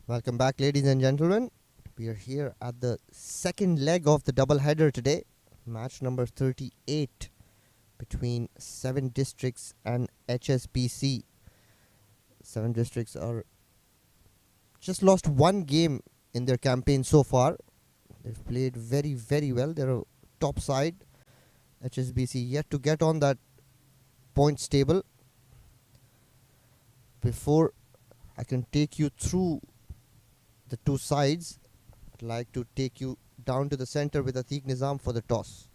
Welcome back, ladies and gentlemen. We are here at the second leg of the double header today. Match number 38 between 7 districts and HSBC. 7 districts are just lost one game in their campaign so far. They've played very, very well. They're a top side. HSBC yet to get on that points table. Before I can take you through the two sides, I'd like to take you down to the center with Atiq Nizam for the toss.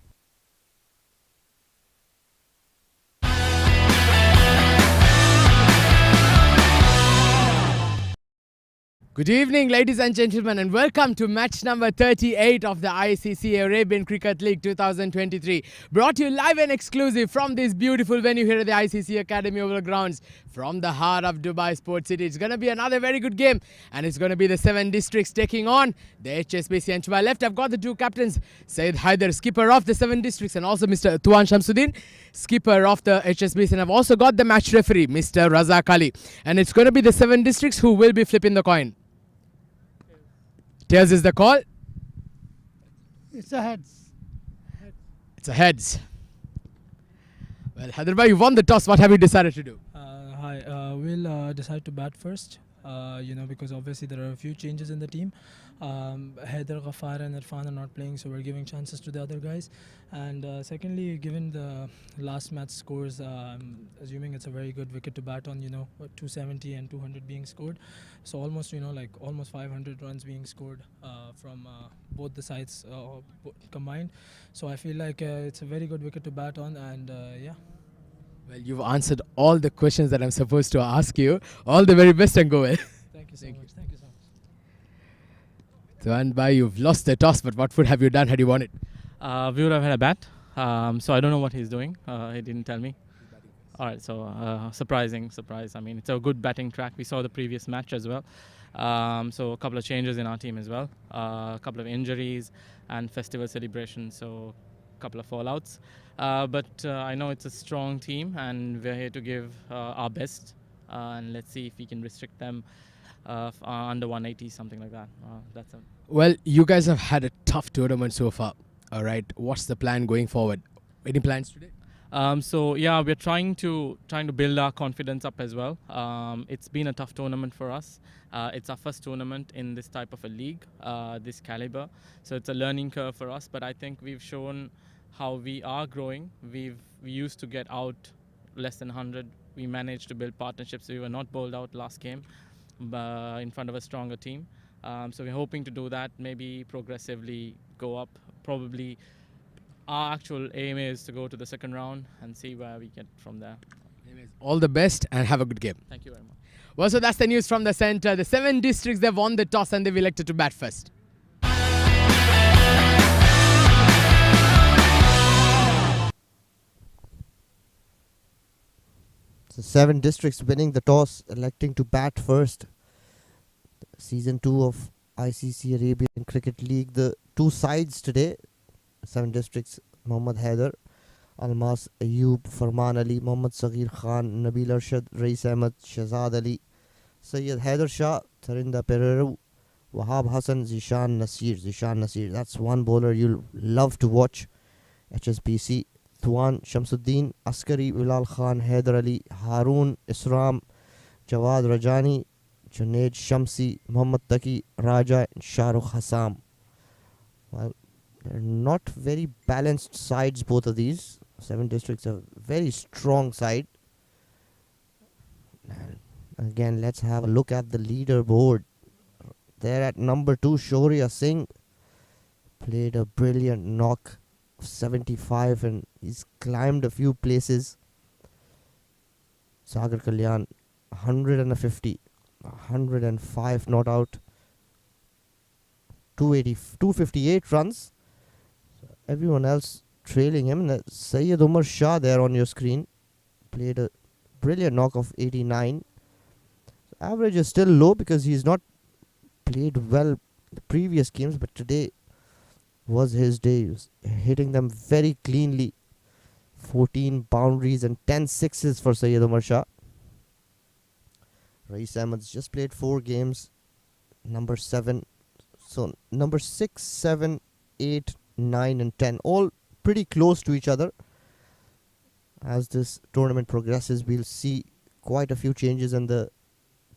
Good evening, ladies and gentlemen, and welcome to match number 38 of the ICCA Arabian Cricket League 2023. Brought to you live and exclusive from this beautiful venue here at the ICCA Academy Oval Grounds from the heart of Dubai Sports City. It's going to be another very good game, and it's going to be the 7 districts taking on the HSBC. And to my left, I've got the two captains, Saeed Haider, skipper of the 7 districts, and also Mr. Tuan Shamsuddin, skipper of the HSBC. And I've also got the match referee, Mr. Razak Ali. And it's going to be the 7 districts who will be flipping the coin. Tails is the call. It's a heads. It's a heads. Well, Hyderabad, you won the toss. What have you decided to do? Hi, we'll decide to bat first. Because obviously there are a few changes in the team. Haider, Ghaffar and Irfan are not playing, so we're giving chances to the other guys. And secondly, given the last match scores, assuming it's a very good wicket to bat on, 270 and 200 being scored. So almost, almost 500 runs being scored from both the sides combined. So I feel like it's a very good wicket to bat on, and yeah. Well, you've answered all the questions that I'm supposed to ask you. All the very best and go well. Thank you so much. Thank you so much. Tuan Bhai, you've lost the toss, but what would have you done had you won it? We would have had a bat, so I don't know what he's doing. He didn't tell me. All right, so surprise. I mean, it's a good batting track. We saw the previous match as well. So a couple of changes in our team as well. A couple of injuries and festival celebrations, so a couple of fallouts. But I know it's a strong team, and we're here to give our best. And let's see if we can restrict them under 180, something like that. That's it. Well, you guys have had a tough tournament so far. All right, what's the plan going forward? Any plans today? So yeah, we're trying to build our confidence up as well. It's been a tough tournament for us. It's our first tournament in this type of a league, this caliber. So it's a learning curve for us. But I think we've shown how we are growing. We used to get out less than 100. We managed to build partnerships. We were not bowled out last game in front of a stronger team. So we're hoping to do that. Maybe progressively go up. Probably. Our actual aim is to go to the second round and see where we get from there. All the best and have a good game. Thank you very much. Well, so that's the news from the center. The 7 districts, they've won the toss and they've elected to bat first. So 7 districts winning the toss, electing to bat first. Season 2 of ICC Arabian Cricket League. The two sides today. 7 districts, Mohammad Haider, Almas Ayub, Farman Ali, Mohammad Saghir Khan, Nabil Arshad, Rais Ahmed, Shahzad Ali, Sayyid Haider Shah, Tharinda Pereira, Wahab Hassan, Zishan Nasir. That's one bowler you'll love to watch. HSBC, Tuan Shamsuddin, Askari, Bilal Khan, Haider Ali, Haroon, Isram, Jawad Rajani, Junaid Shamsi, Mohammad Taqi, Raja, and Shahrukh Hassam. Well, they're not very balanced sides, both of these. 7 districts are very strong side. And again, let's have a look at the leaderboard. There at number 2, Shaurya Singh played a brilliant knock of 75 and he's climbed a few places. Sagar Kalyan 150, 105 not out, 258 runs. Everyone else trailing him. Syed Umar Shah there on your screen played a brilliant knock of 89. So average is still low because he's not played well the previous games, but today was his day. He was hitting them very cleanly. 14 boundaries and 10 sixes for Syed Umar Shah. Rais Ahmed's just played 4 games. number 7. So number 6, 7, 8, 9 and 10 all pretty close to each other. As this tournament progresses, we'll see quite a few changes in the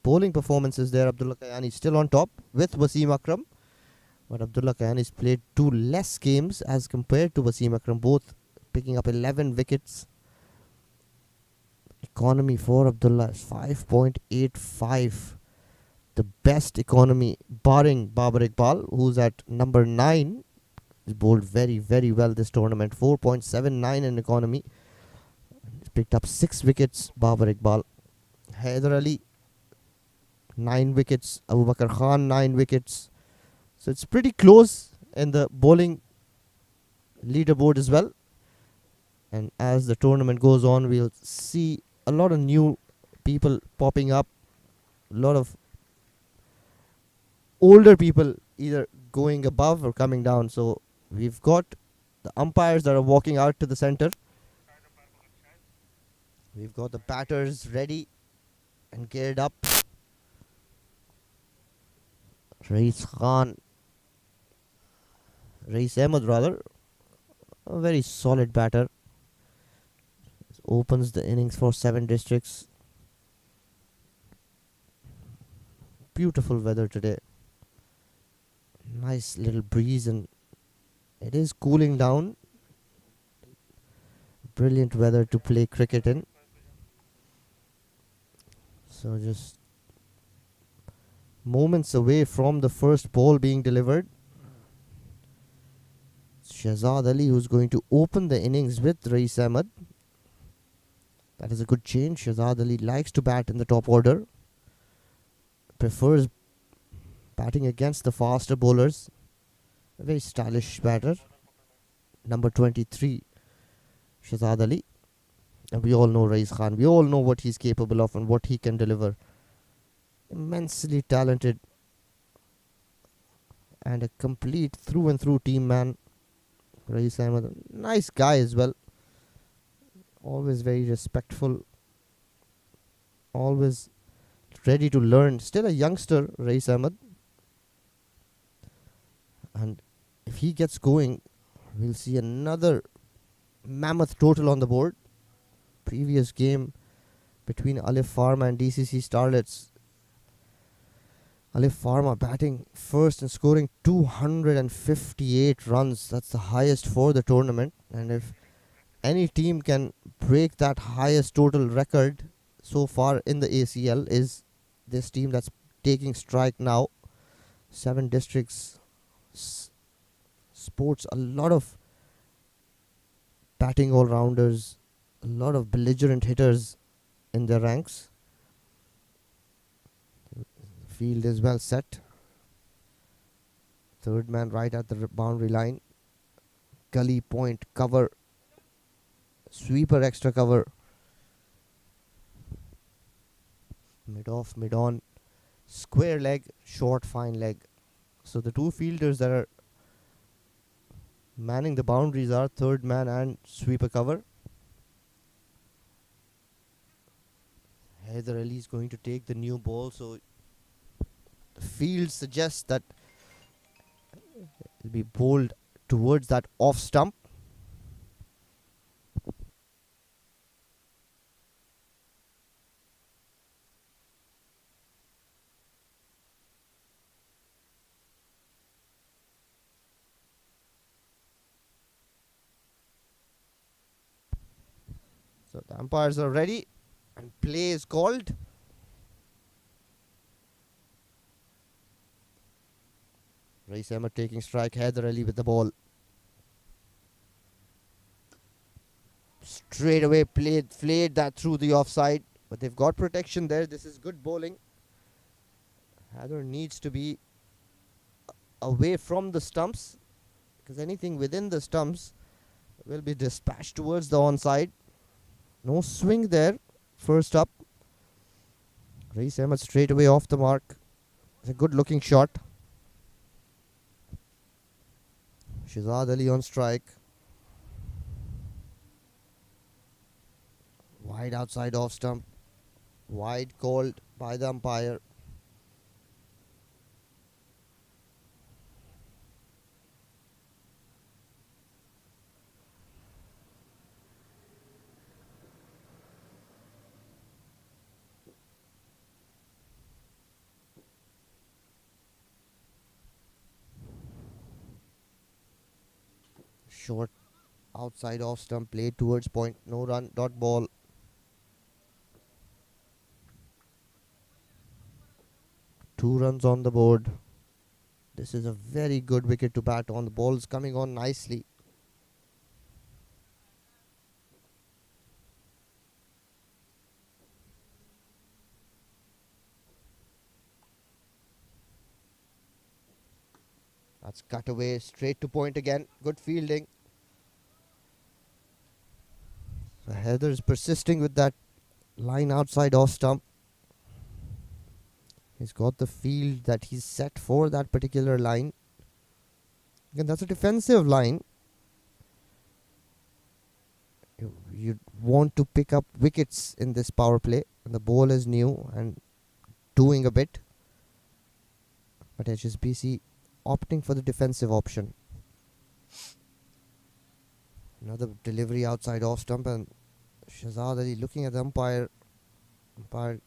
bowling performances there. Abdullah Kayani still on top with Wasim Akram, but Abdullah Kayani's played 2 less games as compared to Wasim Akram, both picking up 11 wickets. Economy for Abdullah is 5.85, the best economy barring Babar Iqbal, who's at number 9. He's bowled very, very well this tournament. 4.79 in economy. He's picked up 6 wickets, Babar Iqbal. Haider Ali, 9 wickets. Abu Bakr Khan, 9 wickets. So it's pretty close in the bowling leaderboard as well. And as the tournament goes on, we'll see a lot of new people popping up. A lot of older people either going above or coming down. So we've got the umpires that are walking out to the center. We've got the batters ready and geared up. Rais Ahmed rather, a very solid batter. Opens the innings for 7 districts. Beautiful weather today. Nice little breeze and it is cooling down. Brilliant weather to play cricket in. So just moments away from the first ball being delivered. Shahzad Ali, who's going to open the innings with Rais Ahmed. That is a good change. Shahzad Ali likes to bat in the top order. Prefers batting against the faster bowlers. A very stylish batter. Number 23, Shahzad Ali. And we all know Rais Khan. We all know what he's capable of and what he can deliver. Immensely talented and a complete through and through team man. Rais Ahmed, nice guy as well. Always very respectful. Always ready to learn. Still a youngster, Rais Ahmed. And if he gets going, we'll see another mammoth total on the board. Previous game between Alif Pharma and DCC Starlets. Alif Pharma batting first and scoring 258 runs. That's the highest for the tournament. And if any team can break that highest total record so far in the ACL, is this team that's taking strike now. 7 districts sports a lot of batting all-rounders, a lot of belligerent hitters in their ranks. Field is well set. Third man right at the boundary line. Gully point cover. Sweeper extra cover. Mid off, mid on. Square leg, short fine leg. So the 2 fielders that are manning the boundaries are third man and sweeper cover. Haider Ali is going to take the new ball, so the field suggests that it'll be bowled towards that off stump. So the umpires are ready and play is called. Rais Ahmed taking strike, Haider Ali with the ball. Straight away flayed that through the offside, but they've got protection there. This is good bowling. Haider needs to be away from the stumps, because anything within the stumps will be dispatched towards the onside. No swing there. First up, Rais Ahmed straight away off the mark. It's a good looking shot. Shahzad Ali on strike. Wide outside off stump. Wide called by the umpire. Short outside off stump, played towards point, no run, dot ball. Two runs on the board. This is a very good wicket to bat on. The ball's coming on nicely. That's cut away, straight to point again. Good fielding. So Heather is persisting with that line outside off stump. He's got the field that he's set for that particular line. Again, that's a defensive line. You want to pick up wickets in this power play. And the ball is new and doing a bit. But HSBC opting for the defensive option. Another delivery outside off stump, and Shahzad Ali looking at the umpire. Umpire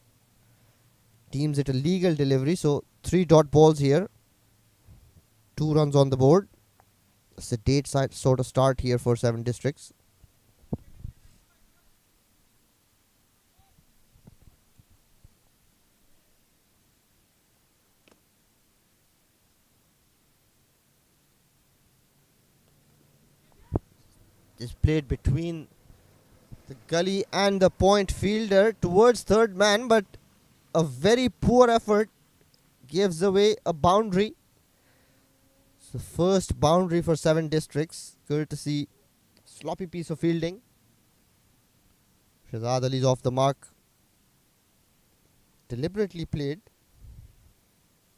deems it a legal delivery, so 3 dot balls here. 2 runs on the board. It's a date side sort of start here for 7 Districts. Is played between the gully and the point fielder towards third man, but a very poor effort gives away a boundary. So first boundary for 7 Districts, courtesy sloppy piece of fielding. Shahzad Ali is off the mark. Deliberately played.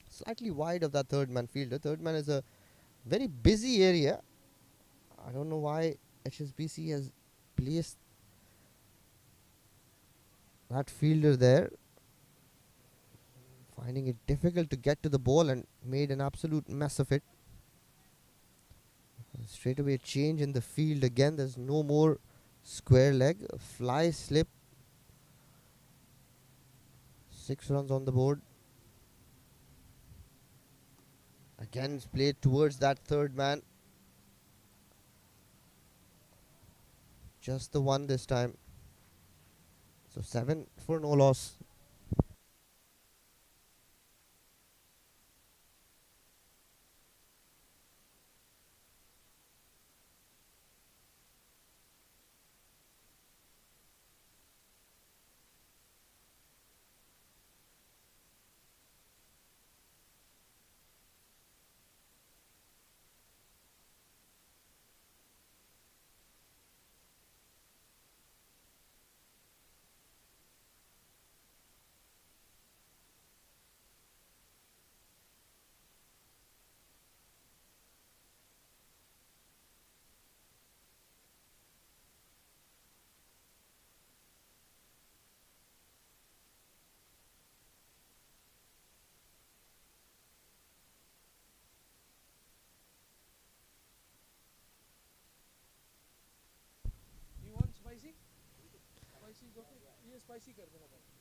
Slightly wide of that third man fielder. Third man is a very busy area. I don't know why HSBC has placed that fielder there, finding it difficult to get to the ball and made an absolute mess of it. Straight away change in the field again. There's no more square leg. A fly slip. 6 runs on the board. Again it's played towards that third man. Just the one this time. So 7 for no loss.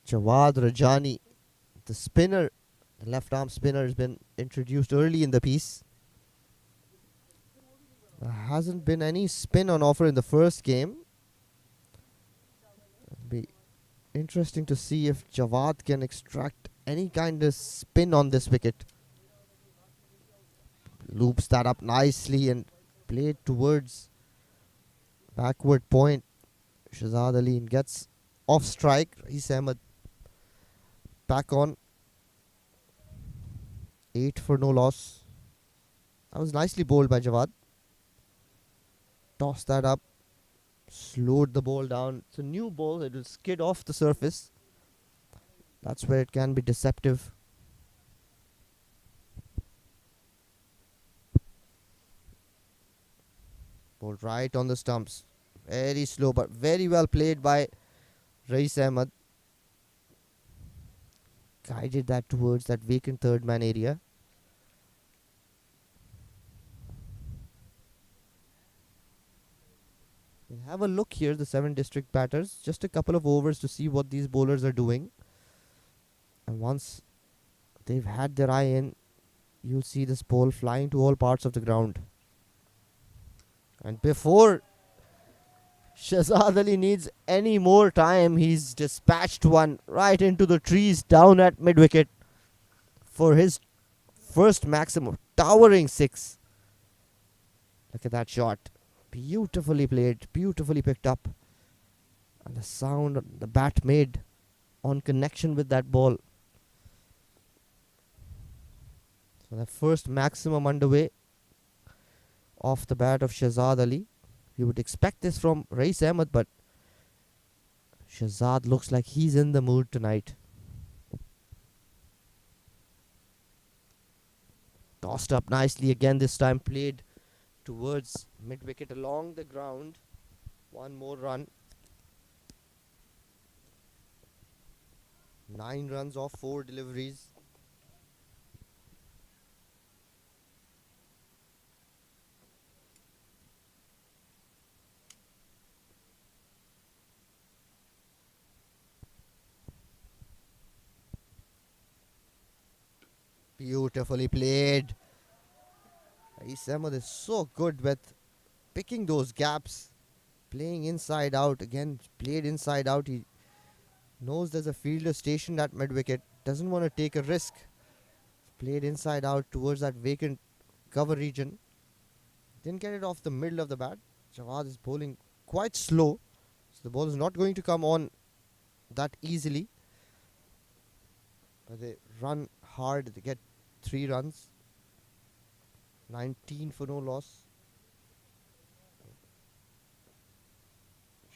Jawad Rajani, the spinner, the left arm spinner, has been introduced early in the piece. There hasn't been any spin on offer in the first game. It'll be interesting to see if Jawad can extract any kind of spin on this wicket. Loops that up nicely and played towards backward point. Shahzad Ali gets off strike. Raees Ahmed back on. 8 for no loss. That was nicely bowled by Jawad. Toss that up. Slowed the ball down. It's a new ball. It will skid off the surface. That's where it can be deceptive. Ball right on the stumps. Very slow, but very well played by Raees Ahmed. Guided that towards that vacant third man area. We'll have a look here, the 7 District batters. Just a couple of overs to see what these bowlers are doing. And once they've had their eye in, you'll see this ball flying to all parts of the ground. And before Shahzad Ali needs any more time, he's dispatched one right into the trees down at mid wicket for his first maximum towering six. Look at that shot. Beautifully played, beautifully picked up. And the sound the bat made on connection with that ball. So the first maximum underway off the bat of Shahzad Ali. You would expect this from Rais Ahmed, but Shahzad looks like he's in the mood tonight. Tossed up nicely again, this time played towards mid wicket along the ground. One more run. 9 runs off 4 deliveries. Beautifully played. Rais Ahmed is so good with picking those gaps, playing inside out. Again, played inside out. He knows there's a fielder stationed at mid wicket, doesn't want to take a risk. Played inside out towards that vacant cover region. Didn't get it off the middle of the bat. Jawad is bowling quite slow, so the ball is not going to come on that easily. But they run hard, they get 3 runs. 19 for no loss.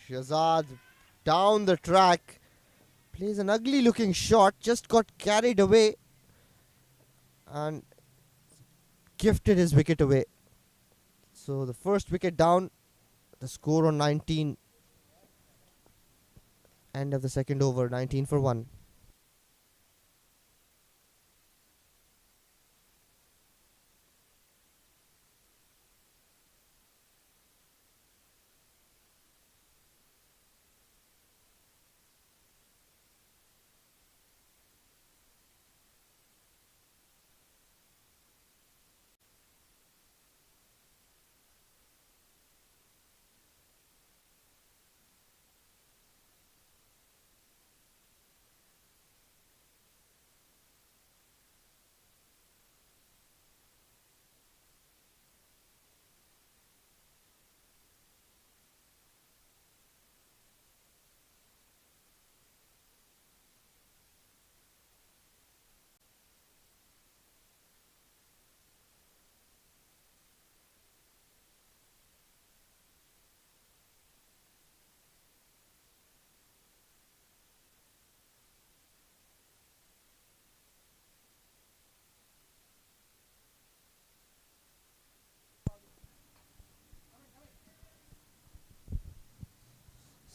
Shahzad down the track. Plays an ugly looking shot. Just got carried away. And gifted his wicket away. So the first wicket down. The score on 19. End of the second over. 19 for 1.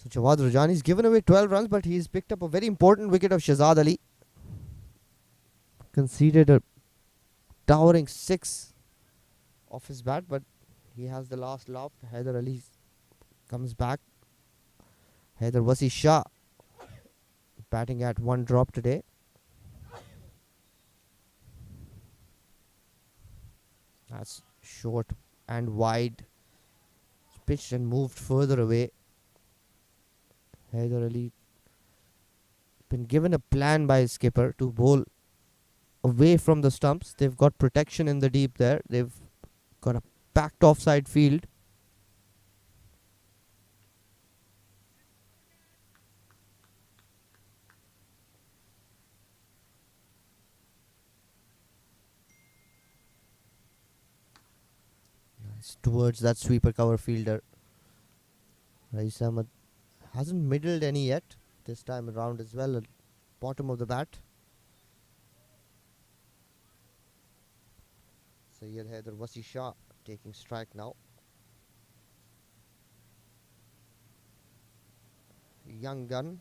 So Jawad Rajani's given away 12 runs, but he's picked up a very important wicket of Shahzad Ali. Conceded a towering 6 off his bat, but he has the last laugh. Haider Ali comes back. Haider Wasi Shah batting at 1 drop today. That's short and wide. It's pitched and moved further away. Haider Ali been given a plan by his skipper to bowl away from the stumps. They've got protection in the deep there. They've got a packed offside field. Nice towards that sweeper cover fielder. Rais Ahmed hasn't middled any yet this time around as well, at bottom of the bat. Sayyid Haider Wasi Shah taking strike now. Young gun.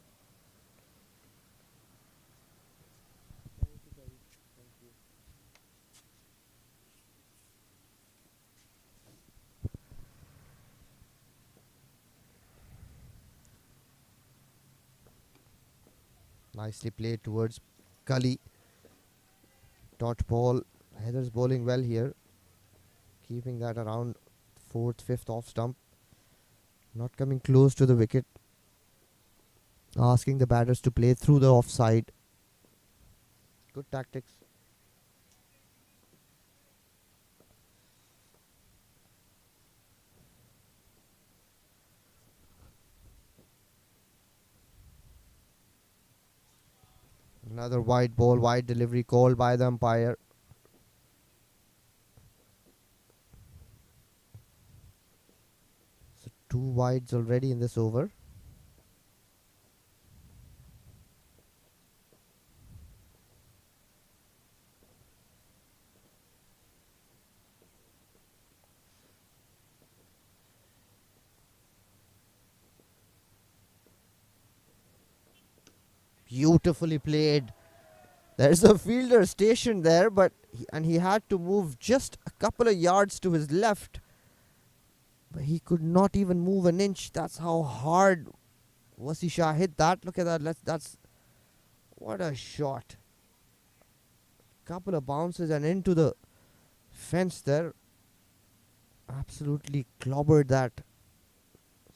Nicely played towards gully. Dot ball. Haider's bowling well here. Keeping that around fourth, fifth off stump. Not coming close to the wicket. Asking the batters to play through the offside. Good tactics. Another wide ball, wide delivery called by the umpire. So 2 wides already in this over. Beautifully played. There's a fielder stationed there, but he had to move just a couple of yards to his left. But he could not even move an inch. That's how hard Wasi Shah hit that. Look at that. That's what a shot. Couple of bounces and into the fence there. Absolutely clobbered that.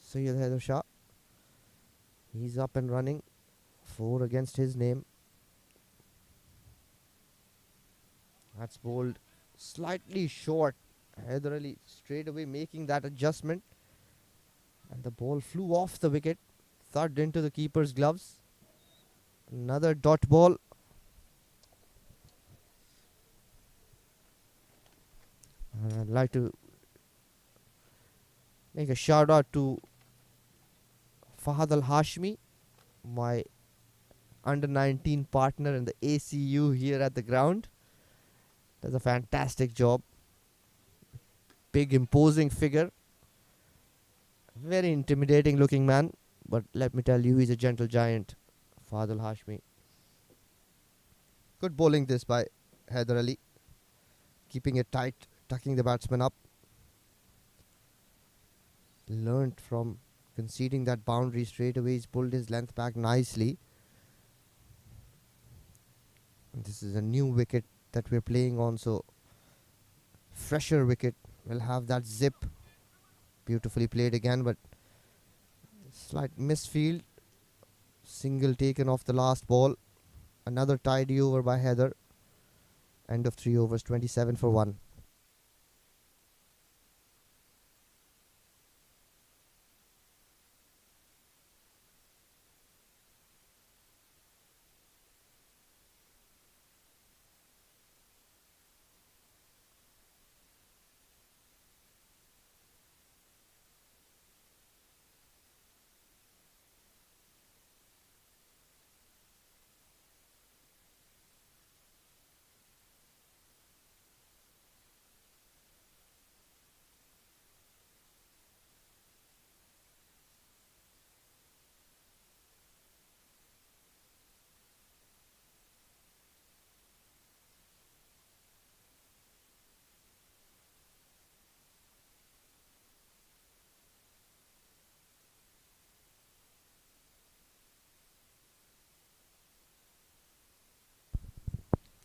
Syed Haider Shah. He's up and running. 4 against his name. That's bowled slightly short. Haider Ali straight away making that adjustment. And the ball flew off the wicket. Thudded into the keeper's gloves. Another dot ball. And I'd like to make a shout out to Fahad Al Hashmi, my under 19 partner in the ACU here at the ground. Does a fantastic job. Big imposing figure. Very intimidating looking man. But let me tell you, he's a gentle giant. Fahad Al Hashmi. Good bowling this by Haider Ali. Keeping it tight, tucking the batsman up. Learned from conceding that boundary straight away. He's pulled his length back nicely. And this is a new wicket that we're playing on, so fresher wicket will have that zip. Beautifully played again, but slight misfield. Single taken off the last ball. Another tidy over by Haider. End of 3 overs, 27 for 1.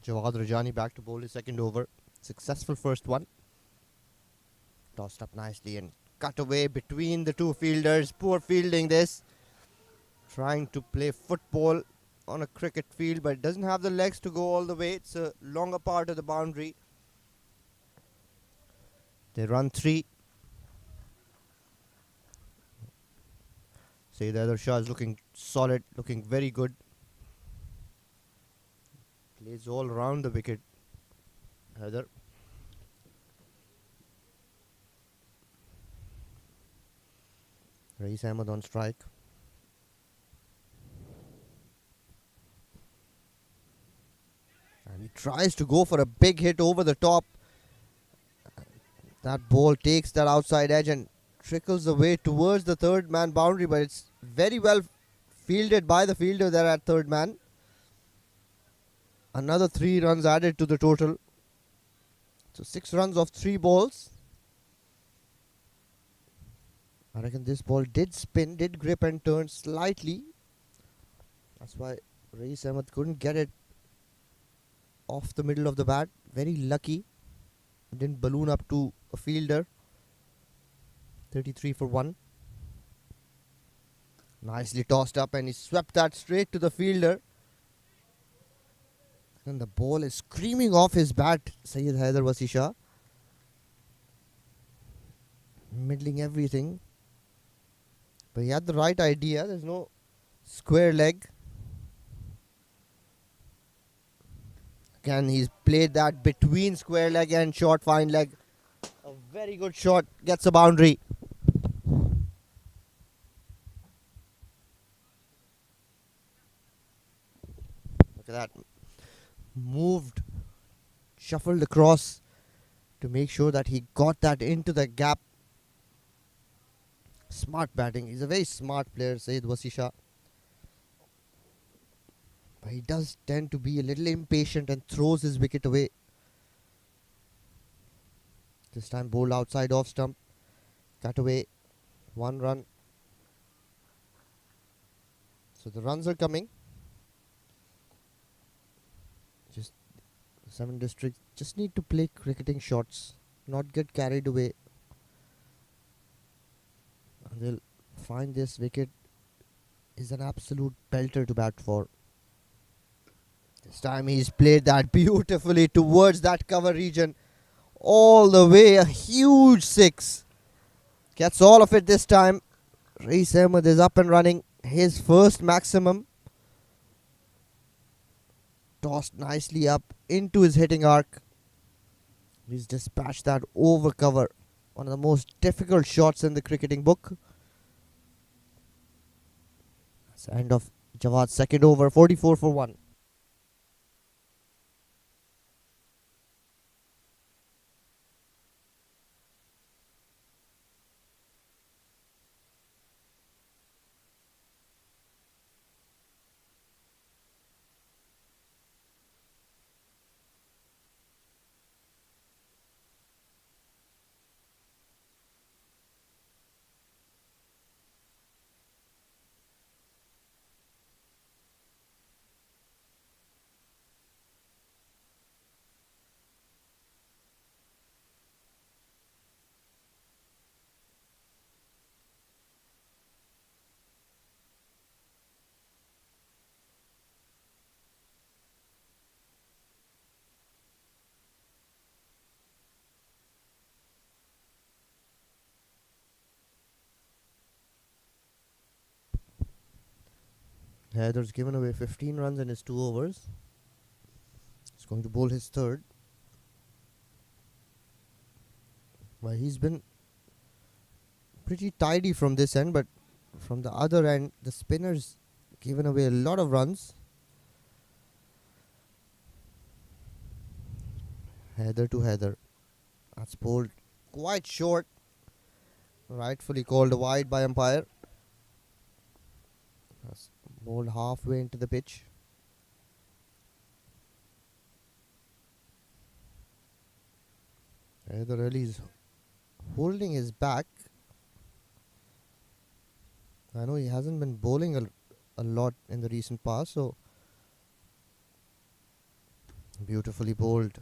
Jawad Rajani back to bowl his second over. Successful first one. Tossed up nicely and cut away between the two fielders. Poor fielding this. Trying to play football on a cricket field, but it doesn't have the legs to go all the way. It's a longer part of the boundary. They run 3. Syed Haider Shah is looking solid, looking very good. Plays all around the wicket. Haider. Rais Ahmed on strike. And he tries to go for a big hit over the top. That ball takes that outside edge and trickles the way towards the third man boundary, but it's very well fielded by the fielder there at third man. Another 3 runs added to the total. So 6 runs off 3 balls. I reckon this ball did spin, did grip and turn slightly. That's why Rais Ahmed couldn't get it off the middle of the bat. Very lucky. Didn't balloon up to a fielder. 33 for 1. Nicely tossed up and he swept that straight to the fielder. And the ball is screaming off his bat, Syed Haider Wasisha. Middling everything. But he had the right idea. There's no square leg. Again, he's played that between square leg and short fine leg. A very good shot. Gets a boundary. Look at that. Moved. Shuffled across to make sure that he got that into the gap. Smart batting. He's a very smart player, Syed Wasisha. But he does tend to be a little impatient and throws his wicket away. This time bowled outside off stump. Cut away. 1 run. So the runs are coming. Just 7 districts just need to play cricketing shots, not get carried away. And they'll find this wicket is an absolute belter to bat for. This time he's played that beautifully towards that cover region. All the way, a huge 6. Gets all of it this time. Reis Ahmed is up and running. His first maximum. Tossed nicely up into his hitting arc. He's dispatched that over cover. One of the most difficult shots in the cricketing book. That's the end of Jawad's second over. 44 for 1. Haider's given away 15 runs in his 2 overs. He's going to bowl his third. Well, he's been pretty tidy from this end, but from the other end, the spinner's given away a lot of runs. Haider to Haider. That's bowled quite short. Rightfully called wide by umpire. That's bowled halfway into the pitch. Haider Ali is holding his back. I know he hasn't been bowling a lot in the recent past, so beautifully bowled.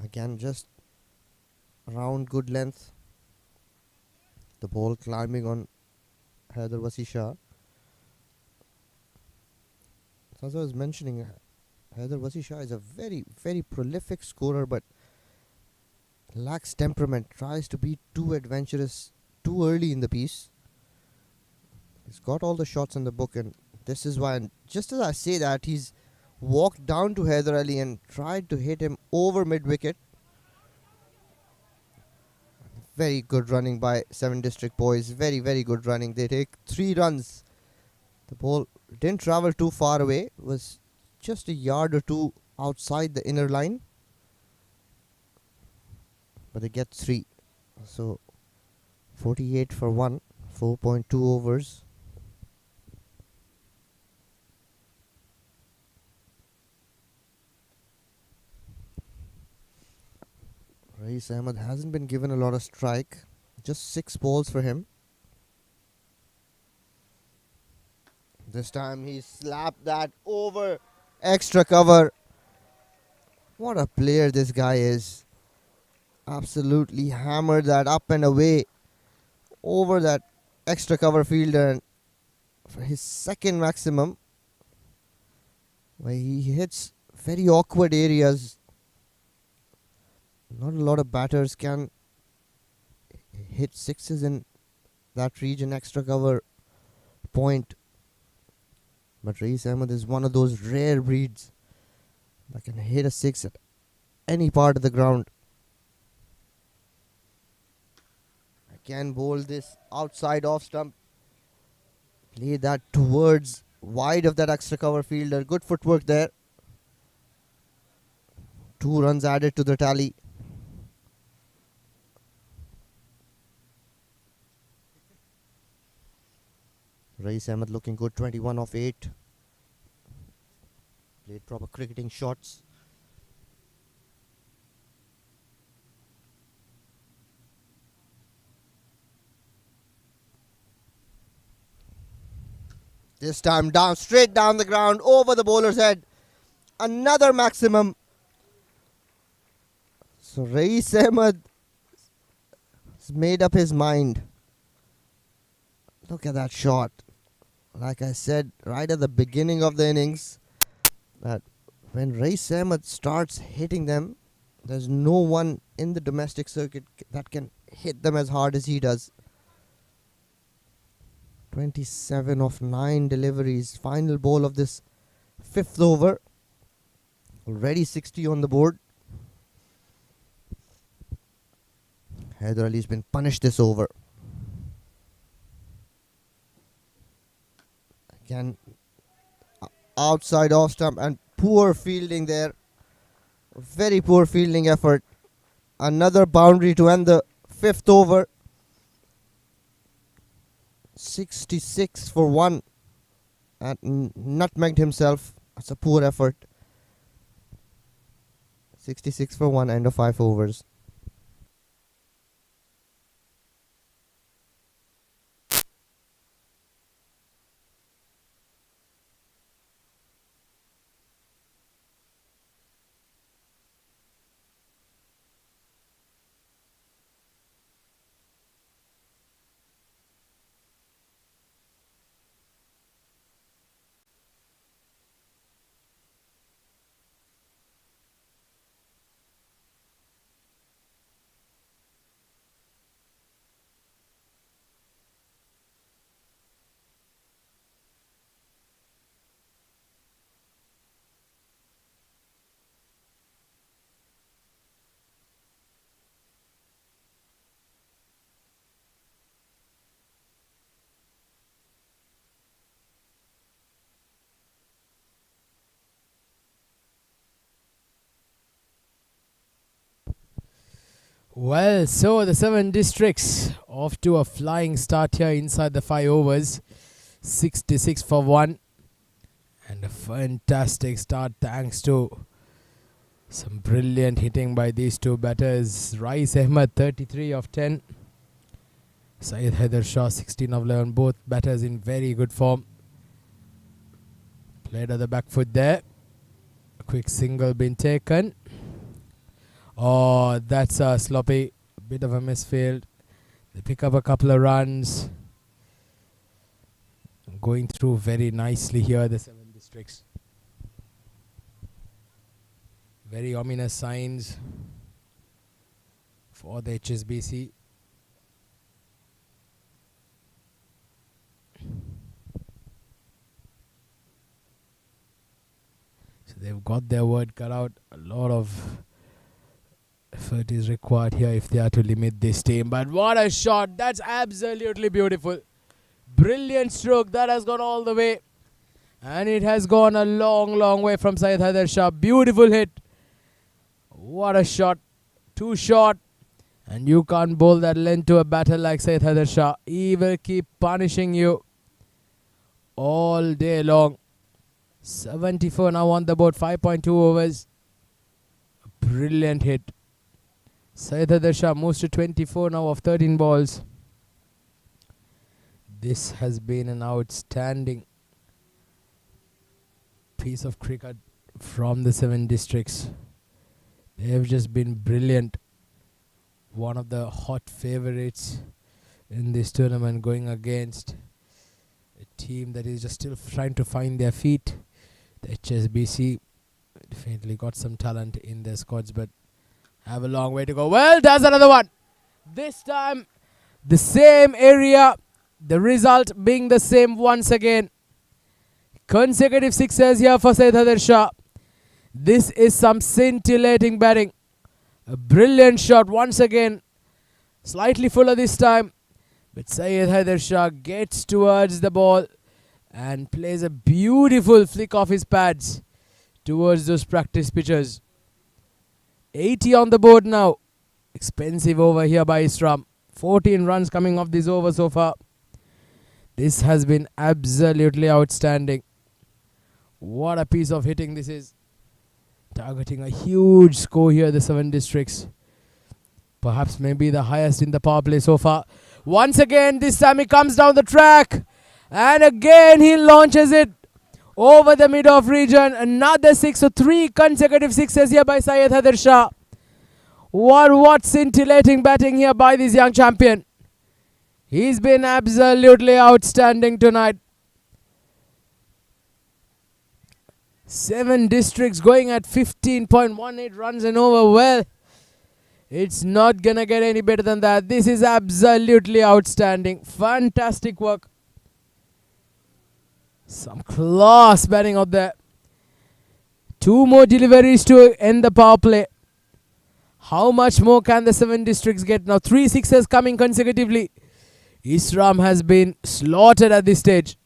Again, just around good length. The ball climbing on Haider Wasisha. As I was mentioning, Haider Wasisha is a very, very prolific scorer, but lacks temperament, tries to be too adventurous too early in the piece. He's got all the shots in the book, and this is why, and just as I say that, he's walked down to Haider Ali and tried to hit him over mid-wicket. Very good running by 7 district boys. Very, very good running. They take 3 runs. The ball didn't travel too far away. Was just a yard or 2 outside the inner line. But they get 3. So 48 for 1. 4.2 overs. Reis Ahmed hasn't been given a lot of strike. Just 6 balls for him. This time he slapped that over extra cover. What a player this guy is. Absolutely hammered that up and away. over that extra cover fielder, and for his second maximum, where he hits very awkward areas. Not a lot of batters can hit sixes in that region, extra cover point. But Rais Ahmed is one of those rare breeds that can hit a six at any part of the ground. I can bowl this outside off stump. Play that towards wide of that extra cover fielder. Good footwork there. 2 runs added to the tally. Rais Ahmed looking good, 21 off 8. Played proper cricketing shots. This time down, straight down the ground, over the bowler's head. Another maximum. So Rais Ahmed has made up his mind. Look at that shot. Like I said right at the beginning of the innings, that when Rais Ahmed starts hitting them, there's no one in the domestic circuit that can hit them as hard as he does. 27 of 9 deliveries. Final ball of this 5th over. Already 60 on the board. Haider Ali's been punished this over. Again, outside off stump, and poor fielding there. Very poor fielding effort. Another boundary to end the 5th over. 66 for 1. And nutmegged himself. That's a poor effort. 66 for 1, end of 5 overs. Well, so the 7 districts off to a flying start here inside the 5 overs. 66 for 1. And a fantastic start thanks to some brilliant hitting by these 2 batters. Rais Ahmed 33 of 10. Syed Haider Shah 16 of 11. Both batters in very good form. Played at the back foot there. A quick single been taken. Oh, that's a sloppy. Bit of a misfield. They pick up a couple of runs. Going through very nicely here, the 7 districts. Very ominous signs for the HSBC. So they've got their word cut out. A lot of effort is required here if they are to limit this team. But what a shot. That's absolutely beautiful. Brilliant stroke. That has gone all the way. And it has gone a long, long way from Syed Haider Shah. Beautiful hit. What a shot. Too short. And you can't bowl that length to a batter like Syed Haider Shah. He will keep punishing you all day long. 74 now on the board. 5.2 overs. Brilliant hit. Syed Haider Shah moves to 24 now of 13 balls. This has been an outstanding piece of cricket from the 7 districts. They have just been brilliant. One of the hot favorites in this tournament, going against a team that is just still trying to find their feet. The HSBC definitely got some talent in their squads, but have a long way to go. Well, there's another one. This time, the same area, the result being the same once again. Consecutive sixes here for Syed Haider Shah. This is some scintillating batting. A brilliant shot once again. Slightly fuller this time. But Syed Haider Shah gets towards the ball and plays a beautiful flick off his pads towards those practice pitchers. 80 on the board now. Expensive over here by Isram. 14 runs coming off this over so far. This has been absolutely outstanding. What a piece of hitting this is. Targeting a huge score here, the 7 districts. Perhaps maybe the highest in the power play so far. Once again, this time he comes down the track. And again he launches it over the mid-off region. Another 6, so 3 consecutive sixes here by Syed Haider Shah. What scintillating batting here by this young champion. He's been absolutely outstanding tonight. 7 districts going at 15.18 runs and over. Well, it's not gonna get any better than that. This is absolutely outstanding. Fantastic work. Some class batting out there. 2 more deliveries to end the power play. How much more can the 7 districts get now? 3 sixes coming consecutively. Isram has been slaughtered at this stage.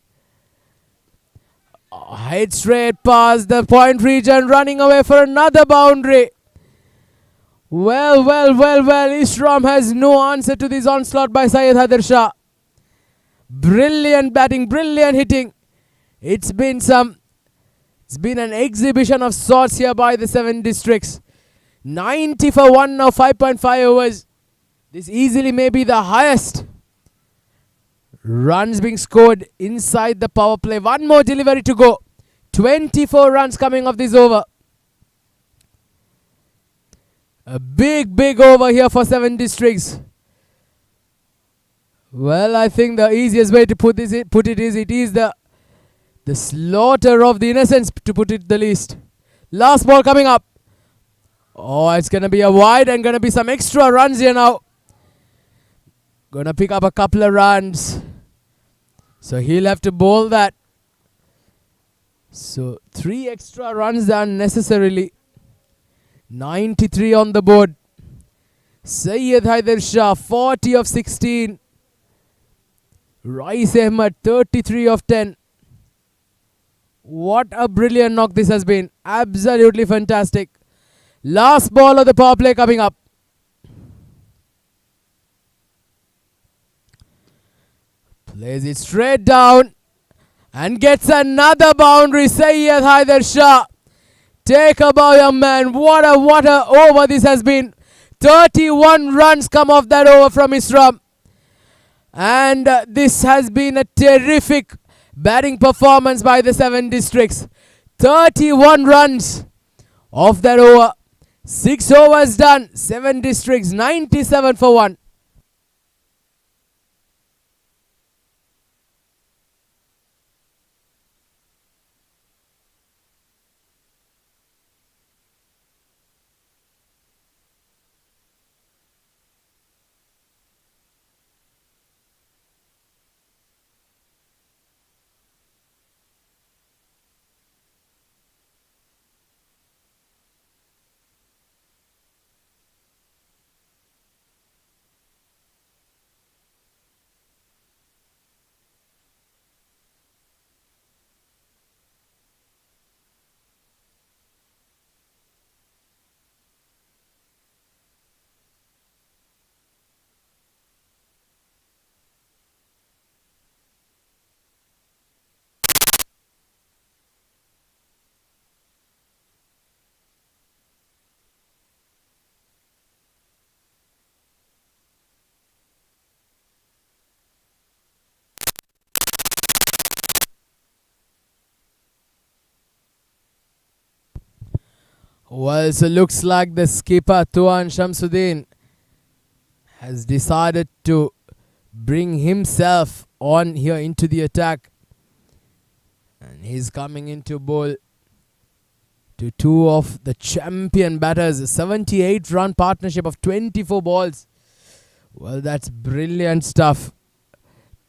Head straight past the point region, running away for another boundary. Well, Isram has no answer to this onslaught by Syed Haider Shah. Brilliant batting, brilliant hitting. It's been an exhibition of sorts here by the 7 districts. 90 for 1 now, 5.5 overs. This easily may be the highest runs being scored inside the power play. 1 more delivery to go. 24 runs coming off this over. A big over here for 7 districts. Well, I think the easiest way to put it is the slaughter of the innocents, to put it the least. Last ball coming up. Oh, it's going to be a wide and going to be some extra runs here now. Going to pick up a couple of runs. So he'll have to bowl that. So 3 extra runs done necessarily. 93 on the board. Syed Haider Shah 40 of 16. Rais Ahmed 33 of 10. What a brilliant knock this has been. Absolutely fantastic. Last ball of the power play coming up. Plays it straight down and gets another boundary. Syed Haider Shah. Take a bow, young man. What a over this has been. 31 runs come off that over from Isram. And this has been a terrific batting performance by the 7 districts. 31 runs off that over. 6 overs done. 7 districts, 97 for 1. Well, so looks like the skipper Tuan Shamsuddin has decided to bring himself on here into the attack. And he's coming into bowl to two of the champion batters. A 78-run partnership of 24 balls. Well, that's brilliant stuff.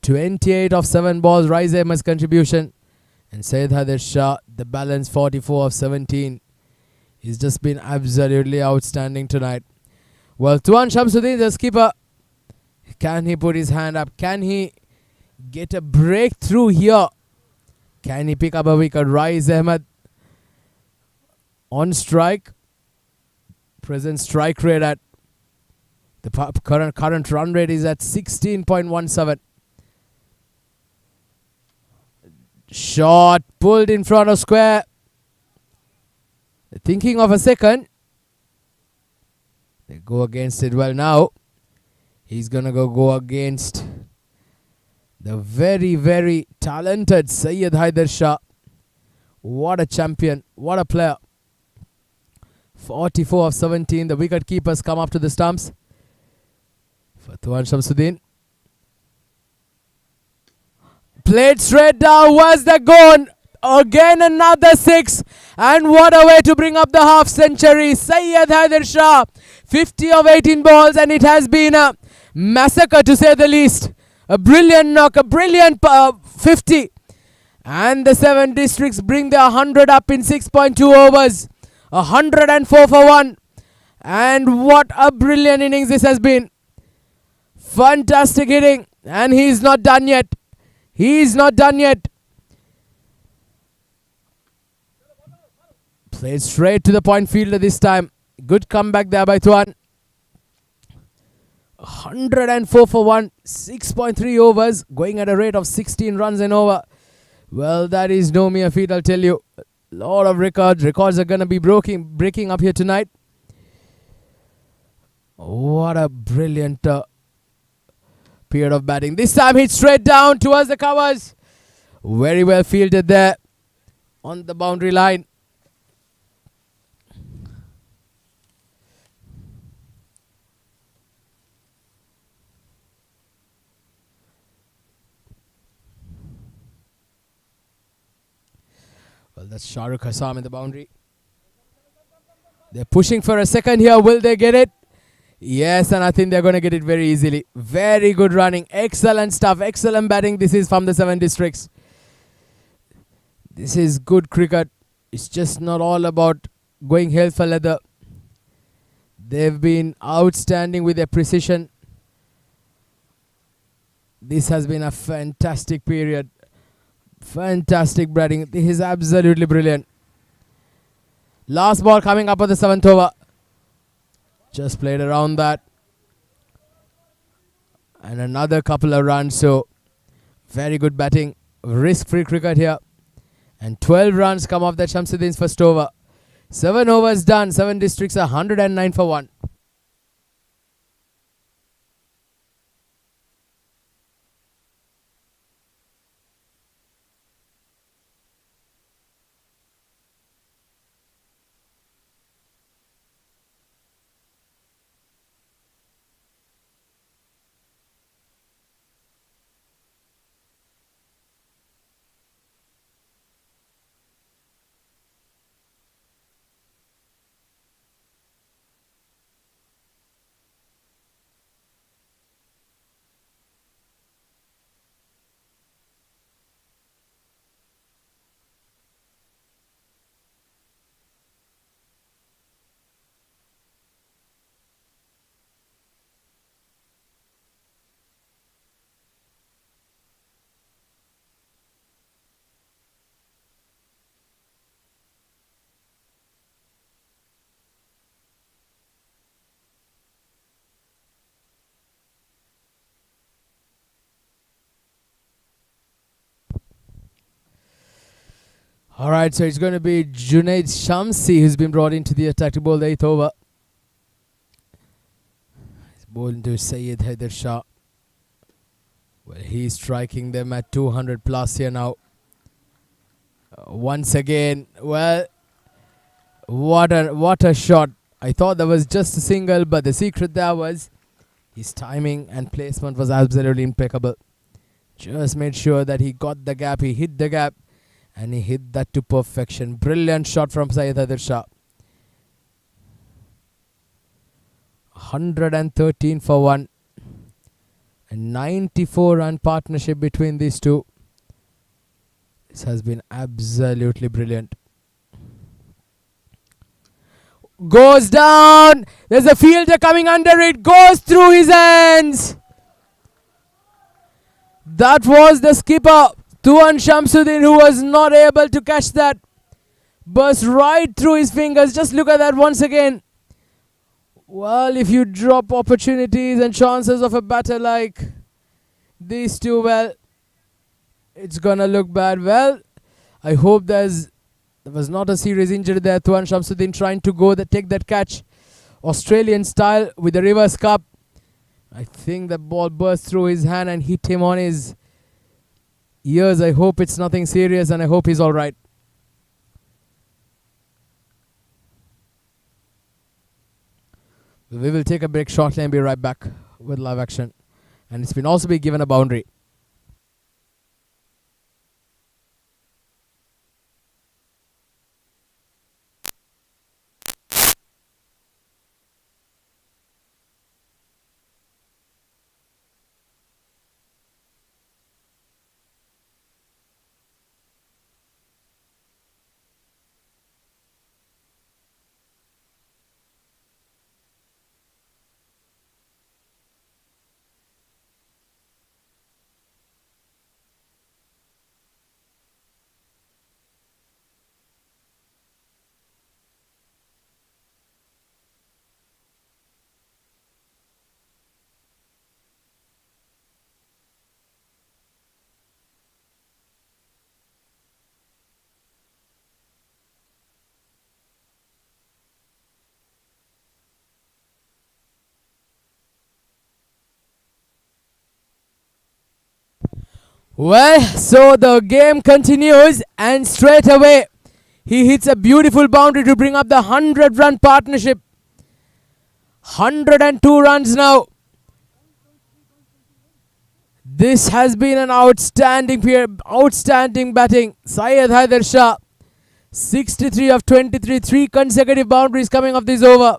28 of 7 balls, Rise Ahmed's contribution. And Syed Haider Shah, the balance 44 of 17. He's just been absolutely outstanding tonight. Well, Tuan Shamsuddin, the skipper. Can he put his hand up? Can he get a breakthrough here? Can he pick up a wicket? Rise Ahmed on strike. Present strike rate at the current run rate is at 16.17. Shot pulled in front of square. Thinking of a second. They go against it. Well, now he's gonna go against the very, very talented Syed Haider Shah. What a champion. What a player. 44 of 17. The wicket keepers come up to the stumps. For Tuan Shamsuddin. Played straight down. Was the gone? Again another 6. And what a way to bring up the half century. Syed Haider Shah. 50 of 18 balls. And it has been a massacre to say the least. A brilliant knock. A brilliant 50. And the 7 districts bring their 100 up in 6.2 overs. 104 for 1. And what a brilliant innings this has been. Fantastic hitting. And he's not done yet. He's not done yet. Played straight to the point fielder this time. Good comeback there by Tuan. 104 for 1. 6.3 overs. Going at a rate of 16 runs an over. Well, that is no mere feat, I'll tell you. A lot of records. Records are going to be breaking up here tonight. What a brilliant period of batting. This time hit straight down towards the covers. Very well fielded there on the boundary line. Well, that's Shahrukh Hassam in the boundary. They're pushing for a second here. Will they get it? Yes, and I think they're going to get it very easily. Very good running. Excellent stuff. Excellent batting. This is from the 7 districts. This is good cricket. It's just not all about going hell for leather. They've been outstanding with their precision. This has been a fantastic period. Fantastic batting. This is absolutely brilliant. Last ball coming up at the 7th over. Just played around that. And another couple of runs. So, very good batting. Risk-free cricket here. And 12 runs come off that Shamsuddin's first over. 7 overs done. 7 districts are 109 for 1. Alright, so it's going to be Junaid Shamsi who's been brought into the attack to bowl the 8th over. He's bowling to Syed Haider Shah. Well, he's striking them at 200 plus here now. Once again, well, what a shot. I thought that was just a single, but the secret there was His timing and placement was absolutely impeccable. Just made sure that he got the gap, he hit the gap, and he hit that to perfection. Brilliant shot from Syed Haider Shah. 113 for 1. A 94-run partnership between these two. This has been absolutely brilliant. Goes down. There's a fielder coming under it. Goes through his hands. That was the skipper, Tuan Shamsuddin, who was not able to catch that. Burst right through his fingers. Just look at that once again. Well, if you drop opportunities and chances of a batter like these two, well, it's gonna look bad. Well, I hope there was not a serious injury there. Tuan Shamsuddin trying to take that catch Australian style with the reverse cup. I think the ball burst through his hand and hit him on his ears. I hope it's nothing serious and I hope he's alright. We will take a break shortly and be right back with live action. And it's been also been given a boundary. Well, so the game continues and straight away he hits a beautiful boundary to bring up the 100-run partnership. 102 runs now. This has been an outstanding batting. Syed Haider Shah, 63 of 23, 3 consecutive boundaries coming off this over.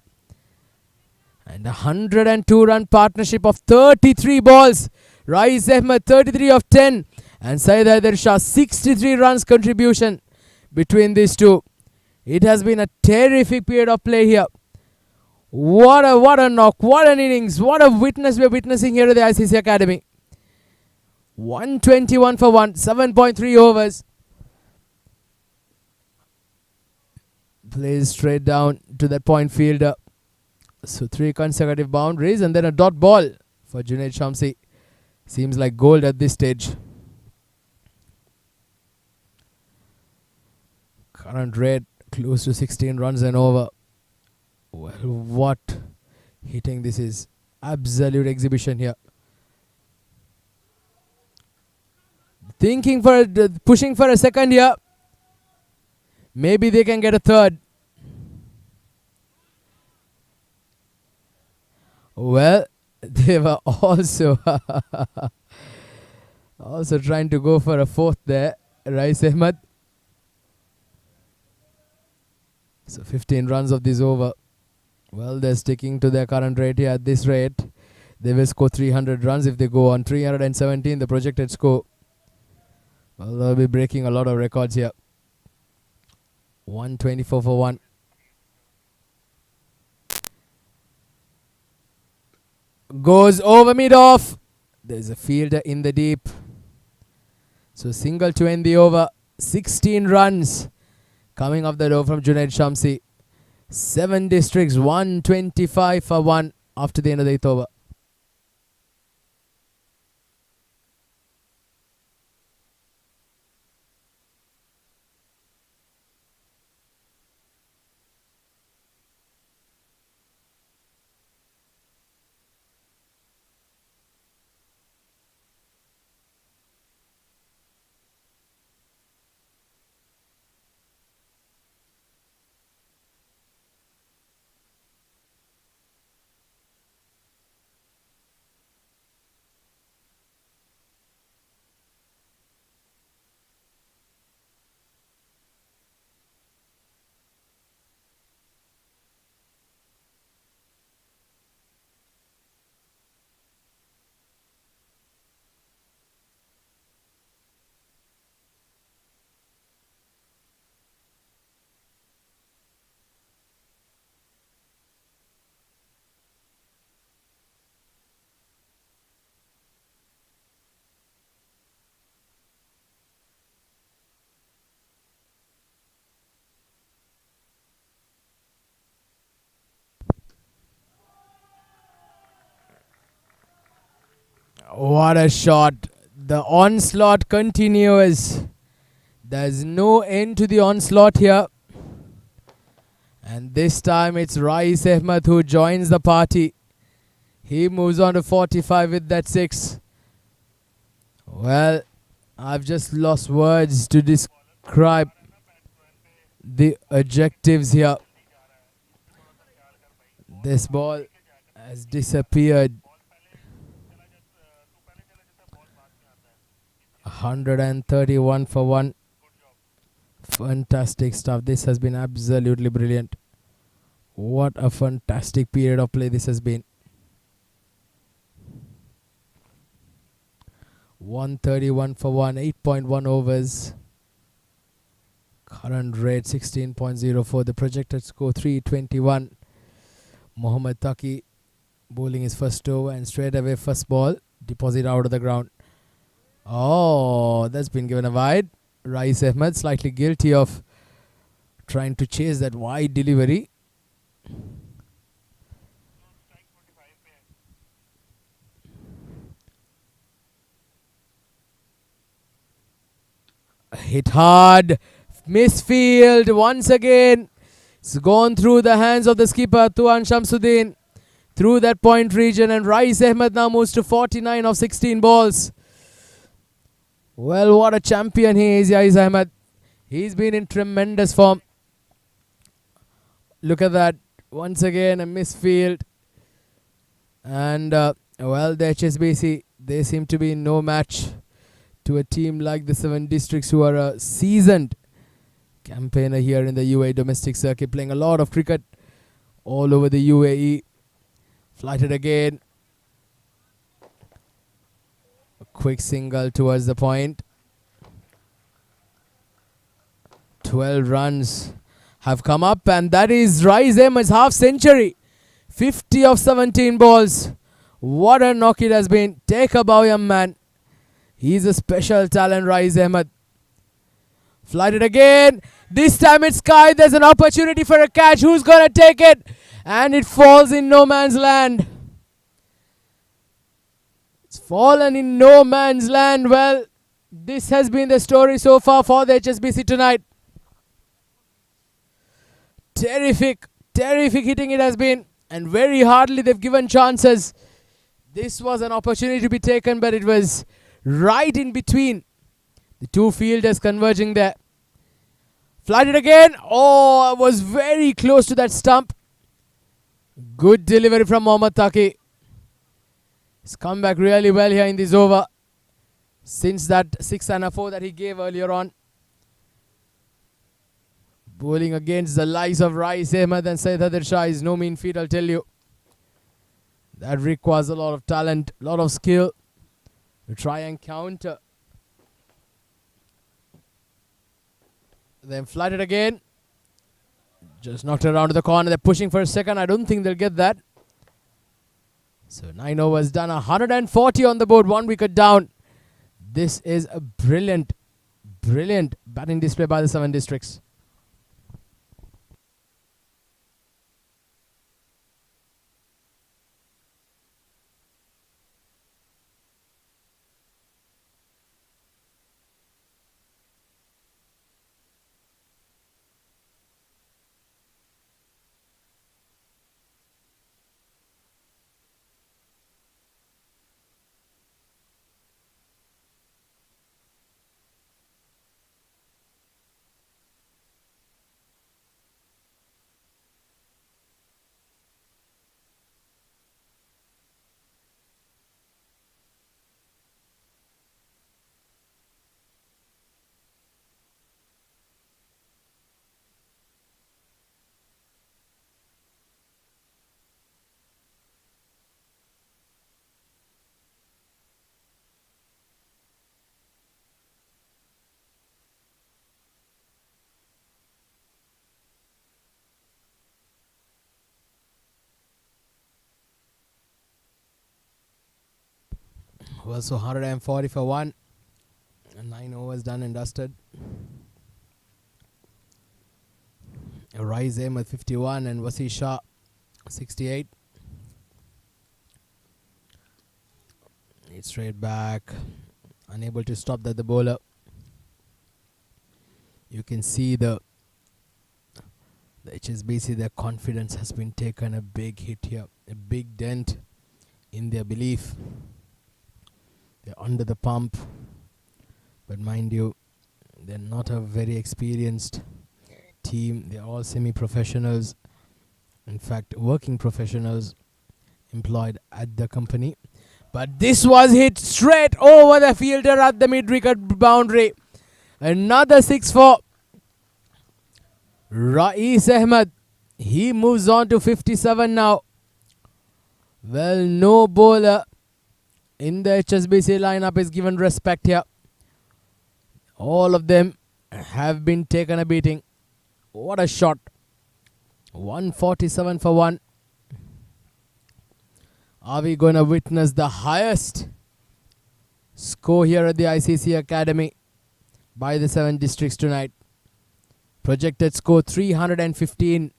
And a 102-run partnership of 33 balls. Rais Ahmed 33 of 10 and Syed Haider Shah 63 runs contribution between these two. It has been a terrific period of play here. What a knock, what an innings, what a witness we're witnessing here at the ICCA Academy. 121 for 1, 7.3 overs. Plays straight down to that point fielder. So 3 consecutive boundaries and then a dot ball for Junaid Shamsi. Seems like gold at this stage. Current rate close to 16 runs and over. Well, what hitting this is. Absolute exhibition here. Pushing for a second here. Maybe they can get a third. Well, they were also trying to go for a fourth there. Rais Ahmed. So 15 runs of this over. Well, they're sticking to their current rate here. At this rate, they will score 300 runs if they go on. 317, the projected score. Well, they'll be breaking a lot of records here. 124 for 1. Goes over mid-off. There's a fielder in the deep. So single to end the over. 16 runs coming off the door from Junaid Shamsi. 7 districts, 125 for 1 after the end of the 8th over. What a shot. The onslaught continues. There's no end to the onslaught here. And this time it's Rais Ahmed who joins the party. He moves on to 45 with that 6. Well, I've just lost words to describe the adjectives here. This ball has disappeared. 131 for 1. Fantastic stuff. This has been absolutely brilliant. What a fantastic period of play this has been. 131 for 1, 8.1 overs. Current rate 16.04. The projected score 321. Mohammad Taki bowling his first over and straight away first ball. Deposit out of the ground. Oh, that's been given a wide. Rais Ahmed slightly guilty of trying to chase that wide delivery. Hit hard. Misfield once again. It's gone through the hands of the skipper Tuan Shamsuddin through that point region, and Rais Ahmed now moves to 49 of 16 balls. Well, what a champion he is, Rais Ahmed. He's been in tremendous form. Look at that. Once again, a misfield. And, well, the HSBC, they seem to be no match to a team like the 7 Districts, who are a seasoned campaigner here in the UAE domestic circuit, playing a lot of cricket all over the UAE. Flighted again. A quick single towards the point. 12 runs have come up, and that is Rais Ahmed's half century. 50 of 17 balls. What a knock it has been. Take a bow, young man. He's a special talent, Rais Ahmed. Flighted again. This time it's Sky. There's an opportunity for a catch. Who's going to take it? And it falls in no man's land. It's fallen in no man's land. Well, this has been the story so far for the HSBC tonight. Terrific hitting it has been. And very hardly they've given chances. This was an opportunity to be taken, but it was right in between the two fielders converging there. Flighted again. Oh, was very close to that stump. Good delivery from Mohammad Taki. He's come back really well here in this over since that 6 and a 4 that he gave earlier on. Bowling against the likes of Rais Ahmed and Syed Hadir Shah is no mean feat, I'll tell you. That requires a lot of talent, a lot of skill to try and counter. Then flighted again. Just knocked it around to the corner. They're pushing for a second. I don't think they'll get that. So 9 overs done. 140 on the board. 1 wicket down. This is a brilliant batting display by the 7 Districts. Well, so 140 for 1. And 9 overs done and dusted. Rais Ahmed 51 and Wasi Shah 68. It's straight back. Unable to stop that, the bowler. You can see the HSBC, their confidence has been taken a big hit here. A big dent in their belief. They're under the pump. But mind you, they're not a very experienced team. They're all semi-professionals. In fact, working professionals employed at the company. But this was hit straight over the fielder at the mid-wicket boundary. Another 6 for Rais Ahmed. He moves on to 57 now. Well, no bowler in the HSBC lineup is given respect here. All of them have been taken a beating. What a shot. 147 for 1. Are we going to witness the highest score here at the ICCA Academy by the 7 districts tonight? Projected score 315.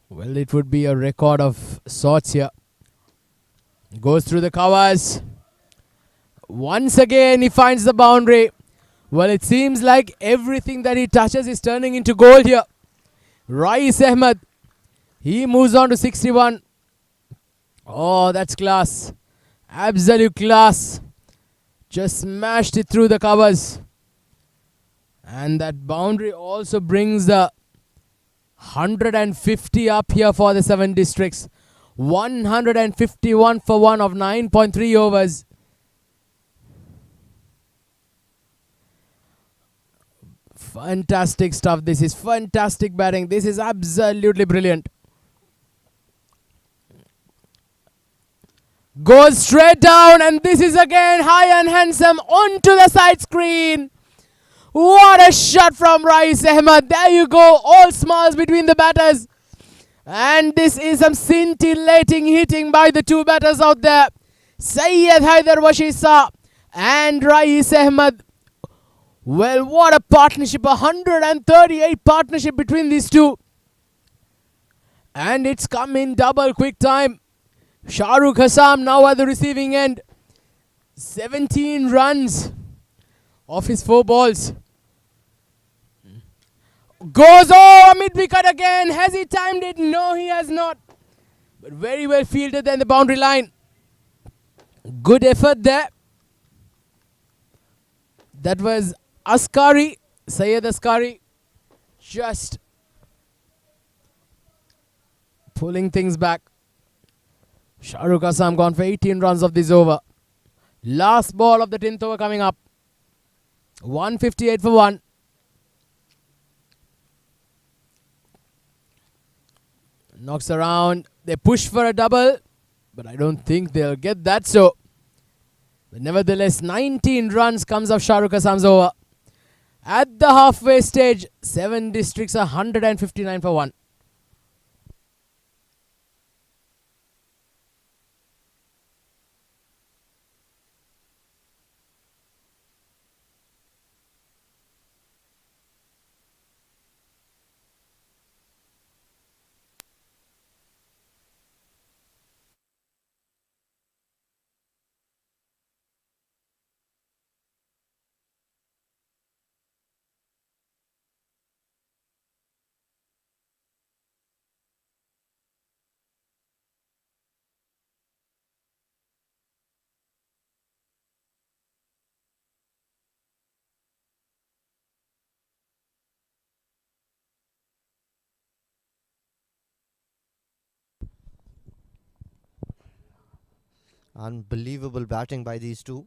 Well, it would be a record of sorts here. Goes through the covers. Once again, he finds the boundary. Well, it seems like everything that he touches is turning into gold here. Rais Ahmed, he moves on to 61. Oh, that's class. Absolute class. Just smashed it through the covers. And that boundary also brings the 150 up here for the 7 districts. 151 for 1 of 9.3 overs. Fantastic stuff. This is fantastic batting. This is absolutely brilliant. Goes straight down, and this is again high and handsome onto the side screen. What a shot from Rais Ahmed. There you go. All smiles between the batters. And this is some scintillating hitting by the 2 batters out there. Syed Haider Washisa and Rais Ahmed. Well, what a partnership. 138 partnership between these two. And it's come in double quick time. Shahrukh Hassam now at the receiving end. 17 runs off his 4 balls. Goes over mid-wicket again. Has he timed it? No, he has not. But very well fielded in the boundary line. Good effort there. That was Askari, Syed Askari. Just pulling things back. Shahrukh Hassam gone for 18 runs of this over. Last ball of the 10th over coming up. 158 for 1. Knocks around. They push for a double, but I don't think they'll get that. So, but nevertheless, 19 runs comes off Shahrukh Hassam's over. At the halfway stage, 7 districts are 159 for 1. Unbelievable batting by these two.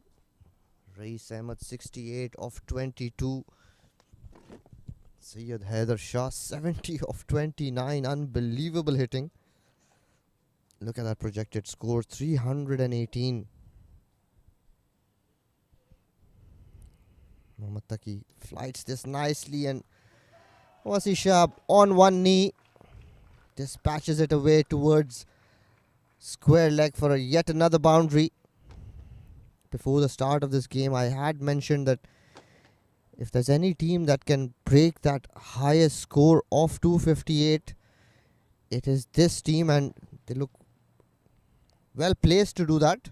Rais Ahmed 68 of 22. Syed Haider Shah 70 of 29. Unbelievable hitting. Look at that projected score, 318. Mohammad Taqi flights this nicely, and Wasi Shah on one knee dispatches it away towards square leg for yet another boundary. Before the start of this game, I had mentioned that if there's any team that can break that highest score of 258, it is this team, and they look well placed to do that.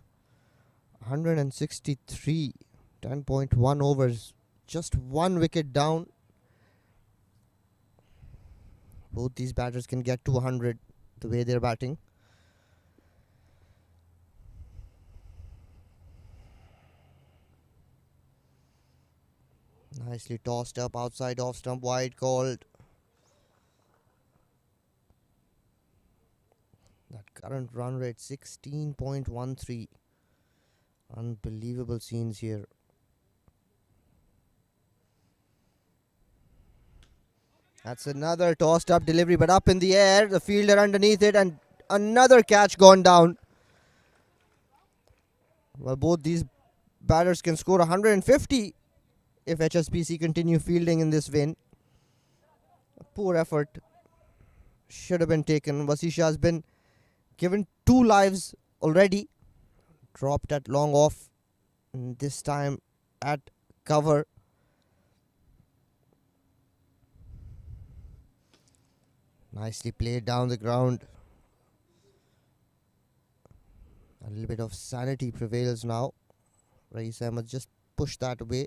163, 10.1 overs, just 1 wicket down. Both these batters can get to 100 the way they're batting. Nicely tossed up outside off stump, wide called. That current run rate 16.13. Unbelievable scenes here. That's another tossed up delivery, but up in the air, the fielder underneath it, and another catch gone down. Well, both these batters can score 150 if HSBC continue fielding in this win. A poor effort should have been taken. Vasisha has been given 2 lives already. Dropped at long off, and this time at cover. Nicely played down the ground. A little bit of sanity prevails now. Rais Ahmed just pushed that away.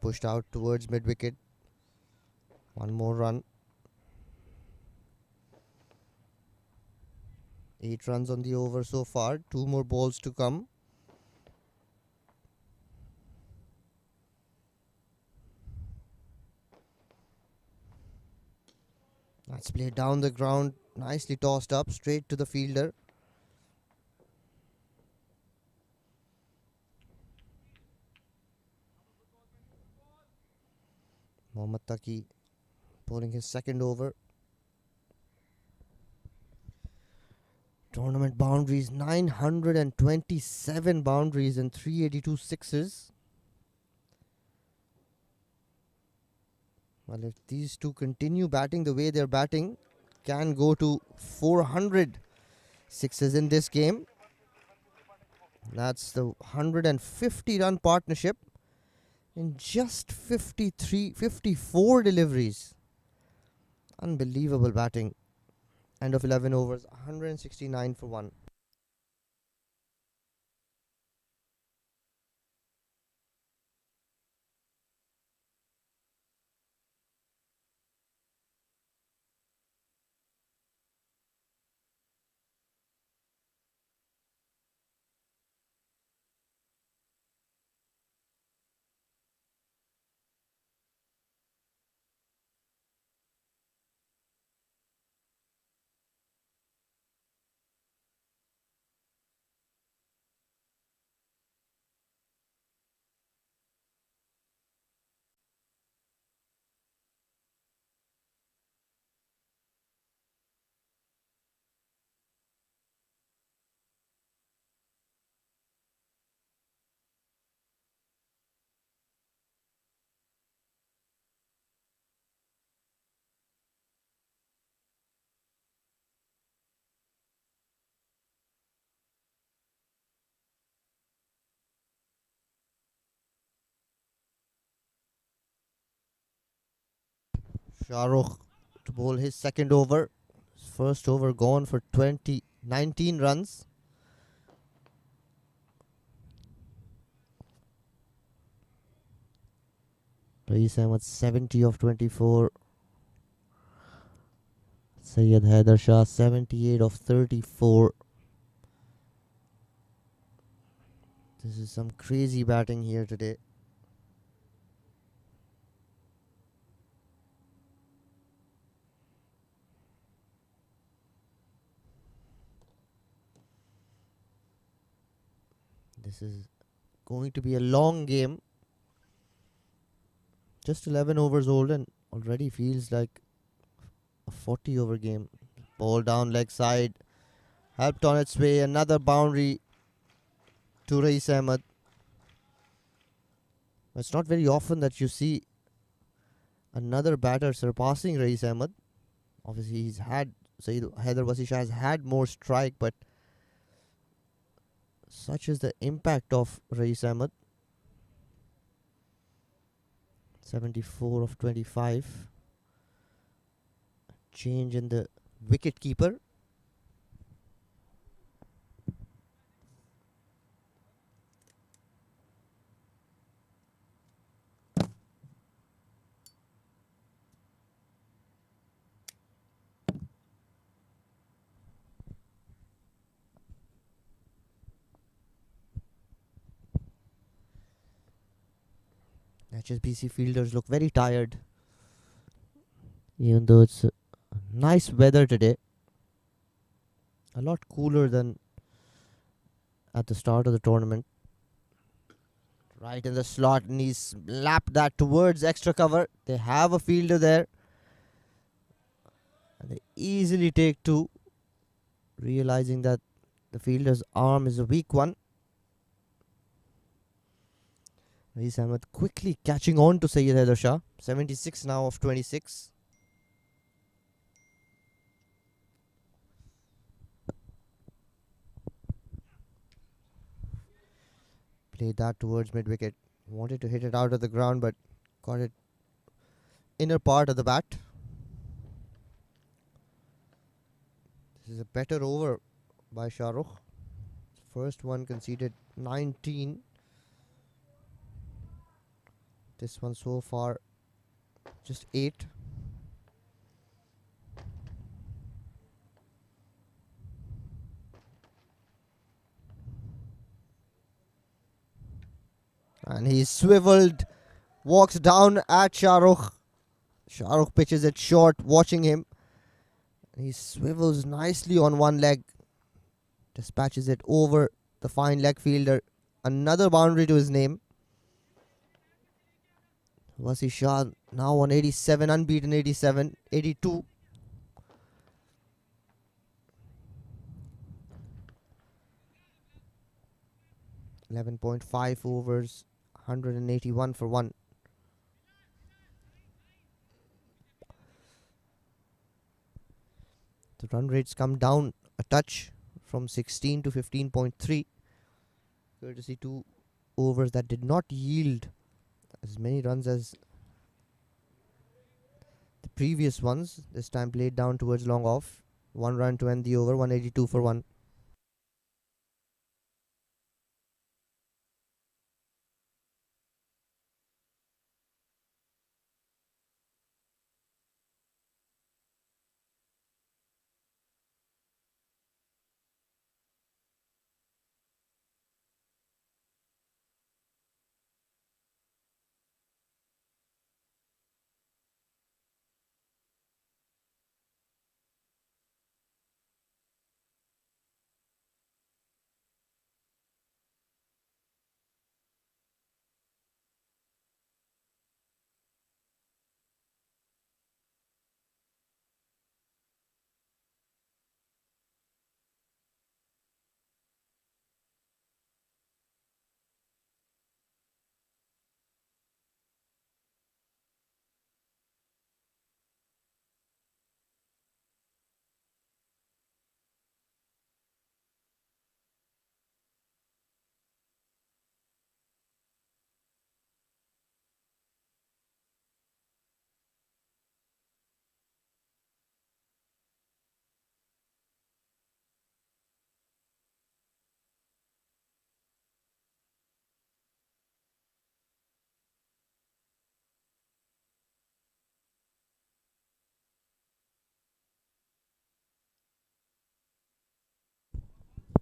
Pushed out towards mid-wicket. 1 more run. 8 runs on the over so far. 2 more balls to come. That's played down the ground. Nicely tossed up straight to the fielder. Mohammad Taki bowling his second over. Tournament boundaries 927 boundaries and 382 sixes. Well, if these two continue batting the way they're batting, can go to 400 sixes in this game. That's the 150 run partnership in just 54 deliveries. Unbelievable batting. End of 11 overs, 169 for 1. Shahrukh to bowl his second over. His first over gone for 19 runs. Rais Ahmed 70 of 24. Syed Haider Shah 78 of 34. This is some crazy batting here today. This is going to be a long game. Just 11 overs old and already feels like a 40 over game. Ball down leg side. Helped on its way. Another boundary to Rais Ahmed. It's not very often that you see another batter surpassing Rais Ahmed. Obviously, he's had Syed Haider Vasisha has had more strike, but such is the impact of Rais Ahmed. 74 of 25. Change in the wicket keeper. HSBC fielders look very tired, even though it's nice weather today. A lot cooler than at the start of the tournament. Right in the slot, and he's lapped that towards extra cover. They have a fielder there, and they easily take two, realizing that the fielder's arm is a weak one. Rees Ahmed quickly catching on to Syed Haider Shah. 76 now of 26. Played that towards mid wicket. Wanted to hit it out of the ground, but got it inner part of the bat. This is a better over by Shah Rukh. First one conceded 19. This one so far just 8. And he swiveled, walks down at Shah Rukh. Shah Rukh pitches it short, watching him. He swivels nicely on one leg, dispatches it over the fine leg fielder. Another boundary to his name. Wasi Shah now on 87, unbeaten 87, 82. .5 overs, 181 for 1. The run rates come down a touch from 16 to 15.3, courtesy 2 overs that did not yield as many runs as the previous ones. This time played down towards long off. 1 run to end the over, 182 for 1.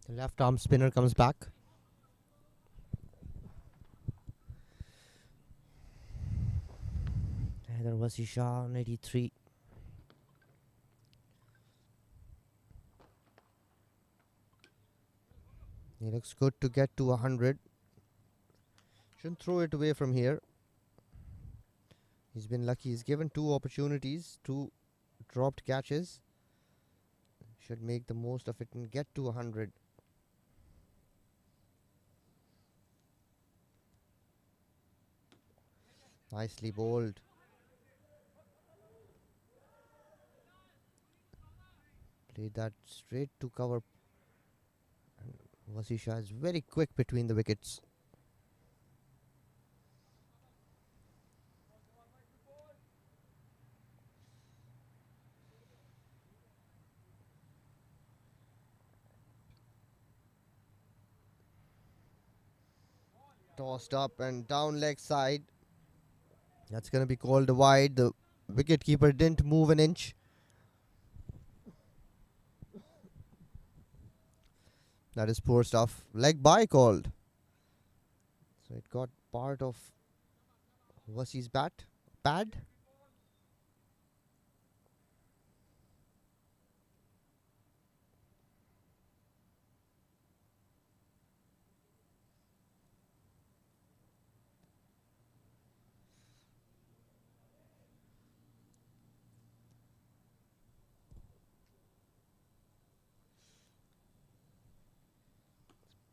The left arm spinner comes back. There was Shah on 83. He looks good to get to 100. Shouldn't throw it away from here. He's been lucky. He's given 2 opportunities, 2 dropped catches. Should make the most of it and get to 100. Nicely bowled. Played that straight to cover. Wasi Shah is very quick between the wickets. Tossed up and down leg side. That's going to be called wide. The wicketkeeper didn't move an inch. That is poor stuff. Leg bye called. So it got part of Wasi's pad.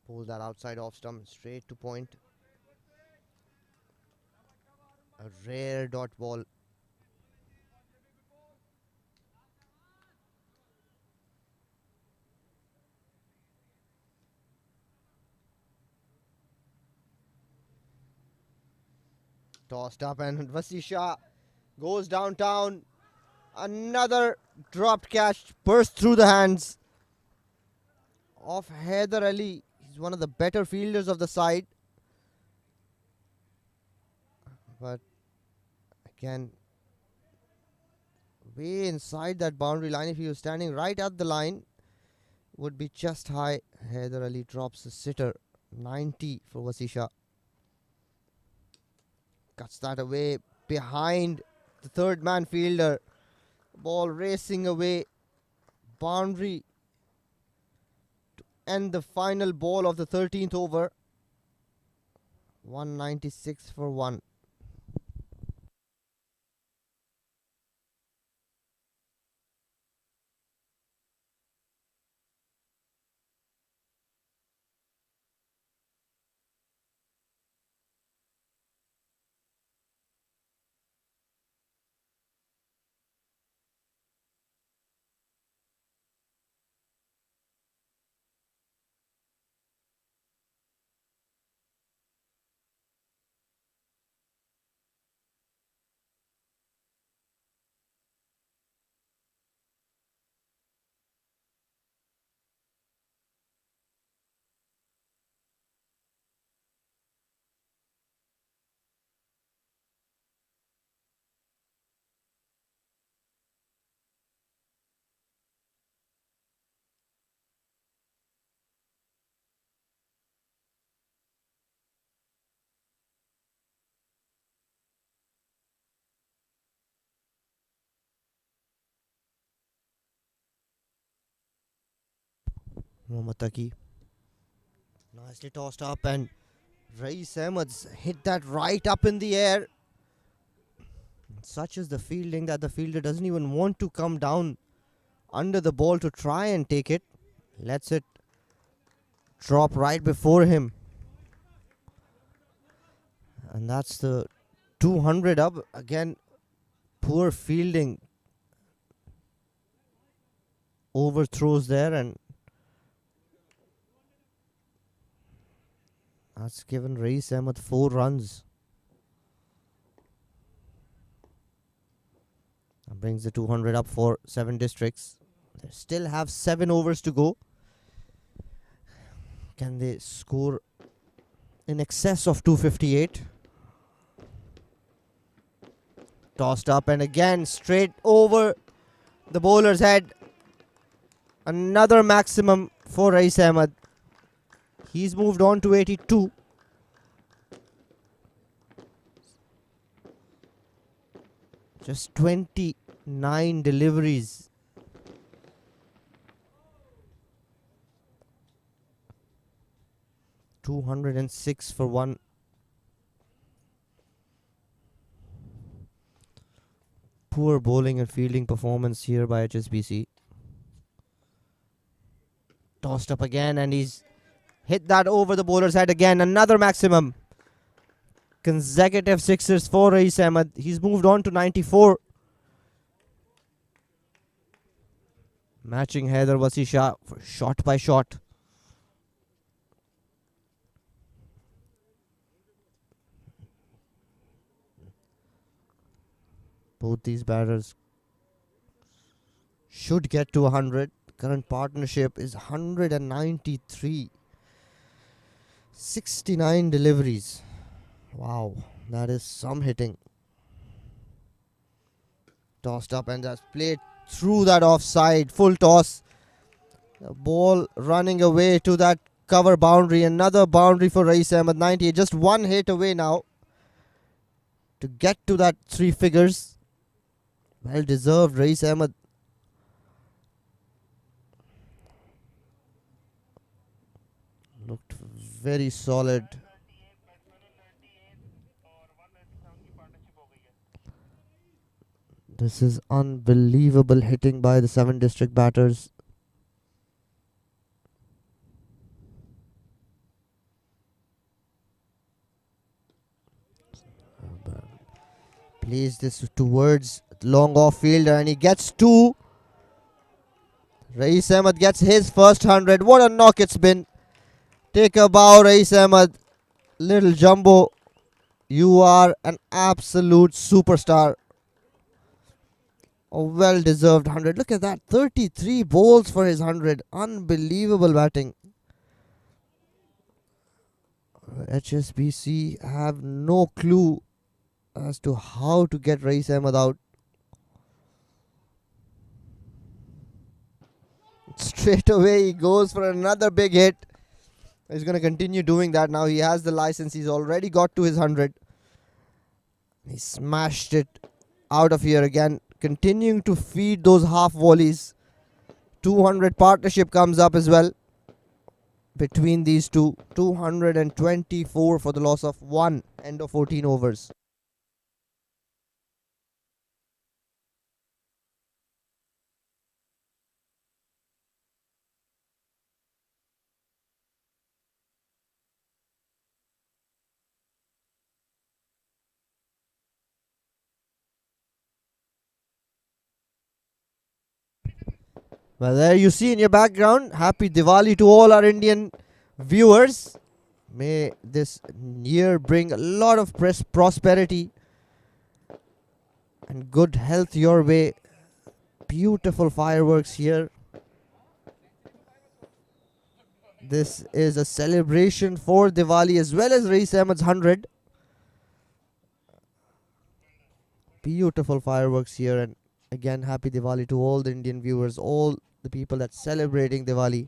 Pull that outside off stump straight to point. A rare dot ball. Tossed up and Vasisha goes downtown. Another dropped catch burst through the hands of Haider Ali. He's one of the better fielders of the side. But again, way inside that boundary line. If he was standing right at the line, would be just high. Haider Ali drops a sitter. 90 for Vasisha. Cuts that away behind the third man fielder. Ball racing away. Boundary to end the final ball of the 13th over. 196 for 1. Mohammad Taki. Nicely tossed up and Rais Ahmed's hit that right up in the air. Such is the fielding that the fielder doesn't even want to come down under the ball to try and take it. Lets it drop right before him. And that's the 200 up. Again, poor fielding. Overthrows there, and that's given Rais Ahmed 4 runs. That brings the 200 up for 7 districts. They still have 7 overs to go. Can they score in excess of 258? Tossed up and again straight over the bowler's head. Another maximum for Rais Ahmed. He's moved on to 82. Just 29 deliveries. $206 for 1. Poor bowling and fielding performance here by HSBC. Tossed up again and he's hit that over the bowler's head again. Another maximum. Consecutive sixes for Rais Ahmed. He's moved on to 94. Matching Haider Vasisha for shot by shot. Both these batters should get to 100. Current partnership is 193. 69 deliveries. Wow, that is some hitting. Tossed up and just played through that offside. Full toss. The ball running away to that cover boundary. Another boundary for Rais Ahmed. 98. Just one hit away now to get to that 3 figures. Well deserved, Rais Ahmed. Looked very solid. This is unbelievable hitting by the 7 district batters. Plays this towards long off fielder and he gets 2. Rais Ahmed gets his first 100. What a knock it's been. Take a bow, Rais Ahmed. Little Jumbo, you are an absolute superstar. A well-deserved 100. Look at that. 33 balls for his 100. Unbelievable batting. HSBC have no clue as to how to get Rais Ahmed out. Straight away he goes for another big hit. He's going to continue doing that now. He has the license. He's already got to his 100. He smashed it out of here again. Continuing to feed those half volleys. 200 partnership comes up as well between these two. 224 for the loss of 1. End of 14 overs. Well, there you see in your background, happy Diwali to all our Indian viewers. May this year bring a lot of prosperity and good health your way. Beautiful fireworks here. This is a celebration for Diwali as well as Rais Ahmed's 100. Beautiful fireworks here, and again happy Diwali to all the Indian viewers, all the people that's celebrating Diwali.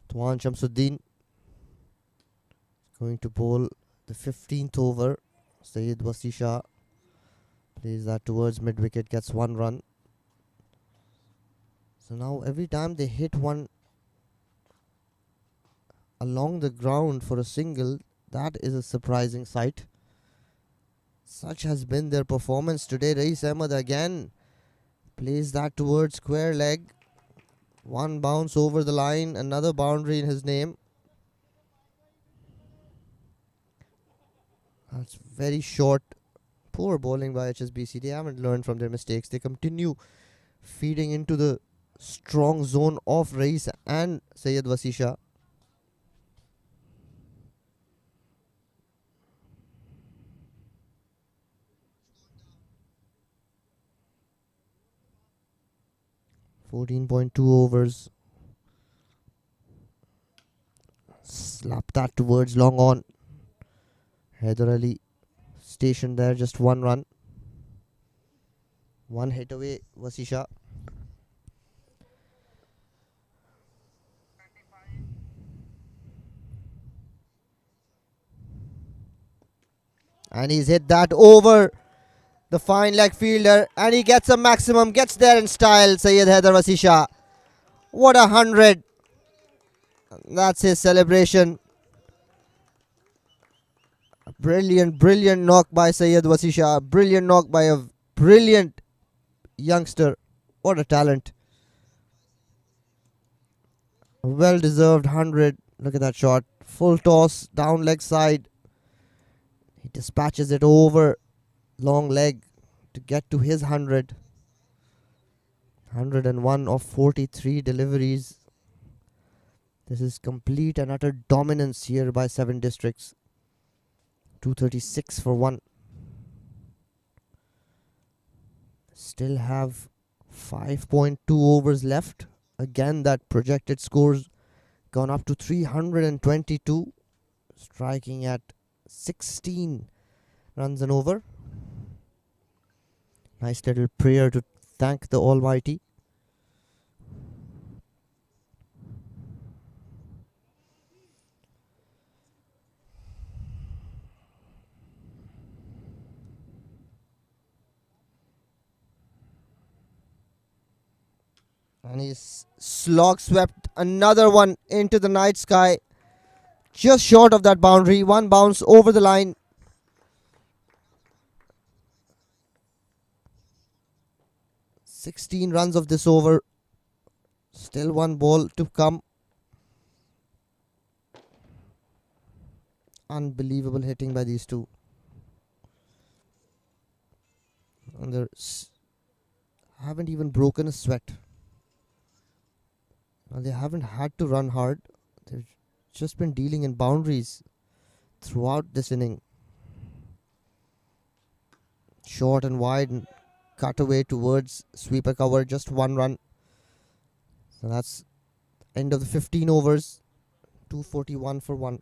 Tuan Shamsuddin going to bowl the 15th over. Syed Wasisha plays that towards mid wicket, gets 1 run. So now every time they hit one along the ground for a single, that is a surprising sight. Such has been their performance today. Rais Ahmed again plays that towards square leg. 1 bounce over the line, another boundary in his name. That's very short. Poor bowling by HSBC. They haven't learned from their mistakes. They continue feeding into the strong zone of Rais and Syed Wasisha. .2 overs. Slap that towards long on. Haider Ali stationed there, just 1 run. 1 hit away, Wasisha. And he's hit that over the fine leg fielder, and he gets a maximum, gets there in style. Syed Haider Wasisha. What a 100. That's his celebration. A Brilliant knock by Syed Wasisha. Brilliant knock by a brilliant youngster. What a talent. Well deserved 100. Look at that shot. Full toss, down leg side. He dispatches it over long leg to get to his 100. 101 of 43 deliveries. This is complete and utter dominance here by 7 districts. 236 for 1. Still have 5.2 overs left. Again, that projected scores gone up to 322. Striking at 16 runs and over. Nice little prayer to thank the Almighty. And he's slog swept another one into the night sky. Just short of that boundary. One bounce over the line. "16 runs of this over. Still one ball to come." Unbelievable hitting by these two. And they haven't even broken a sweat. They haven't had to run hard. They've just been dealing in boundaries throughout this inning. Short and wide and cut away towards sweeper cover. Just 1 run. So that's end of the 15 overs. 241 for 1.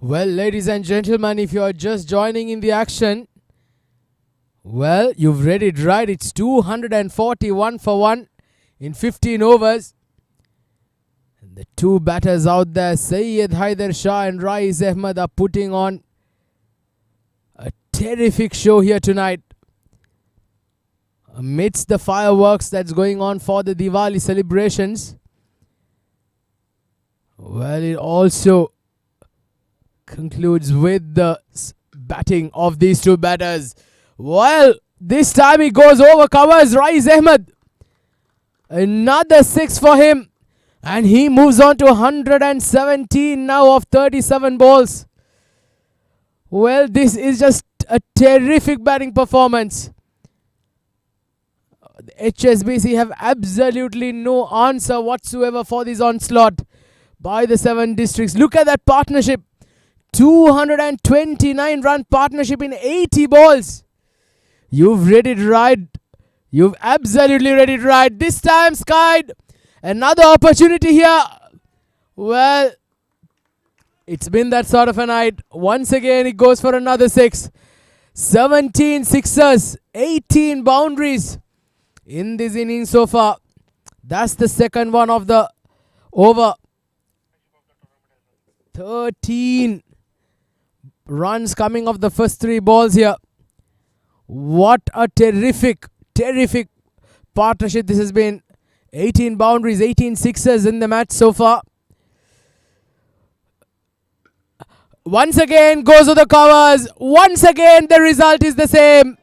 Well, ladies and gentlemen, if you are just joining in the action, well, you've read it right. It's 241 for 1 in 15 overs. And the two batters out there, Syed Haider Shah and Rais Ahmed, are putting on a terrific show here tonight. Amidst the fireworks that's going on for the Diwali celebrations, well, it also concludes with the batting of these two batters. Well, this time he goes over covers Rais Ahmed. Another 6 for him. And he moves on to 117 now of 37 balls. Well, this is just a terrific batting performance. The HSBC have absolutely no answer whatsoever for this onslaught by the 7 districts. Look at that partnership. 229 run partnership in 80 balls. You've read it right. You've absolutely read it right. This time, Skied. Another opportunity here. Well, it's been that sort of a night. Once again, it goes for another 6. 17 sixers, 18 boundaries in this inning so far. That's the second one of the over. 13 runs coming off the first 3 balls here. What a terrific partnership this has been. 18 boundaries, 18 sixers in the match so far. Once again goes to the covers. Once again the result is the same.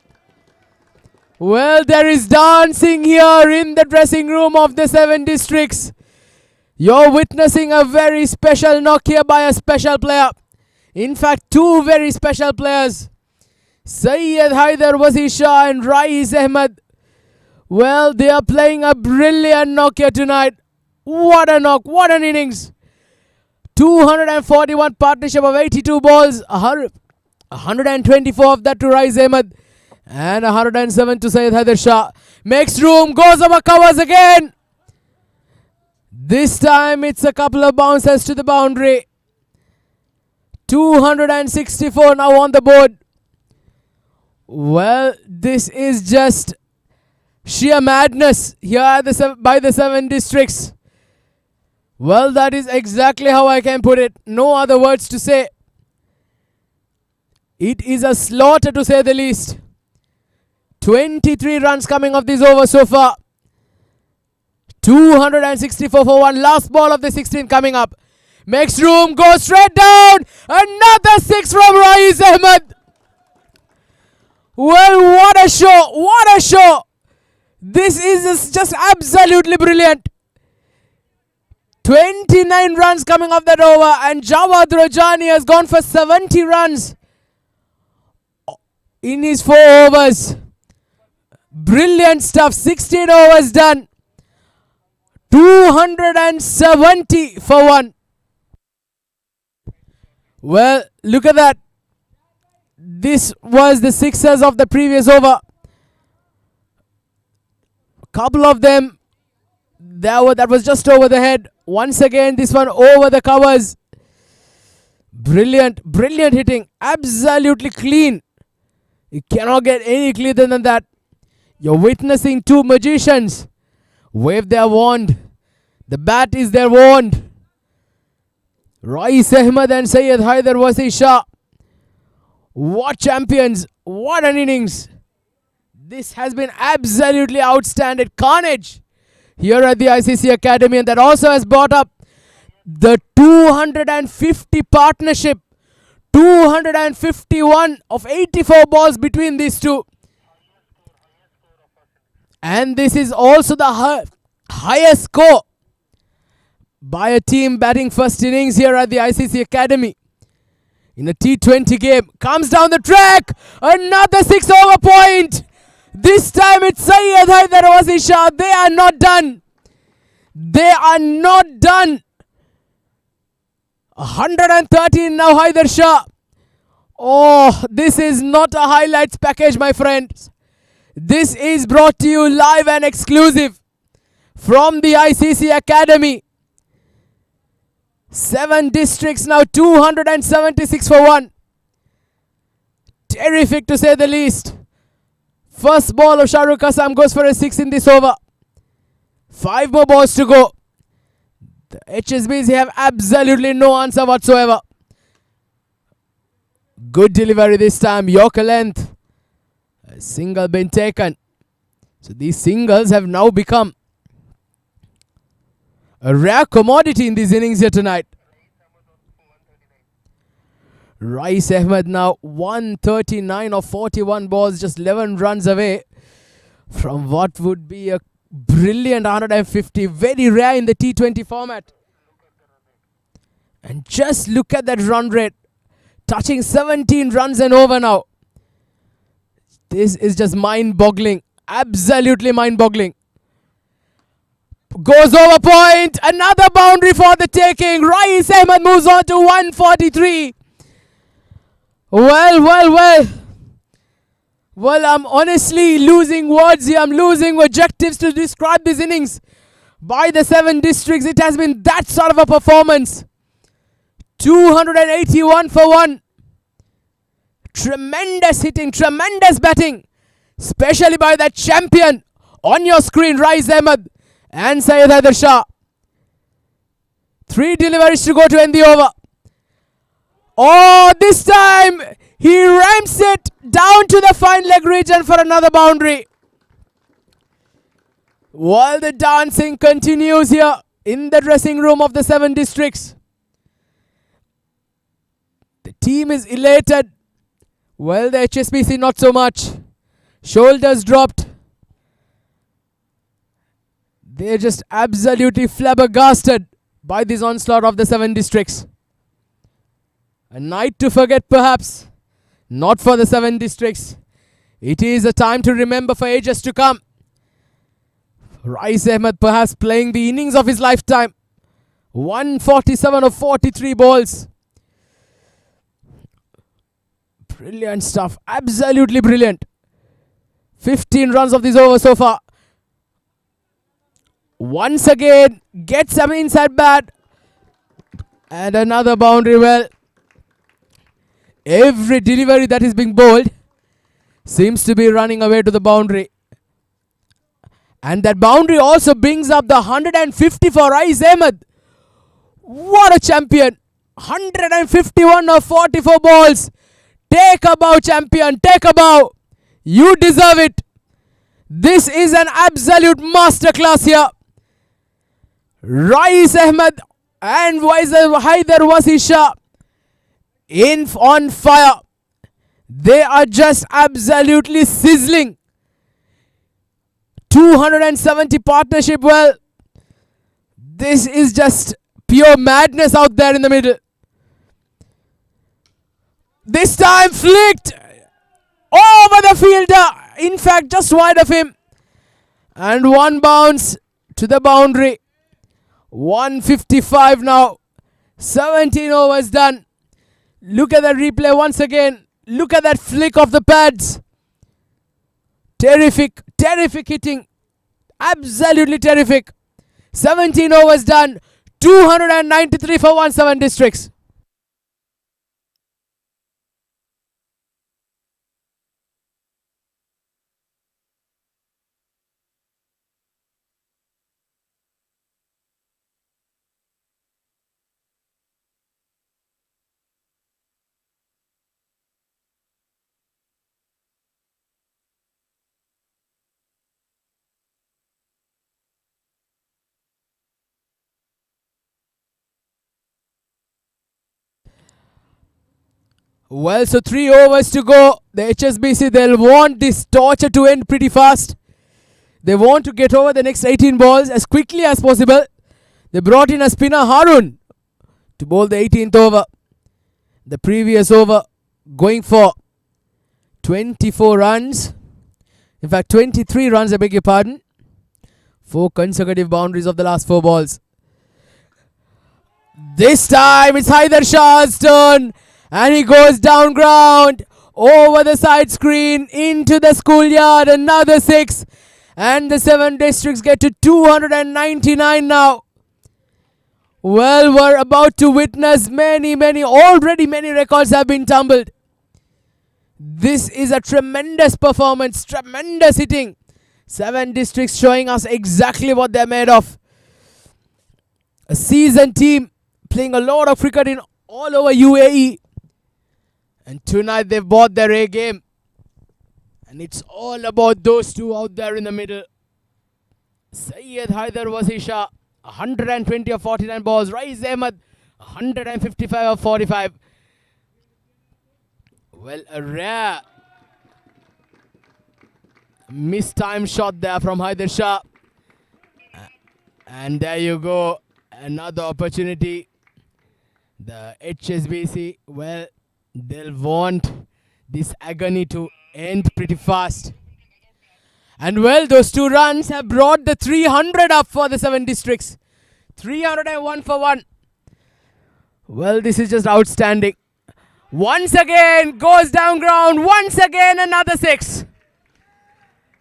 Well, there is dancing here in the dressing room of the 7 districts. You're witnessing a very special knock here by a special player. In fact, 2 very special players. Syed Haider Wasi Shah and Rais Ahmed. Well, they are playing a brilliant knock here tonight. What a knock, what an innings. 241 partnership of 82 balls. 124 of that to Rais Ahmed. And 107 to Syed Haider Shah. Makes room, goes over covers again. This time it's a couple of bounces to the boundary. 264 now on the board. Well, this is just sheer madness here at by the 7 districts. Well, that is exactly how I can put it. No other words to say. It is a slaughter to say the least. 23 runs coming off this over so far. 264 for 1. Last ball of the 16 coming up. Makes room, goes straight down. Another 6 from Rais Ahmed. Well, what a show. What a show. This is just absolutely brilliant. 29 runs coming off that over. And Jawad Rajani has gone for 70 runs in his 4 overs. Brilliant stuff. 16 overs done. 270 for 1. Well, look at that. This was the sixers of the previous over. Couple of them, that was just over the head. Once again, this one over the covers. Brilliant, brilliant hitting. Absolutely clean. You cannot get any cleaner than that. You're witnessing 2 magicians wave their wand. The bat is their wand. Rais Ahmed and Syed Haider Wasi Shah. What champions. What an innings. This has been absolutely outstanding. Carnage here at the ICC Academy. And that also has brought up the 250 partnership. 251 of 84 balls between these two. And this is also the highest score by a team batting first innings here at the ICC Academy in a T20 game. Comes down the track. Another 6 over point. This time it's Syed Haider Wasi Shah. They are not done. They are not done. 113 now Haider Shah. Oh, this is not a highlights package, my friends. This is brought to you live and exclusive from the ICC Academy. 7 districts now, 276 for 1. Terrific to say the least. First ball of Shahrukh Qassam goes for a 6 in this over. 5 more balls to go. The HSBC have absolutely no answer whatsoever. Good delivery this time. Yorker length. A single been taken. So these singles have now become a rare commodity in these innings here tonight. Rais Ahmed now 139 of 41 balls, just 11 runs away from what would be a brilliant 150. Very rare in the T20 format. And just look at that run rate. Touching 17 runs and over now. This is just mind-boggling. Absolutely mind-boggling. Goes over point. Another boundary for the taking. Rais Ahmed moves on to 143. Well, I'm honestly losing words here. I'm losing adjectives to describe these innings. By the 7 districts, it has been that sort of a performance. 281 for 1. Tremendous hitting, tremendous batting. Especially by that champion on your screen, Rais Ahmed and Syed Haider Shah. 3 deliveries to go to end the over. Oh, this time he rams it down to the fine leg region for another boundary. While the dancing continues here in the dressing room of the 7 districts. The team is elated. Well, the HSBC not so much. Shoulders dropped. They're just absolutely flabbergasted by this onslaught of the 7 districts. A night to forget perhaps. Not for the 7 districts. It is a time to remember for ages to come. Rais Ahmed perhaps playing the innings of his lifetime. 147 of 43 balls. Brilliant stuff. Absolutely brilliant. 15 runs of this over so far. Once again, gets some inside bat. And another boundary. Well, every delivery that is being bowled seems to be running away to the boundary. And that boundary also brings up the 150 for Rais Ahmed. What a champion. 151 of 44 balls. Take a bow, champion. Take a bow. You deserve it. This is an absolute masterclass here. Rais Ahmed and Haider Wasisha on fire. They are just absolutely sizzling. 270 partnership. Well, this is just pure madness out there in the middle. This time flicked over the fielder. In fact, just wide of him. And one bounce to the boundary. 155 now. 17 overs done. Look at that replay once again. Look at that flick of the pads. Terrific, terrific hitting. Absolutely terrific. 17 overs done. 293 for 17 districts. Well, so 3 overs to go. The HSBC, they'll want this torture to end pretty fast. They want to get over the next 18 balls as quickly as possible. They brought in a spinner, Harun, to bowl the 18th over. The previous over going for 24 runs. In fact, 23 runs, I beg your pardon. 4 consecutive boundaries of the last 4 balls. This time it's Haider Shah's turn. And he goes down ground, over the side screen, into the schoolyard, another 6. And the 7 districts get to 299 now. Well, we're about to witness many records have been tumbled. This is a tremendous performance, tremendous hitting. 7 districts showing us exactly what they're made of. A seasoned team playing a lot of cricket in all over UAE. And tonight they've bought their A game. And it's all about those two out there in the middle. Syed Haider Wasisha, 120 of 49 balls. Rais Ahmed, 155 of 45. Well, a rare mistimed shot there from Haider Shah. And there you go. Another opportunity. The HSBC, well, they'll want this agony to end pretty fast. And well, those 2 runs have brought the 300 up for the 7 districts. 301 for 1. Well, this is just outstanding. Once again, goes down ground. Once again, another 6.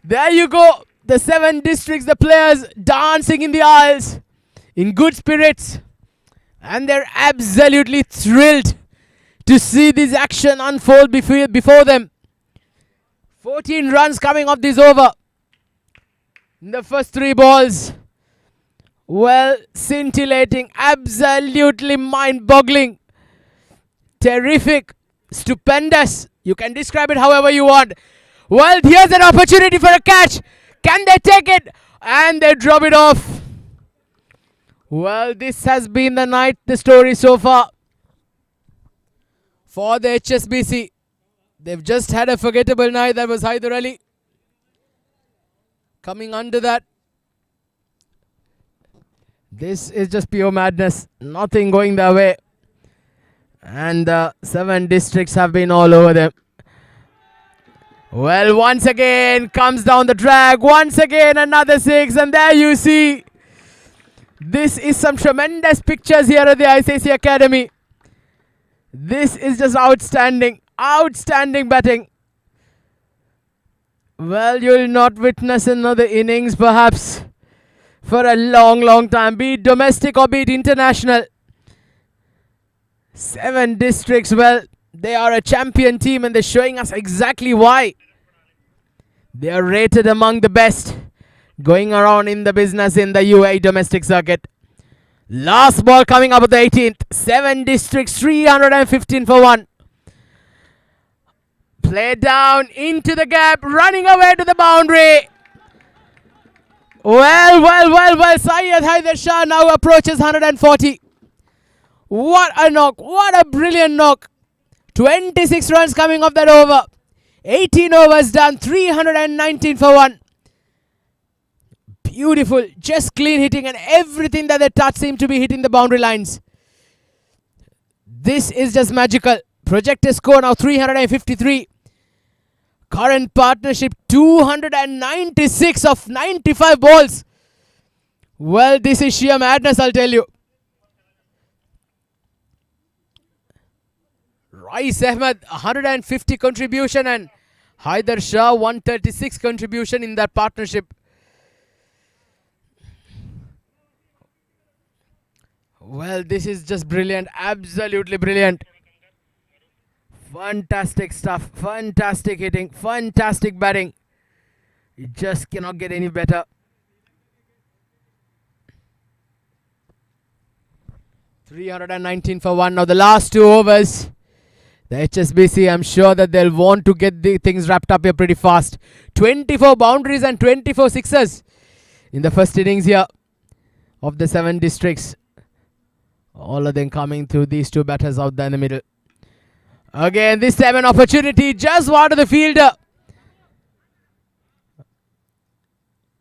There you go. The 7 districts, the players dancing in the aisles, in good spirits. And they're absolutely thrilled to see this action unfold before them. 14 runs coming off this over. In the first 3 balls. Well, scintillating, absolutely mind-boggling. Terrific, stupendous. You can describe it however you want. Well, here's an opportunity for a catch. Can they take it? And they drop it off. Well, this has been the story so far. for the HSBC. They've just had a forgettable night. That was Haider Ali coming under that. This is just pure madness. Nothing going their way. And the 7 districts have been all over them. Well, once again comes down the track. Once again another 6. And there you see. This is some tremendous pictures here at the ICCA Academy. This is just outstanding. Outstanding batting. Well, you'll not witness another innings perhaps for a long time. Be it domestic or be it international. 7 districts, well, they are a champion team and they're showing us exactly why. They are rated among the best going around in the business in the UAE domestic circuit. Last ball coming up at the 18th. 7 districts, 315 for 1. Play down into the gap, running away to the boundary. Well, Syed Haider Shah now approaches 140. What a knock, what a brilliant knock. 26 runs coming off that over. 18 overs done, 319 for 1. Beautiful, just clean hitting and everything that they touch seemed to be hitting the boundary lines. This is just magical. Projected score now 353. Current partnership 296 of 95 balls. Well, this is sheer madness, I'll tell you. Rais Ahmed 150 contribution and Haider Shah 136 contribution in that partnership. Well, this is just brilliant, absolutely brilliant. Fantastic stuff, fantastic hitting, fantastic batting. You just cannot get any better. $319 for 1. Now the last 2 overs. The HSBC, I'm sure that they'll want to get the things wrapped up here pretty fast. 24 boundaries and 24 sixes in the first innings here of the 7 districts. All of them coming through these 2 batters out there in the middle. Again, this time an opportunity just wide of the fielder.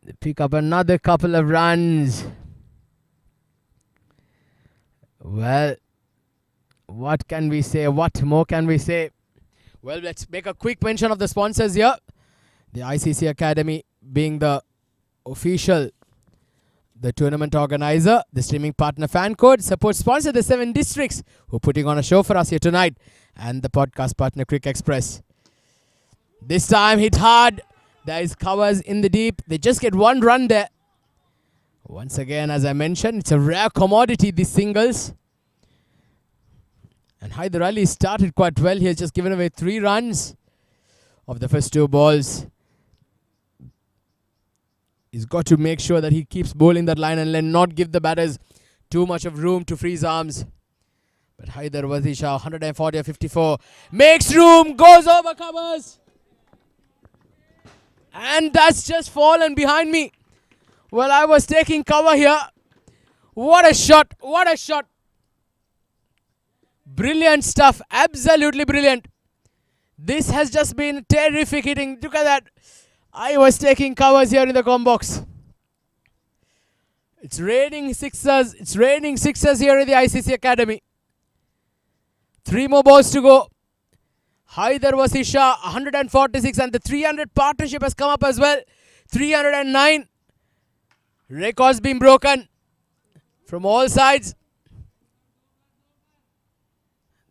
They pick up another couple of runs. Well, what can we say? What more can we say? Well, let's make a quick mention of the sponsors here. The ICC Academy being the official, the tournament organizer, the streaming partner fan code, support sponsor the 7 districts who are putting on a show for us here tonight, and the podcast partner Crick Express. This time hit hard. There is covers in the deep. They just get 1 run there. Once again, as I mentioned, it's a rare commodity, these singles. And Haider Ali started quite well. He has just given away 3 runs of the first 2 balls. He's got to make sure that he keeps bowling that line and let not give the batters too much of room to freeze arms. But Haider Wazisha, 140 or 54, makes room, goes over covers. And that's just fallen behind me. Well, I was taking cover here. What a shot, what a shot. Brilliant stuff, absolutely brilliant. This has just been terrific hitting. Look at that. I was taking covers here in the com box. It's raining sixers. It's raining sixers here in the ICC Academy. 3 more balls to go. Haider Wasisha, 146, and the 300 partnership has come up as well. 309. Records being broken from all sides.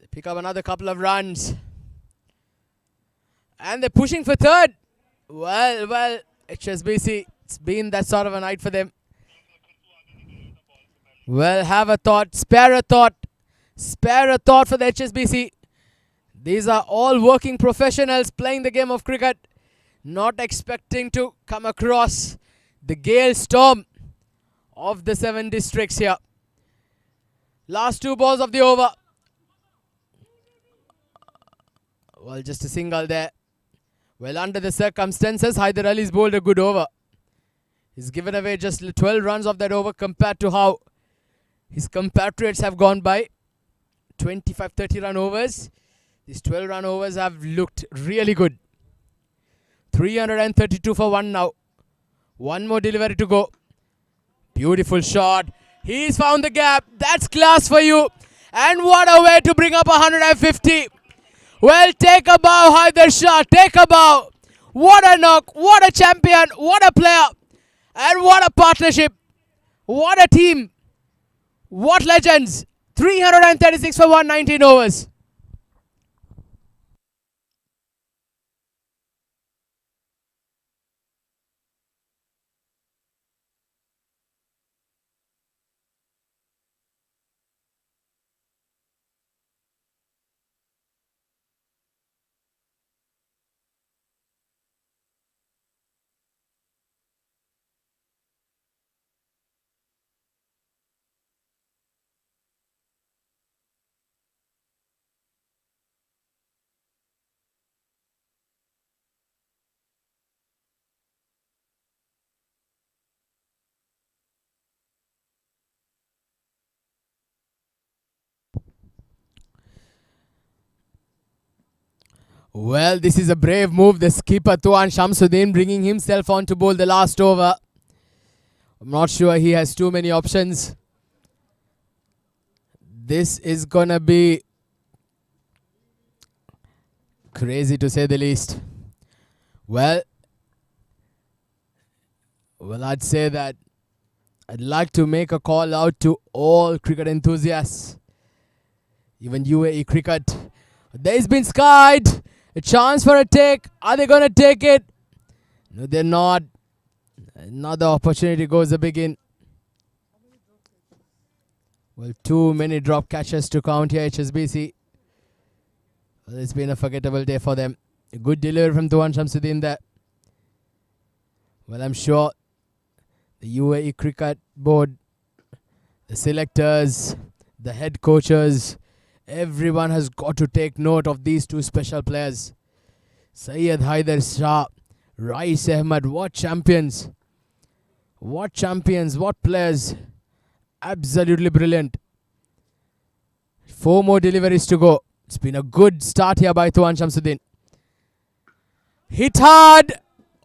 They pick up another couple of runs. And they're pushing for 3rd. Well, HSBC, it's been that sort of a night for them. Well, have a thought, spare a thought. Spare a thought for the HSBC. These are all working professionals playing the game of cricket, not expecting to come across the gale storm of the 7 districts here. Last 2 balls of the over. Well, just a single there. Well, under the circumstances, Haider Ali's bowled a good over. He's given away just 12 runs of that over compared to how his compatriots have gone by. 25-30 run overs. These 12-run overs have looked really good. 332 for 1 now. One more delivery to go. Beautiful shot. He's found the gap. That's class for you. And what a way to bring up 150. Well, take a bow, Haider Shah. Take a bow. What a knock. What a champion. What a player. And what a partnership. What a team. What legends. 336 for 119 overs. Well, this is a brave move. The skipper Tuan Shamsuddin bringing himself on to bowl the last over. I'm not sure he has too many options. This is gonna be crazy to say the least. Well, I'd say that I'd like to make a call out to all cricket enthusiasts, even UAE cricket. There's been skied. A chance for a take. Are they going to take it? No, they're not. Another opportunity goes a big in. Well, too many drop catches to count here, HSBC. Well, it's been a forgettable day for them. A good delivery from Tuan Shamsuddin there. Well, I'm sure the UAE Cricket Board, the selectors, the head coaches, everyone has got to take note of these two special players. Syed Haider Shah, Rais Ahmed, what champions. What champions, what players. Absolutely brilliant. 4 more deliveries to go. It's been a good start here by Tuan Shamsuddin. Hit hard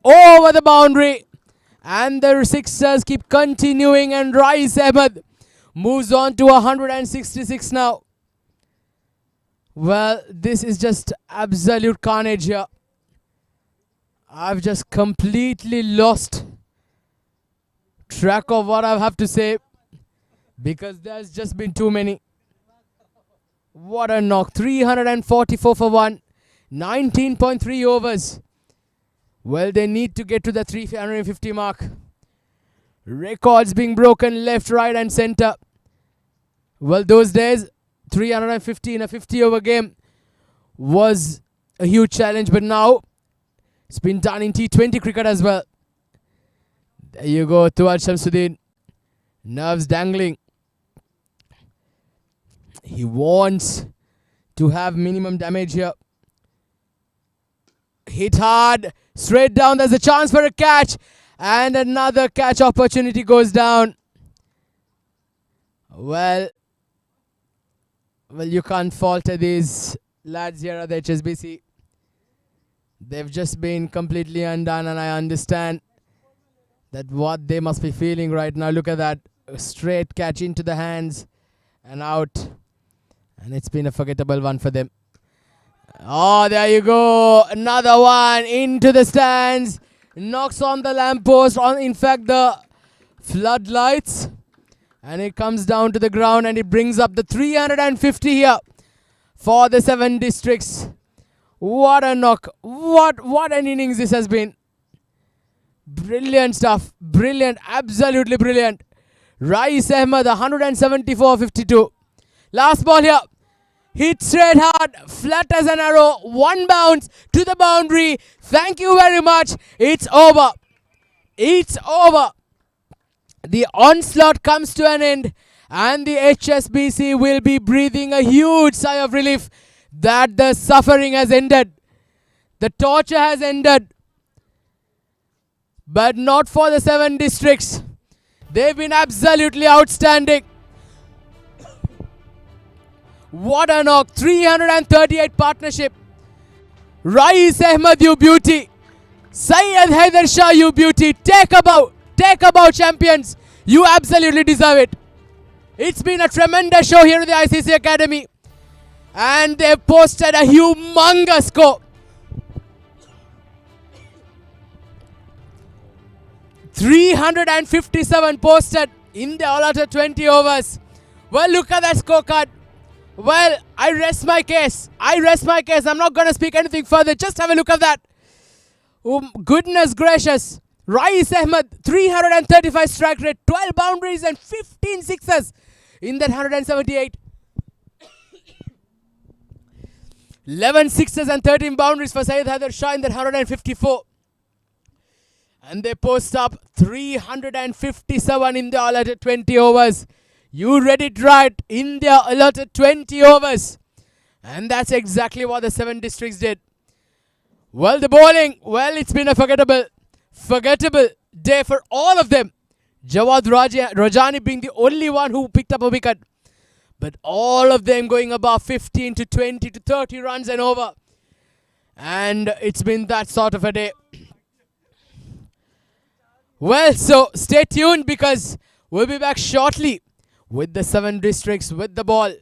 over the boundary. And the sixers keep continuing, and Rais Ahmed moves on to 166 now. Well, this is just absolute carnage here. I've just completely lost track of what I have to say because there's just been too many. What a knock. 344 for 1. 19.3 overs. Well, they need to get to the 350 mark. Records being broken left, right and center. Well, those days, 350 in a 50-over game was a huge challenge, but now it's been done in T20 cricket as well. There you go, Tuan Shamsuddin. Nerves dangling. He wants to have minimum damage here. Hit hard, straight down. There's a chance for a catch, and another catch opportunity goes down. Well, you can't falter these lads here at the HSBC. They've just been completely undone, and I understand that what they must be feeling right now. Look at that. A straight catch into the hands and out. And it's been a forgettable one for them. Oh, there you go. Another one into the stands. Knocks on the lamppost, in fact, the floodlights. And it comes down to the ground, and it brings up the 350 here for the 7 districts. What a knock. What an innings this has been. Brilliant stuff. Brilliant. Absolutely brilliant. Rais Ahmed, 174-52. Last ball here. Hit straight hard. Flat as an arrow. 1 bounce to the boundary. Thank you very much. It's over. It's over. The onslaught comes to an end, and the HSBC will be breathing a huge sigh of relief that the suffering has ended. The torture has ended. But not for the 7 districts. They've been absolutely outstanding. What a knock. 338 partnership. Rais Ahmed, you beauty. Syed Haider Shah, you beauty. Take a bow. Take a bow, champions. You absolutely deserve it. It's been a tremendous show here at the ICC Academy. And they've posted a humongous score. 357 posted in the allotted 20 overs. Well, look at that scorecard. Well, I rest my case. I'm not going to speak anything further. Just have a look at that. Oh, goodness gracious. Rais Ahmed, 335 strike rate, 12 boundaries and 15 sixes in that 178. 11 sixes and 13 boundaries for Syed Haider Shah in that 154. And they post up 357 in the allotted 20 overs. You read it right, in the allotted 20 overs. And that's exactly what the 7 districts did. Well, the bowling, well, it's been a forgettable day for all of them. Jawad Rajani being the only one who picked up a wicket. But all of them going above 15 to 20 to 30 runs and over. And it's been that sort of a day. Well, so stay tuned because we'll be back shortly with the 7 districts with the ball.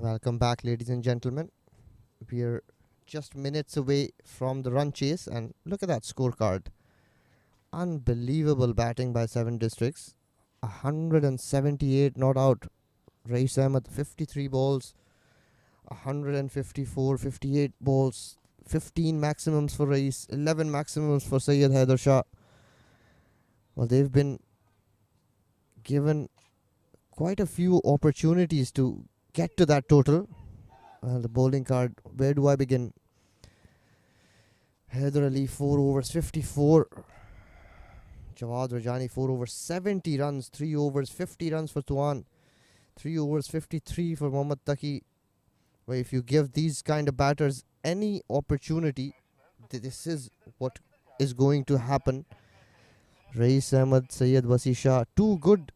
Welcome back, ladies and gentlemen. We're just minutes away from the run chase, and look at that scorecard. Unbelievable batting by 7 districts. 178 not out. Rais Ahmed 53 balls, 154, 58 balls, 15 maximums for Rais, 11 maximums for Syed Haider Shah. Well, they've been given quite a few opportunities to get to that total. The bowling card, where do I begin? Haider Ali 4 overs 54. Jawad Rajani 4 overs 70 runs, 3 overs 50 runs for Tuan, 3 overs 53 for Mohammad Taki. Well, if you give these kind of batters any opportunity, this is what is going to happen. Rais Ahmed, Syed Wasi Shah, too good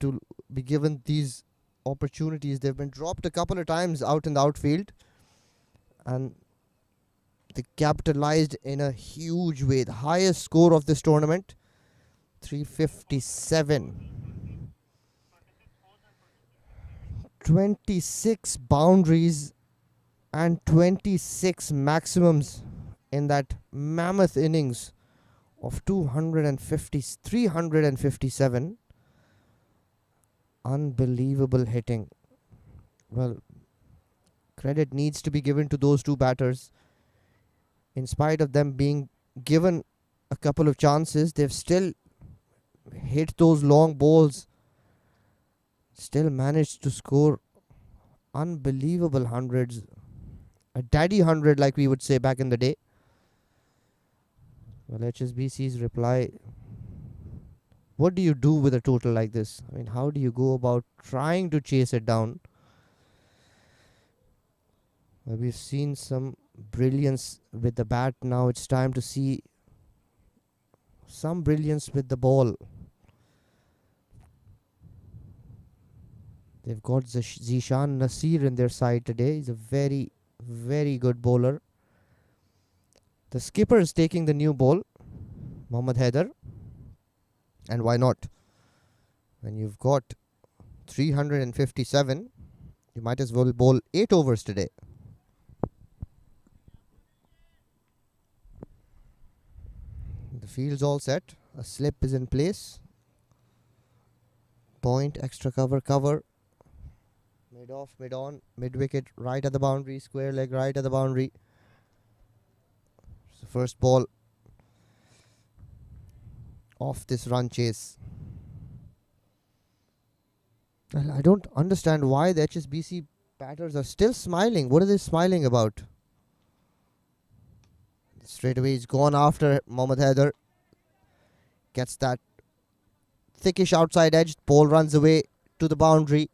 to be given these opportunities. They've been dropped a couple of times out in the outfield, and they capitalized in a huge way. The highest score of this tournament, 357. 26 boundaries and 26 maximums in that mammoth innings of 357. Unbelievable hitting. Well, credit needs to be given to those two batters. In spite of them being given a couple of chances, they've still hit those long balls, still managed to score unbelievable hundreds. A daddy 100, like we would say back in the day. Well, HSBC's reply, what do you do with a total like this? I mean, how do you go about trying to chase it down? Well, we've seen some brilliance with the bat. Now it's time to see some brilliance with the ball. They've got Zishan Nasir in their side today. He's a very, very good bowler. The skipper is taking the new ball, Mohammad Haider. And why not? When you've got 357, you might as well bowl 8 overs today. The field's all set. A slip is in place. Point, extra cover. Mid off, mid on, mid wicket, right at the boundary, square leg, right at the boundary. It's the first ball off this run chase. Well, I don't understand why the HSBC batters are still smiling. What are they smiling about? Straight away, he's gone after Mohammad Haider. Gets that thickish outside edge. Ball runs away to the boundary.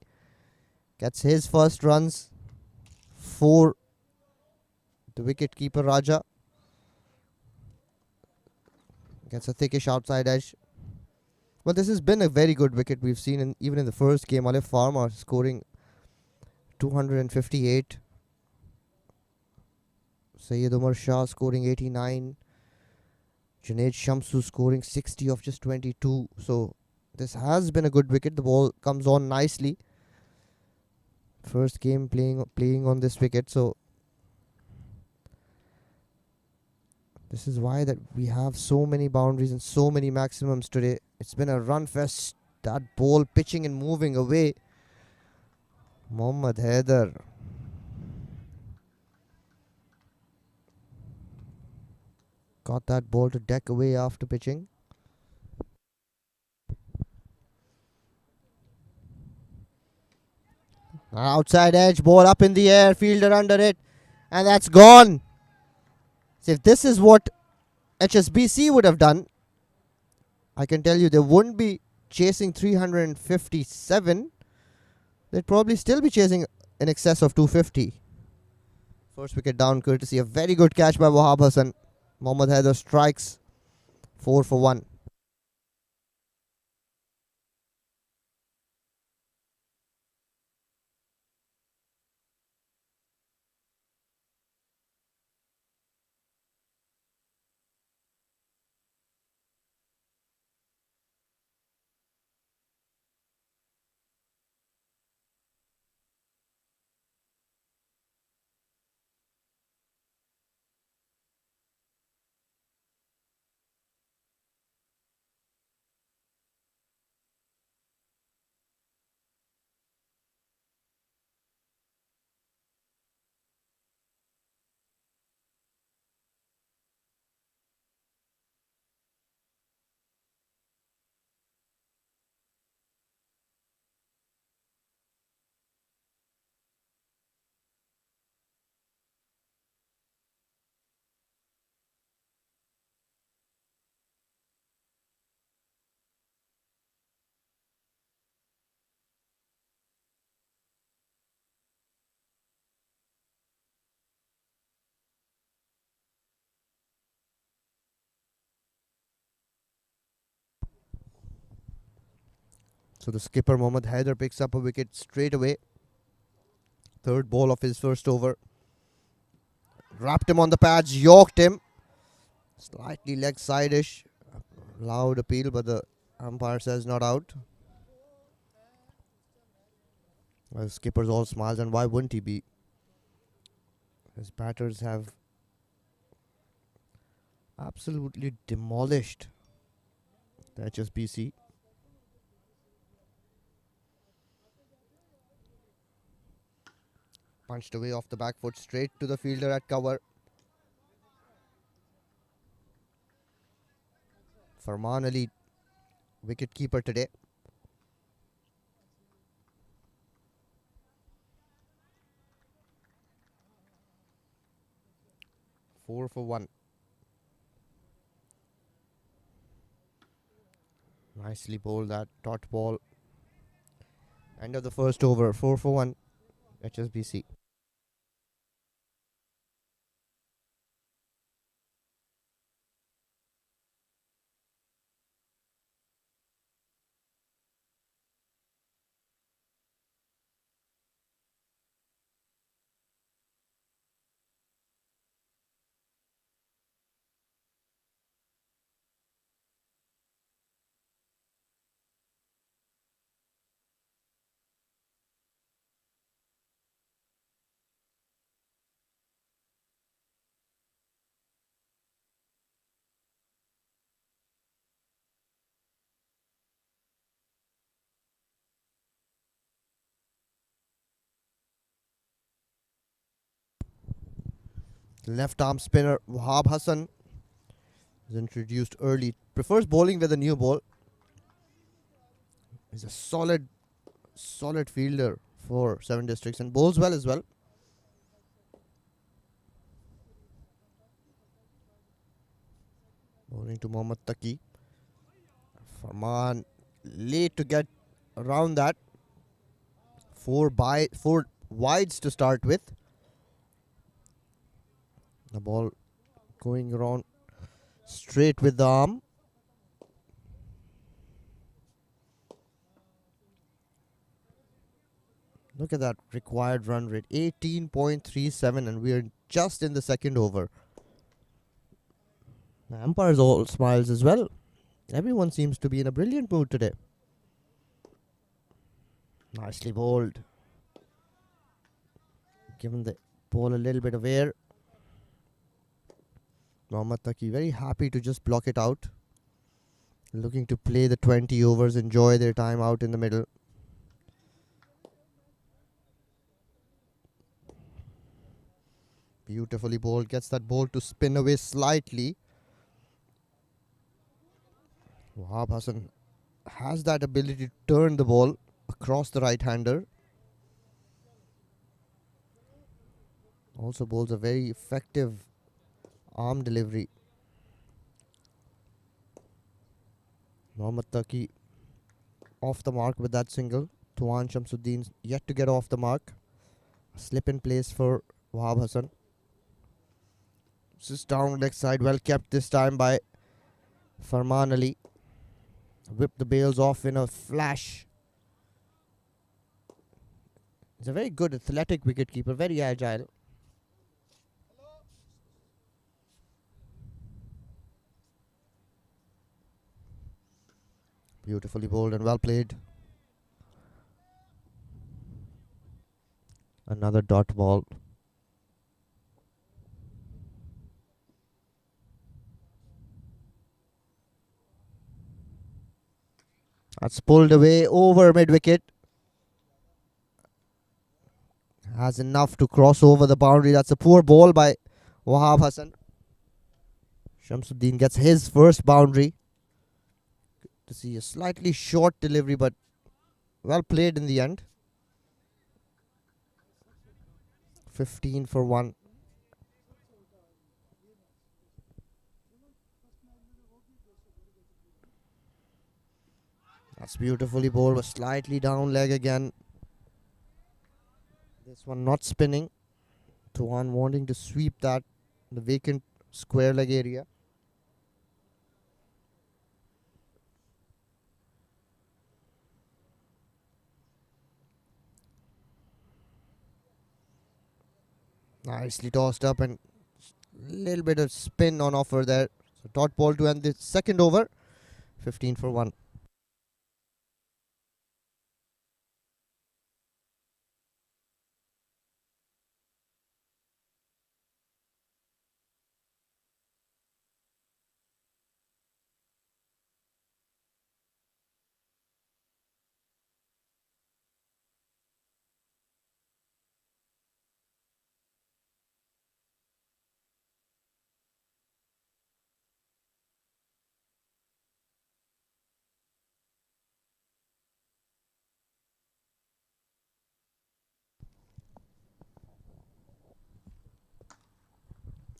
Gets his first runs for the wicket-keeper Raja. Gets a thickish outside edge. Well, this has been a very good wicket. We've seen even in the first game, Alif Farmer scoring 258. Syed Umar Shah scoring 89. Junaid Shamsu scoring 60 of just 22. So this has been a good wicket. The ball comes on nicely. First game playing on this wicket. So this is why that we have so many boundaries and so many maximums today. It's been a run fest. That ball pitching and moving away. Mohammad Haider. Got that ball to deck away after pitching. Outside edge, ball up in the air, fielder under it, and that's gone. So if this is what HSBC would have done, I can tell you they wouldn't be chasing 357. They'd probably still be chasing in excess of 250. First wicket down courtesy. A very good catch by Wahab Hassan. Mohammad Haider strikes 4 for 1. So the skipper Mohammad Haider picks up a wicket straight away. Third ball of his first over. Wrapped him on the pads, yorked him. Slightly leg side-ish. Loud appeal, but the umpire says not out. Well, skipper's all smiles, and why wouldn't he be? His batters have absolutely demolished the HSBC. Punched away off the back foot, straight to the fielder at cover. Farman Ali, wicket keeper today. Four for one. Nicely bowled that dot ball. End of the first over. 4 for 1. HSBC. Left arm spinner Wahab Hassan is introduced early. Prefers bowling with a new ball. He's a solid fielder for 7 Districts and bowls well as well. Bowling to Mohammad Taqi. Farman late to get around that. 4 wides to start with. The ball going around straight with the arm. Look at that required run rate, 18.37, and we're just in the second over. The umpire's all smiles as well. Everyone seems to be in a brilliant mood today. Nicely bowled. Given the ball a little bit of air. Mohammad Taqi very happy to just block it out. Looking to play the 20 overs, enjoy their time out in the middle. Beautifully bowled, gets that ball to spin away slightly. Wahab Hassan has that ability to turn the ball across the right-hander. Also bowls a very effective arm delivery. Mohammad Taqi off the mark with that single. Tuan Shamsuddin yet to get off the mark. Slip in place for Wahab Hassan. Just down leg side, well kept this time by Farman Ali. Whipped the bails off in a flash. He's a very good athletic wicketkeeper, very agile. Beautifully bowled and well played. Another dot ball. That's pulled away over mid-wicket. Has enough to cross over the boundary. That's a poor ball by Wahab Hassan. Shamsuddin gets his first boundary. To see a slightly short delivery, but well played in the end. 15 for 1. That's beautifully bowled, but slightly down leg again. This one not spinning. Tuan wanting to sweep that, the vacant square leg area. Nicely tossed up and little bit of spin on offer there. So dot ball to end the second over. 15 for 1.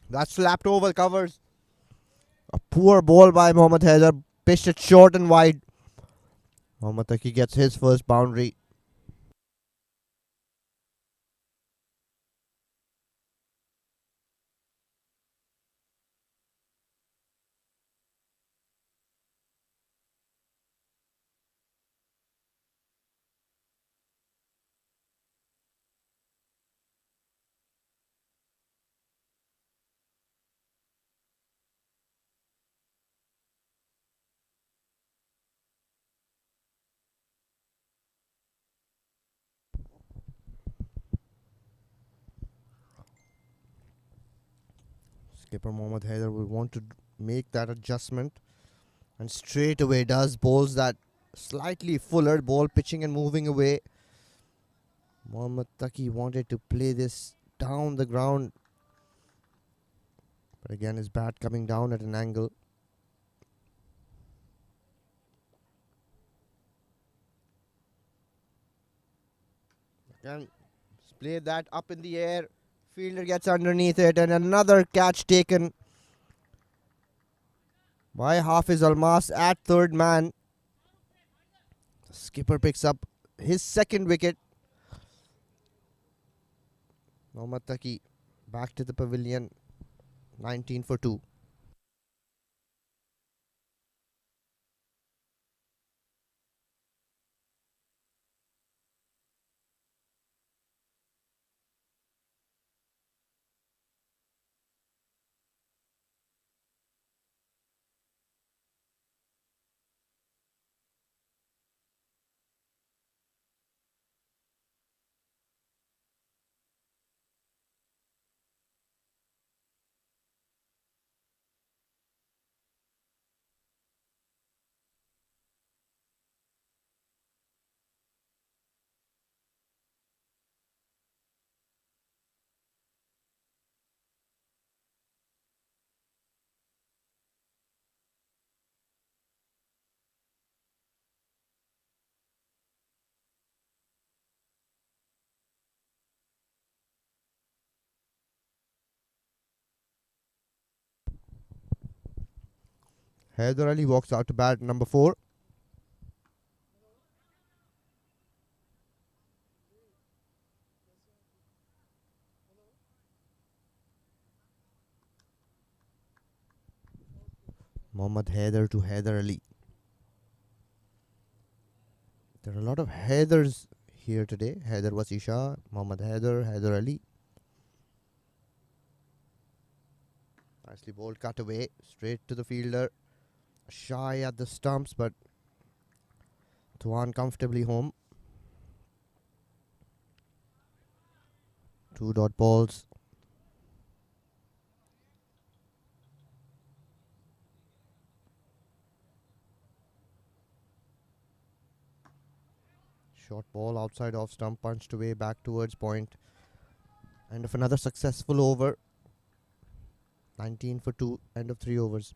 That slapped over covers. A poor ball by Mohammad Haider. Pitched it short and wide. Mohammad Taki gets his first boundary. Skipper Mohammad Haider will want to make that adjustment. And straight away does. Bowls that slightly fuller ball, pitching and moving away. Mohammad Taki wanted to play this down the ground. But again, his bat coming down at an angle. Again, play that up in the air. Fielder gets underneath it, and another catch taken by Hafiz Almas at third man. Skipper picks up his second wicket. Mohammad Taki back to the pavilion. 19 for 2. Haider Ali walks out to bat number 4. Mohammad Haider to Haider Ali. There are a lot of Haiders here today. Haider Wasisha, Mohammad Haider, Haider Ali. Nicely bowled, cut away, straight to the fielder. Shy at the stumps, but Tuan comfortably home. 2 dot balls. Short ball outside off stump, punched away back towards point. End of another successful over. 19 for 2, end of 3 overs.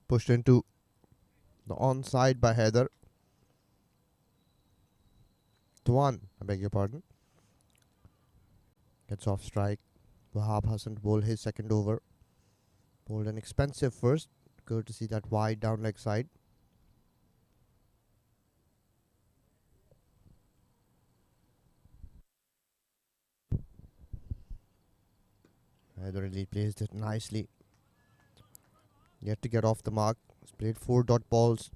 Pushed into The onside by Heather. Tuan, I beg your pardon. Gets off strike. Wahab Hassan to bowl his second over. Bowled an expensive first. Good to see that wide down leg side. Heather really placed it nicely. Yet to get off the mark. He's played 4 dot balls.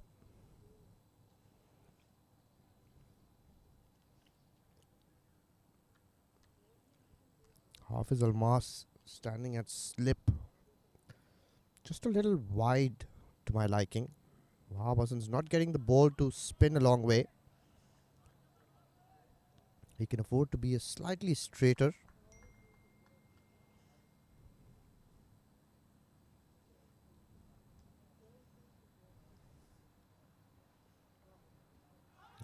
Hafiz Almas standing at slip. Just a little wide to my liking. Wahab Hassan's not getting the ball to spin a long way. He can afford to be a slightly straighter.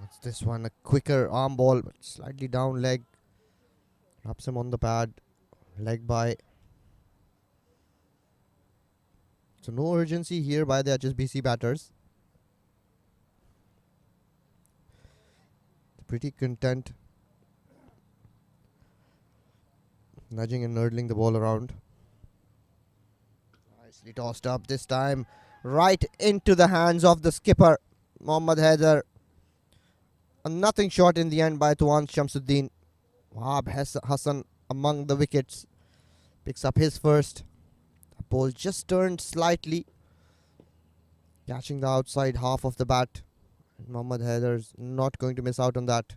It's this one, a quicker arm ball, but slightly down leg. Wraps him on the pad. Leg by. So no urgency here by the HSBC batters. Pretty content. Nudging and nurdling the ball around. Nicely tossed up this time. Right into the hands of the skipper, Mohammad Haider. A nothing shot in the end by Tuan Shamsuddin. Wahab Hassan among the wickets. Picks up his first. The ball just turned slightly. Catching the outside half of the bat. Mohammad Haider's not going to miss out on that.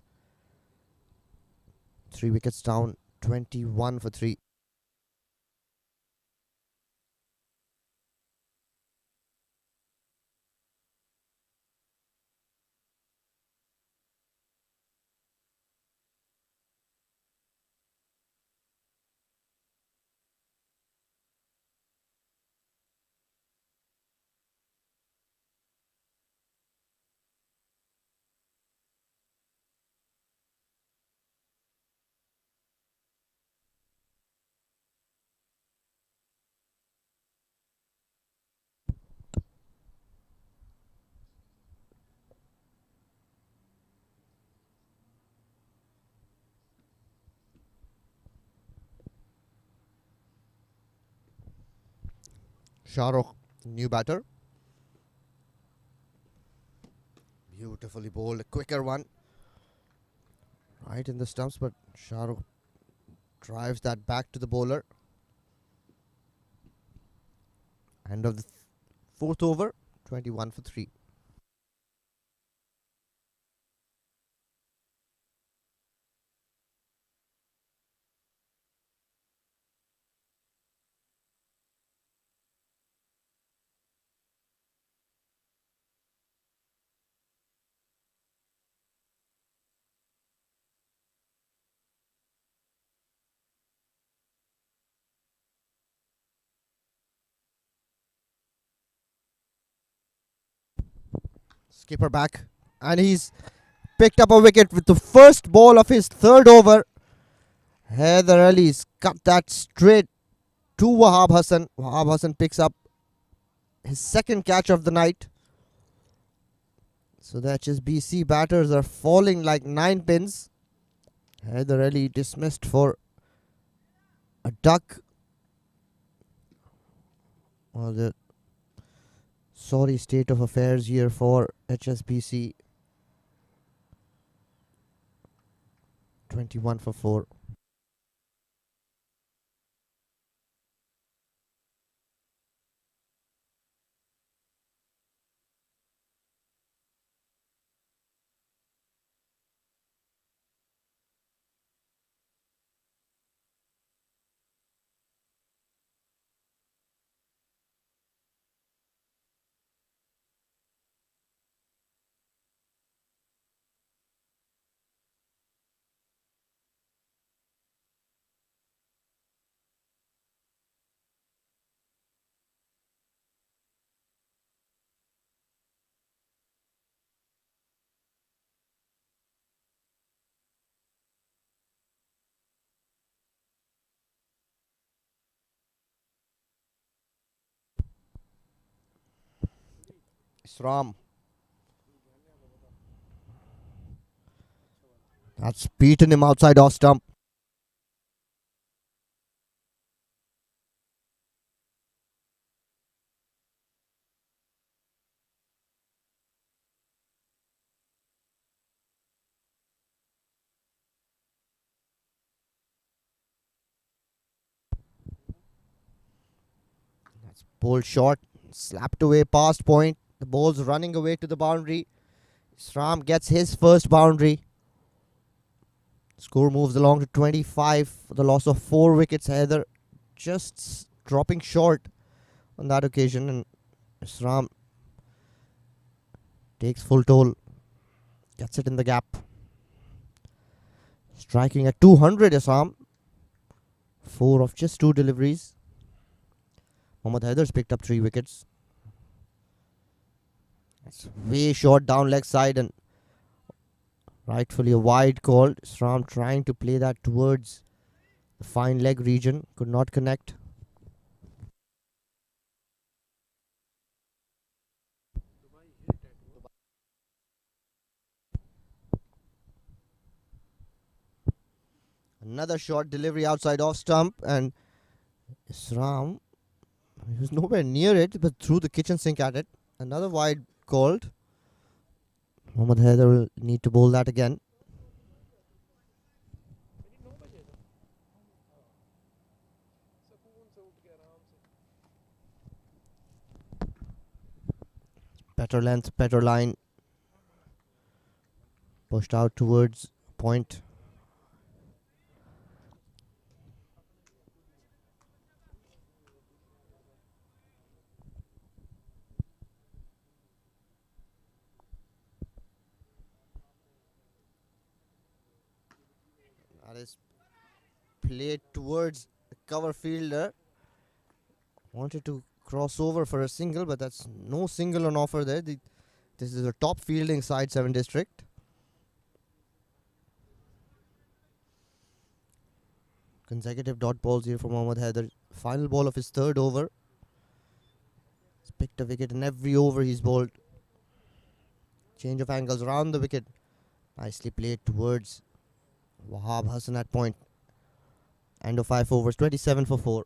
3 wickets down. 21 for 3. Shahrukh, new batter. Beautifully bowled, a quicker one. Right in the stumps, but Shahrukh drives that back to the bowler. End of the fourth over, 21 for 3. Skipper back, and he's picked up a wicket with the first ball of his third over. Haider Ali's cut that straight to Wahab Hassan. Wahab Hassan picks up his second catch of the night. So the HSBC batters are falling like 9 pins. Haider Ali dismissed for a duck. Well, the sorry state of affairs here for HSBC. 21 for 4. Isram That's beaten him outside off stump. That's bowled short, slapped away past point. The ball's running away to the boundary. Sram gets his first boundary. Score moves along to 25 for the loss of 4 wickets. Heather just dropping short on that occasion, and Sram takes full toll, gets it in the gap. Striking at 200, Assam. 4 of just 2 deliveries. Mohammad Haidar's picked up 3 wickets. That's way short down leg side, and rightfully a wide call. Sram trying to play that towards the fine leg region. Could not connect. Another short delivery outside off stump, and Sram, he was nowhere near it, but threw the kitchen sink at it. Another wide called. Mohammad Haider will need to bowl that again. Better length, better line. Pushed out towards point. That is played towards the cover fielder. Wanted to cross over for a single, but that's no single on offer there. This is a top fielding side, 7 District. Consecutive dot balls here for Mohammad Haider. Final ball of his 3rd over. He's picked a wicket in every over he's bowled. Change of angles around the wicket. Nicely played towards Wahab Hassan at point. End of 5 overs, 27 for 4.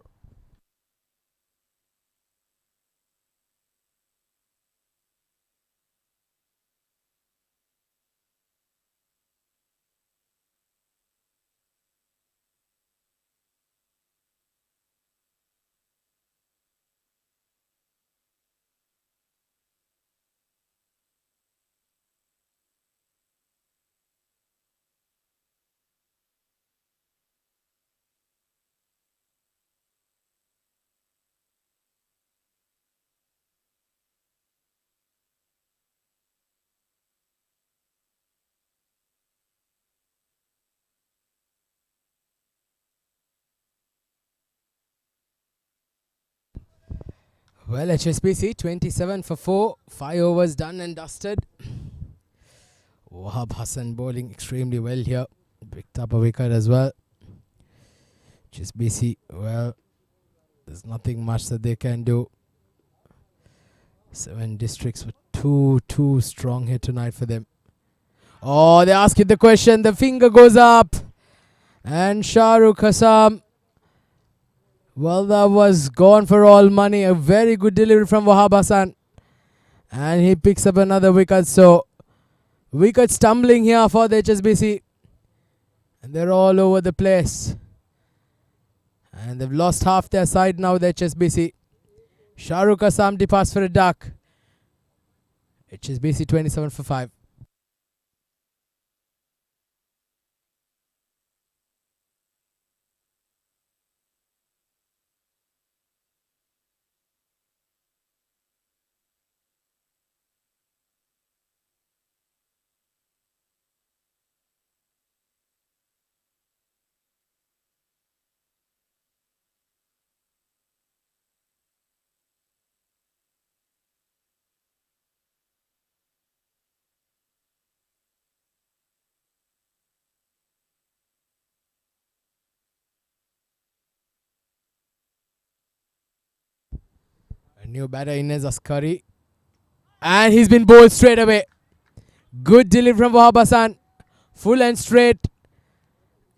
Well, HSBC 27 for 4, 5 overs done and dusted. Wahab Hassan bowling extremely well here. Picked up a wicket as well. HSBC, well, there's nothing much that they can do. 7 Districts were too strong here tonight for them. Oh, they ask you the question. The finger goes up. And Shahrukh Hassan, well, that was gone for all money. A very good delivery from Wahab Hassan. And he picks up another wicket. So, wicket stumbling here for the HSBC. And they're all over the place. And they've lost half their side now, the HSBC. Shahrukh Hassan departs for a duck. HSBC 27 for 5. A new batter, Inez Askari. And he's been bowled straight away. Good delivery from Wahab Hassan. Full and straight.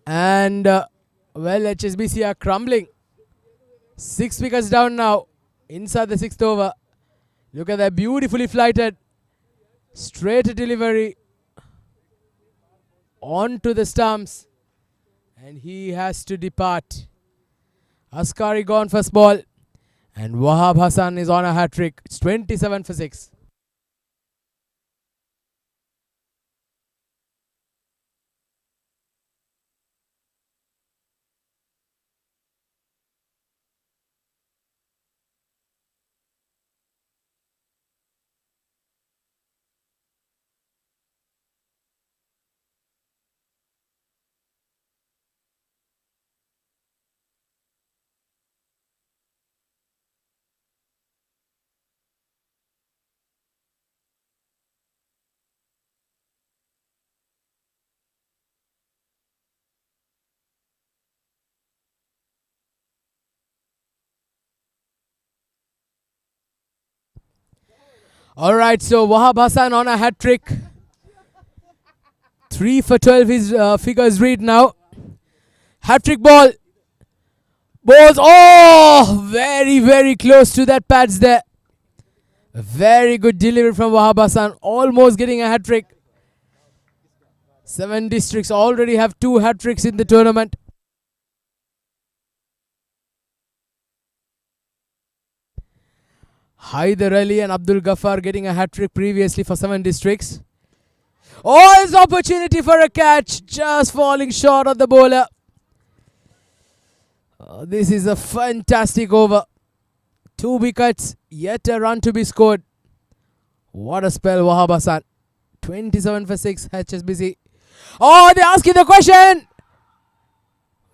And well, HSBC are crumbling. 6 wickets down now. Inside the 6th over. Look at that, beautifully flighted. Straight delivery. On to the stumps. And he has to depart. Askari gone first ball. And Wahab Hassan is on a hat-trick. It's 27 for 6. Alright, so Wahab Hassan on a hat-trick. 3 for 12 his figures read now. Hat-trick ball. Balls. Oh, very, very close to that pads there. A very good delivery from Wahab Hassan. Almost getting a hat-trick. 7 districts already have 2 hat-tricks in the tournament. Haider Ali and Abdul Ghaffar getting a hat-trick previously for 7 districts. Oh, it's opportunity for a catch. Just falling short of the bowler. This is a fantastic over. 2 wickets, yet a run to be scored. What a spell, Wahab Hassan. 27 for 6, HSBC. Oh, they're asking the question.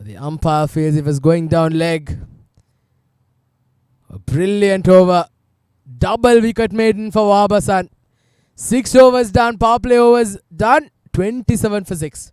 The umpire feels it was going down leg. A brilliant over. Double wicket maiden for Wahab Hassan. 6 overs done, power play overs done. 27 for 6.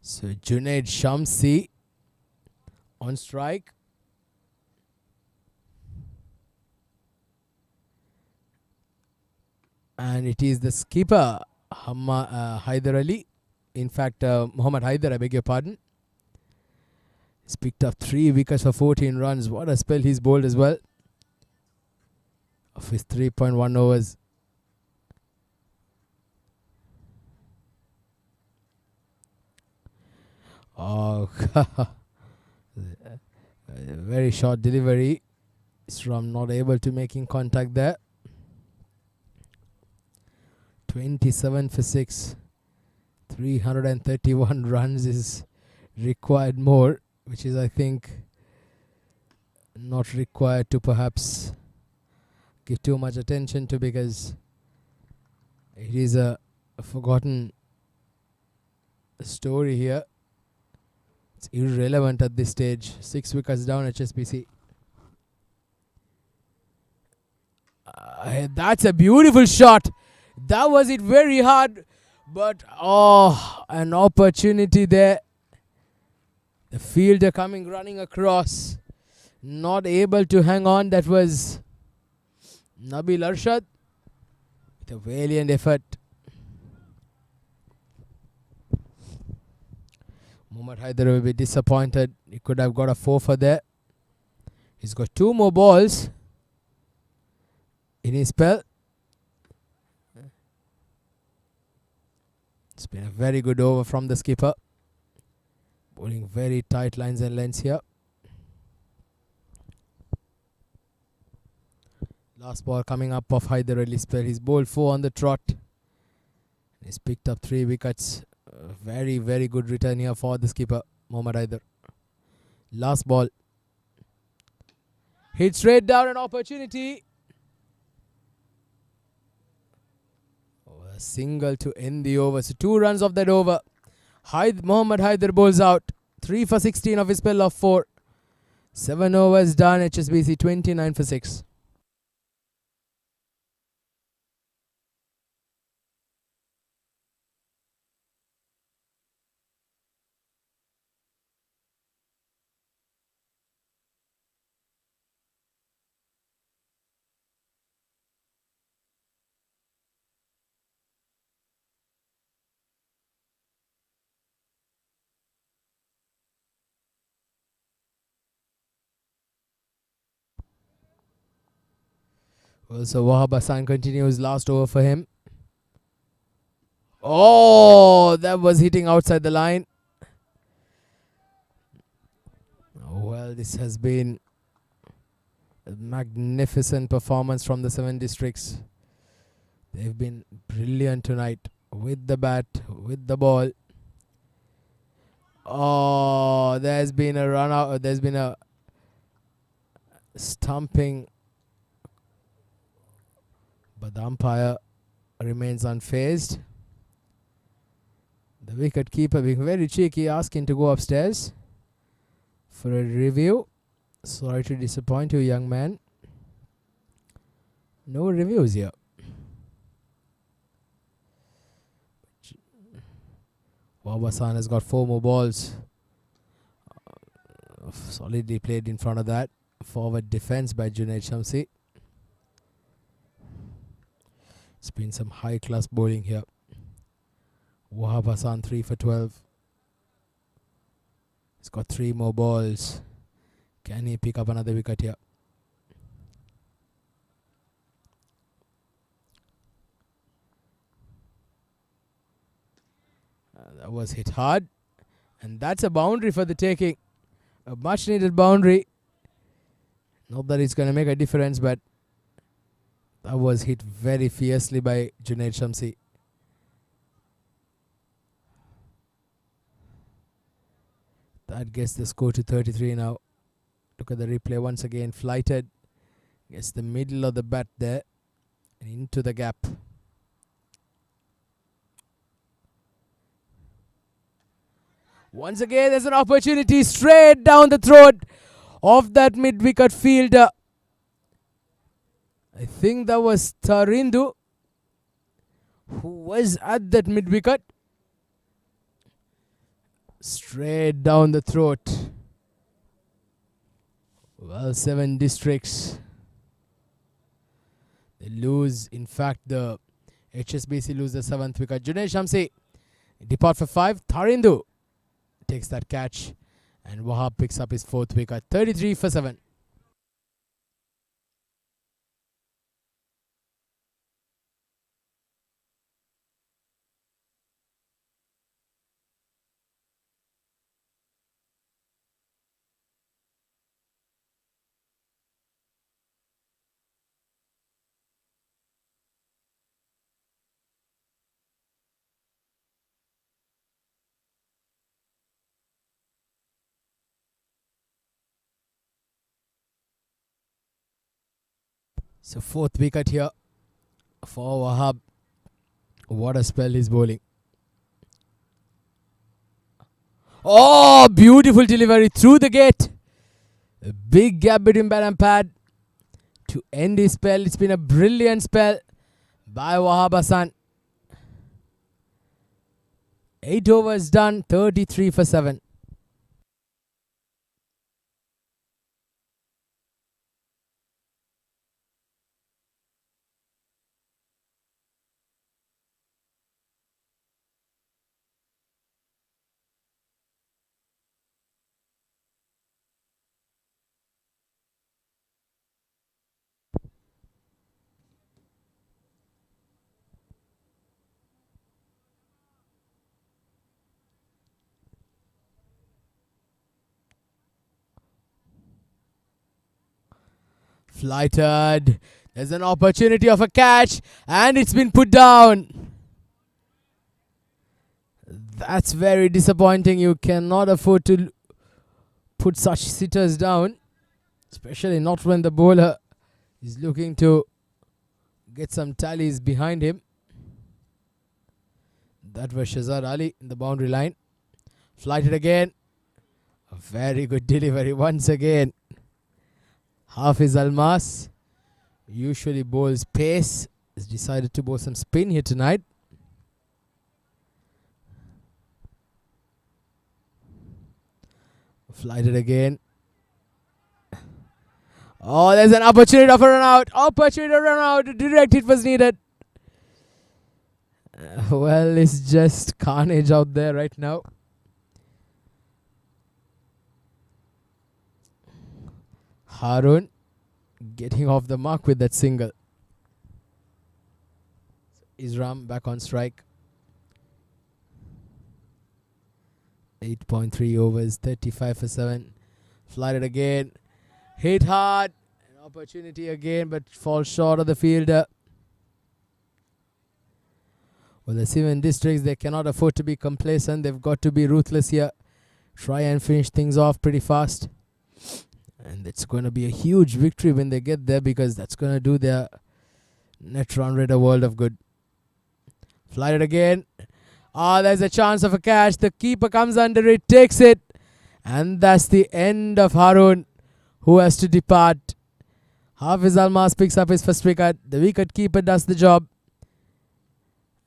So Junaid Shamsi on strike. And it is the skipper, Haider Ali. In fact, Muhammad Haider, I beg your pardon. He's picked up 3 wickets for 14 runs. What a spell he's bowled as well. Of his 3.1 overs. Oh, very short delivery. Isram not able to making contact there. 27 for 6. 331 runs is required more, which is, I think, not required to perhaps give too much attention to, because it is a forgotten story here. It's irrelevant at this stage. 6 wickets down, HSBC. That's a beautiful shot. That was it, very hard. But, oh, an opportunity there. The fielder coming, running across. Not able to hang on. That was Nabil Arshad. With a valiant effort. Muhammad Haider will be disappointed. He could have got a 4 for there. He's got 2 more balls in his spell. It's been a very good over from the skipper. Bowling very tight lines and lengths here. Last ball coming up of Haider Ali's spell. He's bowled 4 on the trot. He's picked up 3 wickets. Very, very good return here for the skipper, Muhammad Haider. Last ball. Hit straight down, an opportunity. A single to end the over. So 2 runs of that over. Muhammad Haider bowls out. 3 for 16 of his spell of 4. 7 overs done. HSBC 29 for 6. So Wahab Hassan continues. Last over for him. Oh, that was hitting outside the line. Well, this has been a magnificent performance from the 7 districts. They've been brilliant tonight with the bat, with the ball. Oh, there's been a run out. There's been a stumping, but the umpire remains unfazed. The wicket keeper being very cheeky, asking to go upstairs for a review. Sorry to disappoint you, young man. No reviews here. Wabasan has got 4 more balls. Solidly played in front of that. Forward defense by Junaid Shamsi. It's been some high class bowling here. Wahab Hassan 3 for 12. He's got 3 more balls. Can he pick up another wicket here? That was hit hard. And that's a boundary for the taking. A much needed boundary. Not that it's going to make a difference, but that was hit very fiercely by Junaid Shamsi. That gets the score to 33 now. Look at the replay once again. Flighted. Gets the middle of the bat there. And into the gap. Once again, there's an opportunity straight down the throat of that mid-wicket fielder. I think that was Tarindu who was at that mid-wicket. Straight down the throat. Well, 7 districts. They lose. In fact, the HSBC lose the 7th wicket. Junaid Shamsi depart for 5. Tarindu takes that catch. And Wahab picks up his 4th wicket. 33 for 7. So 4th wicket here for Wahab. What a spell he's bowling. Oh, beautiful delivery through the gate. A big gap between bat and pad to end his spell. It's been a brilliant spell by Wahab Hassan. 8 overs done, 33 for 7. Flighted. There's an opportunity of a catch and it's been put down. That's very disappointing. You cannot afford to put such sitters down, especially not when the bowler is looking to get some tallies behind him. That was Shazad Ali in the boundary line. Flighted again. A very good delivery once again. Hafiz Almas usually bowls pace. Has decided to bowl some spin here tonight. Flighted again. Oh, there's an opportunity of a run out. Opportunity to run out. Direct hit was needed. Well, it's just carnage out there right now. Harun getting off the mark with that single. Isram back on strike. 8.3 overs, 35 for 7. Flighted again. Hit hard. An opportunity again, but falls short of the fielder. Well, the 7 districts, they cannot afford to be complacent. They've got to be ruthless here. Try and finish things off pretty fast. And it's going to be a huge victory when they get there, because that's going to do their net run rate a world of good. Flighted again. There's a chance of a catch. The keeper comes under it, takes it. And that's the end of Harun, who has to depart. Hafiz Almas picks up his first wicket. The wicket keeper does the job.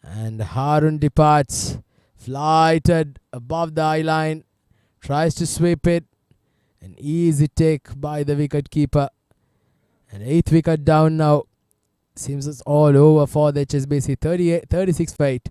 And Harun departs. Flighted above the eye line. Tries to sweep it. An easy take by the wicket keeper. An 8th wicket down now. Seems it's all over for the HSBC. 36 for 8.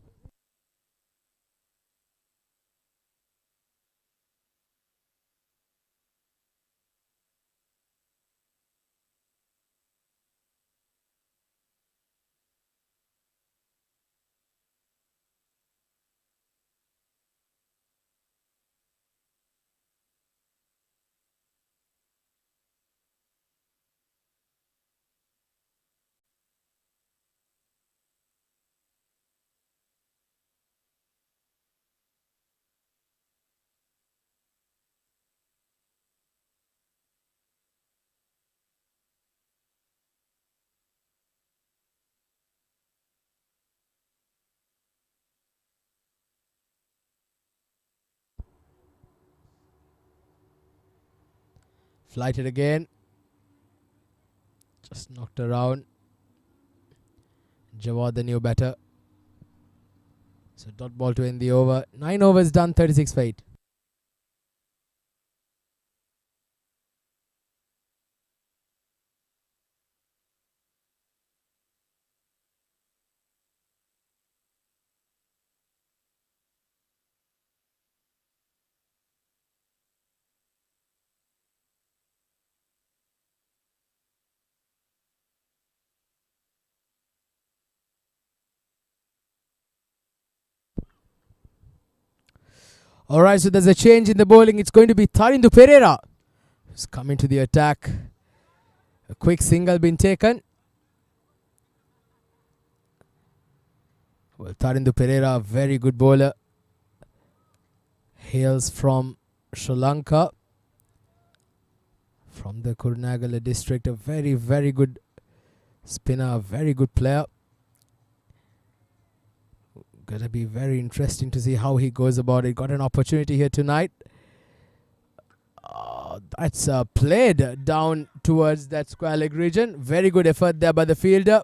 Flighted again. Just knocked around. Jawad, the new batter. So dot ball to end the over. 9 overs done, 36 for 8. Alright, so there's a change in the bowling. It's going to be Tarindu Pereira who's coming to the attack. A quick single been taken. Well, Tarindu Pereira, a very good bowler. Hails from Sri Lanka. From the Kurunegala district. A very, very good spinner. A very good player. Gonna be very interesting to see how he goes about it. Got an opportunity here tonight. That's played down towards that square leg region. Very good effort there by the fielder.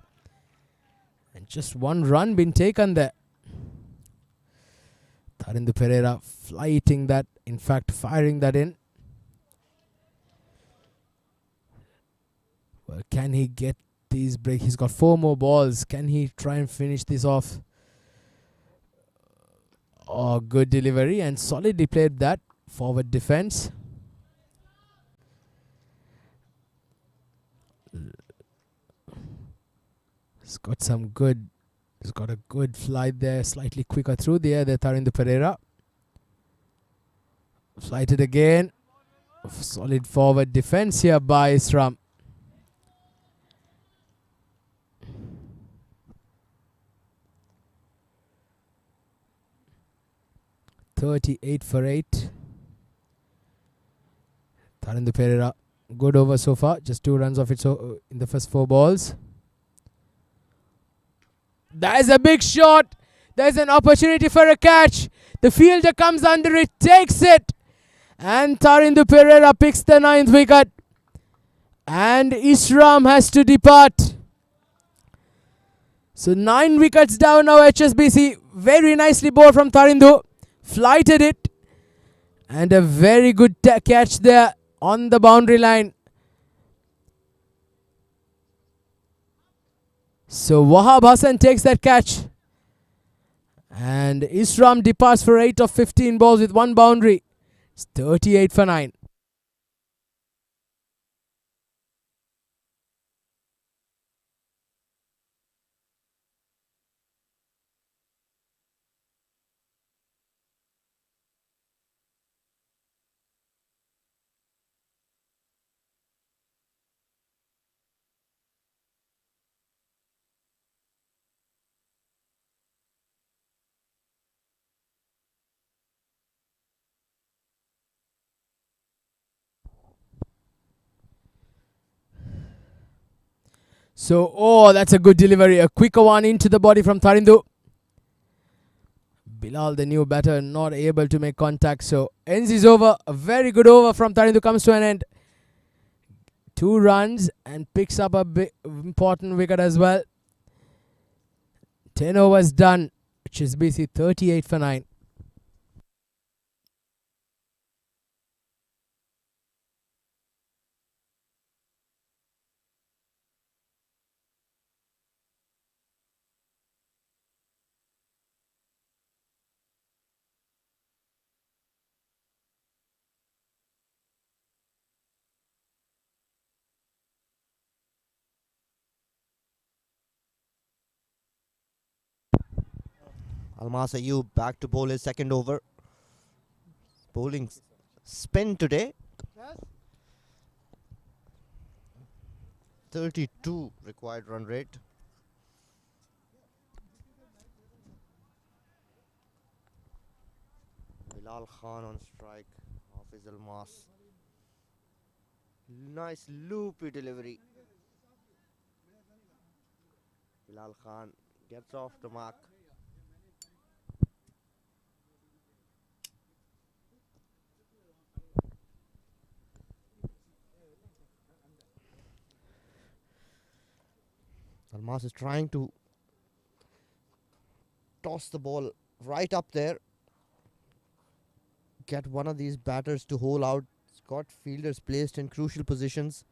And just one run been taken there. Tarindu Pereira flighting that. In fact, firing that in. Well, can he get these break? He's got 4 more balls. Can he try and finish this off? Oh, good delivery and solidly played that. Forward defense. He's got a good flight there. Slightly quicker through the air there, Tarindu Pereira. Flighted again. Solid forward defense here by Isram. .38 for 8. Tarindu Pereira, good over so far. Just 2 runs off it in the first 4 balls. That is a big shot. There's an opportunity for a catch. The fielder comes under it, takes it. And Tarindu Pereira picks the 9th wicket. And Isram has to depart. So 9 wickets down now, HSBC. Very nicely bowled from Tarindu. Flighted it. And a very good catch there on the boundary line. So Wahab Hassan takes that catch. And Isram departs for 8 of 15 balls with 1 boundary. It's 38 for 9. So, oh, that's a good delivery. A quicker one into the body from Tarindu. Bilal, the new batter, not able to make contact. So, ends his over. A very good over from Tarindu comes to an end. 2 runs and picks up a big, important wicket as well. 10 overs done. HSBC 38 for 9. Almas Ayub back to bowl his second over. Bowling spin today. 32 required run rate. Bilal Khan on strike. Hafiz Almas. Nice loopy delivery. Bilal Khan gets off the mark. Almas is trying to toss the ball right up there. Get one of these batters to hole out. It's got fielders placed in crucial positions.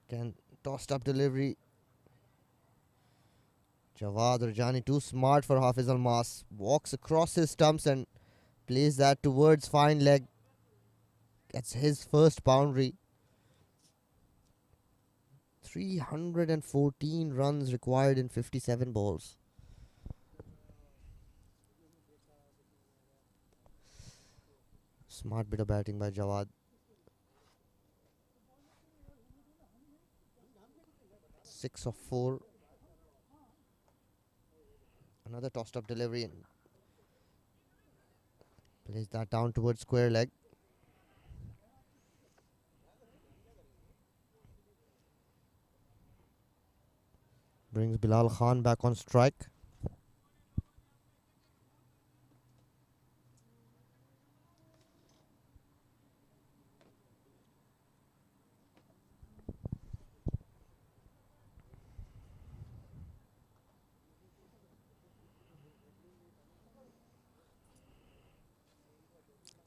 Can tossed up delivery. Jawad Rajani too smart for Hafiz Almas. Walks across his stumps and plays that towards fine leg. Gets his first boundary. 314 runs required in 57 balls. Smart bit of batting by Jawad. 6 of 4. Another tossed up delivery and plays that down towards square leg. Brings Bilal Khan back on strike.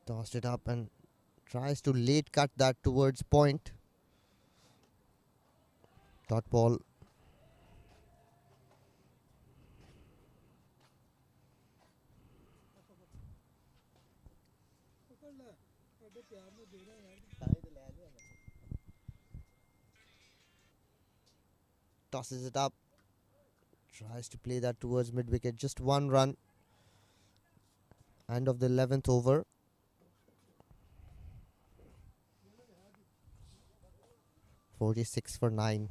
Tossed it up and tries to late cut that towards point. Dot ball. Tosses it up. Tries to play that towards mid wicket. Just 1 run. End of the 11th over. 46 for 9.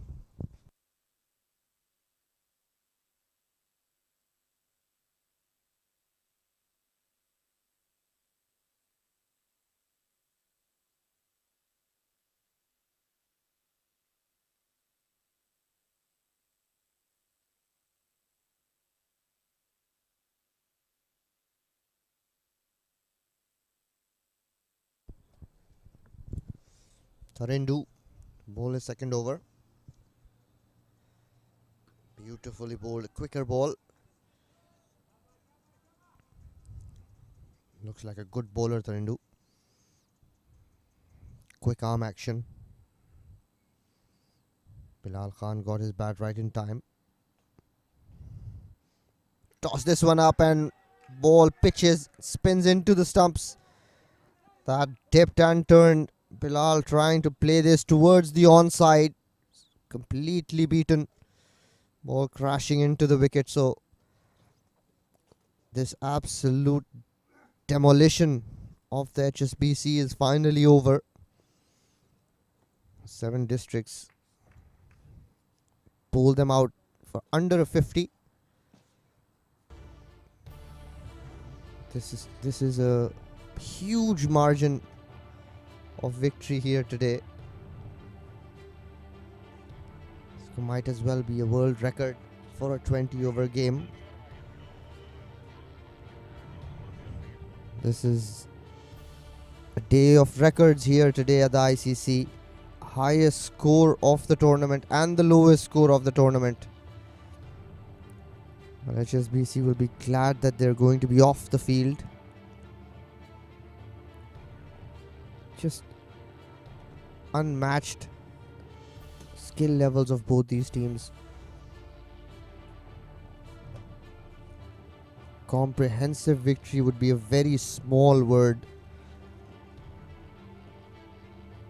Tarindu, ball is second over. Beautifully bowled, quicker ball. Looks like a good bowler, Tarindu. Quick arm action. Bilal Khan got his bat right in time. Toss this one up and ball pitches, spins into the stumps. That dipped and turned. Bilal trying to play this towards the onside. Completely beaten. Ball crashing into the wicket. So this absolute demolition of the HSBC is finally over. 7 districts pulled them out for under a 50. This is a huge margin of victory here today. This might as well be a world record for a 20-over game. This is a day of records here today at the ICC. Highest score of the tournament and the lowest score of the tournament. But HSBC will be glad that they're going to be off the field. Just unmatched skill levels of both these teams. Comprehensive victory would be a very small word.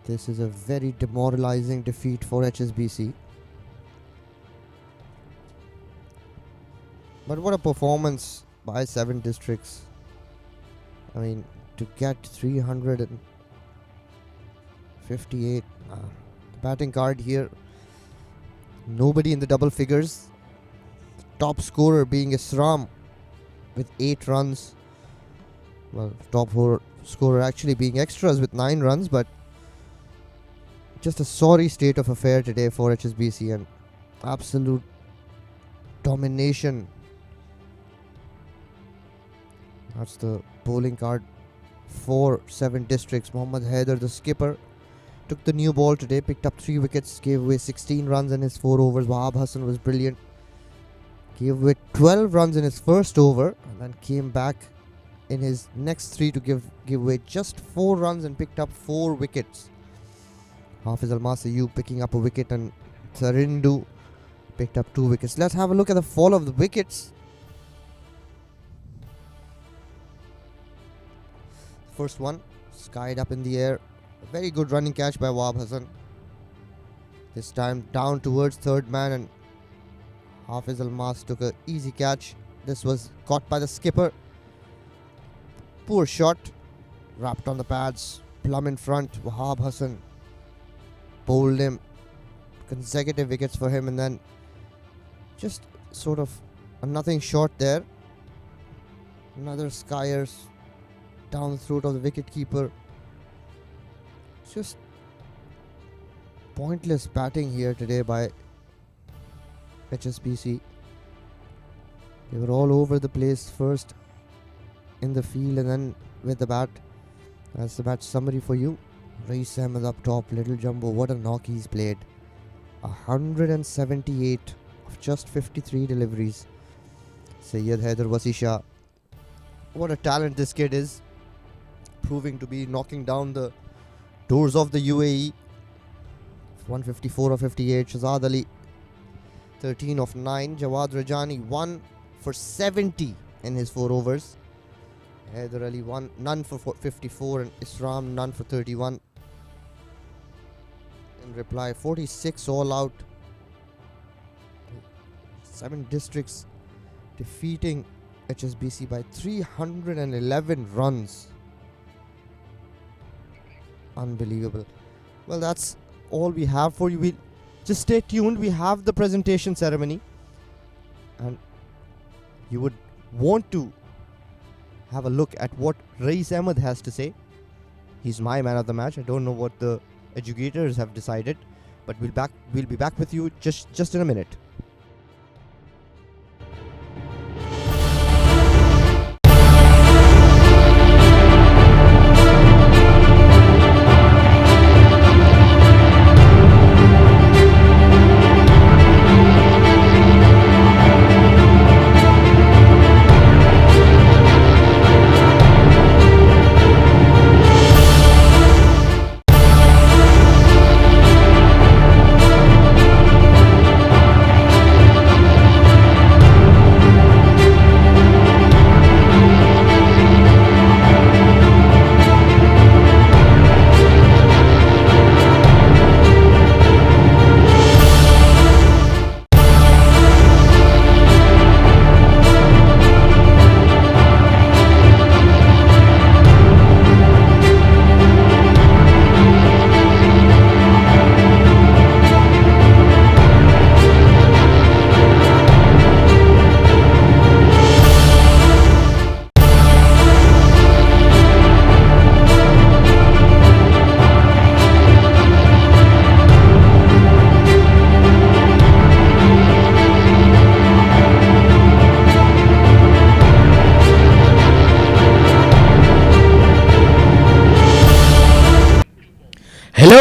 This is a very demoralizing defeat for HSBC. But what a performance by 7 districts. I mean, to get 358. The batting card here. Nobody in the double figures. The top scorer being Isram with 8 runs. Well, top scorer actually being extras with 9 runs, but just a sorry state of affair today for HSBC and absolute domination. That's the bowling card for 7 districts. Mohammad Haider, the skipper, took the new ball today, picked up 3 wickets, gave away 16 runs in his 4 overs. Wahab Hassan was brilliant. Gave away 12 runs in his first over and then came back in his next 3 to give away just 4 runs and picked up 4 wickets. Hafiz Al-Masayu picking up a wicket and Tarindu picked up 2 wickets. Let's have a look at the fall of the wickets. First one, skied up in the air. A very good running catch by Wahab Hassan. This time down towards third man and Hafiz Al-Mas took an easy catch. This was caught by the skipper. Poor shot. Wrapped on the pads. Plumb in front. Wahab Hassan bowled him. Consecutive wickets for him and then just sort of a nothing shot there. Another skiers down the throat of the wicketkeeper. Just pointless batting here today by HSBC. They were all over the place, first in the field and then with the bat. That's the match summary for you. Rais Ahmed up top, Little Jumbo, what a knock he's played. 178 of just 53 deliveries. Syed Haider Wasisha, what a talent this kid is. Proving to be knocking down the doors of the UAE. 154 of 58. Shazad Ali 13 of 9. Jawad Rajani 1 for 70 in his 4 overs. Haider Ali none for 54 and Isram none for 31. In reply, 46 all out. 7 districts defeating HSBC by 311 runs. Unbelievable. Well, that's all we have for you. We'll just stay tuned. We have the presentation ceremony and you would want to have a look at what Rais Ahmed has to say. He's my man of the match. I don't know what the educators have decided, but we'll be back with you just in a minute.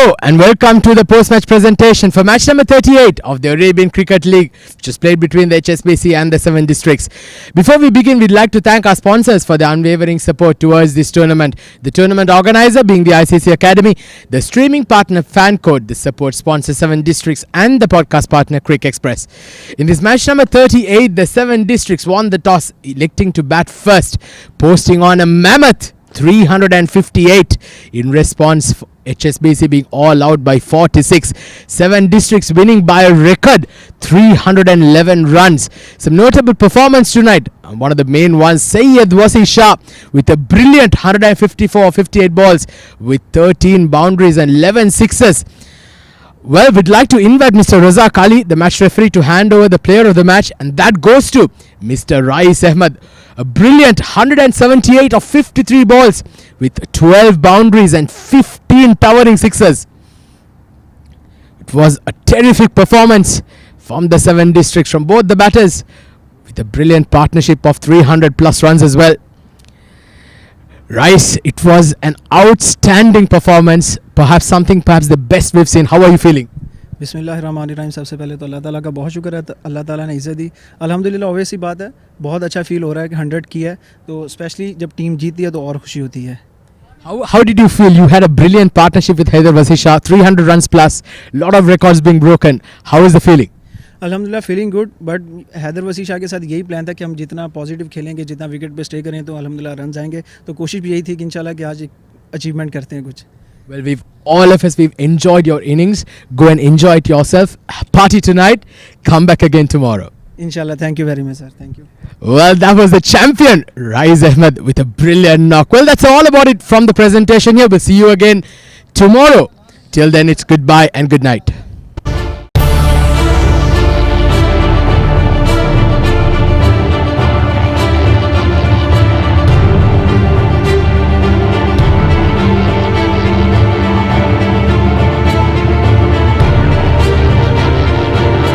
Hello and welcome to the post-match presentation for match number 38 of the Arabian Cricket League, which is played between the HSBC and the 7 districts. Before we begin, we'd like to thank our sponsors for their unwavering support towards this tournament. The tournament organizer being the ICCA Academy, the streaming partner FanCode, the support sponsor 7 districts, and the podcast partner Crick Express. In this match number 38, the 7 districts won the toss, electing to bat first, posting on a mammoth 358 in response. HSBC being all out by 46. 7 districts winning by a record 311 runs. Some notable performance tonight. One of the main ones, Syed Wasi Shah with a brilliant 154 58 balls with 13 boundaries and 11 sixes. Well, we'd like to invite Mr. Razak Ali, the match referee, to hand over the player of the match, and that goes to Mr. Rais Ahmed. A brilliant 178 of 53 balls with 12 boundaries and 15 towering sixes. It was a terrific performance from the 7 districts, from both the batters, with a brilliant partnership of 300 plus runs as well. Rice, it was an outstanding performance, perhaps the best we've seen. How are you feeling? बिस्मिल्लाहिर्रहमानिर्रहीम। सबसे पहले तो अल्लाह ताला का बहुत शुक्र है, अल्लाह ताला ने इज़्ज़त दी। अल्हम्दुलिल्लाह, ऑब्वियस सी बात है, बहुत अच्छा फील हो रहा है कि 100 की है, तो स्पेशली जब टीम जीती है तो और खुशी होती है। How did you feel? You had a brilliant partnership with Haider Wasi Shah, 300 runs plus, lot of records being broken. How is the feeling? अल्हम्दुलिल्लाह फीलिंग गुड, बट हैदर वसी शाह के साथ यही प्लान था कि हम जितना पॉजिटिव खेलेंगे, जितना विकेट पे स्टे करें तो अल्हम्दुलिल्लाह रन आएंगे। तो कोशिश भी यही थी कि इंशाल्लाह कि आज एक अचीवमेंट करते हैं कुछ। Well, we've enjoyed your innings. Go and enjoy it yourself. Party tonight. Come back again tomorrow. Inshallah. Thank you very much, sir. Thank you. Well, that was the champion, Rais Ahmed, with a brilliant knock. Well, that's all about it from the presentation here. We'll see you again tomorrow. Till then, it's goodbye and good night.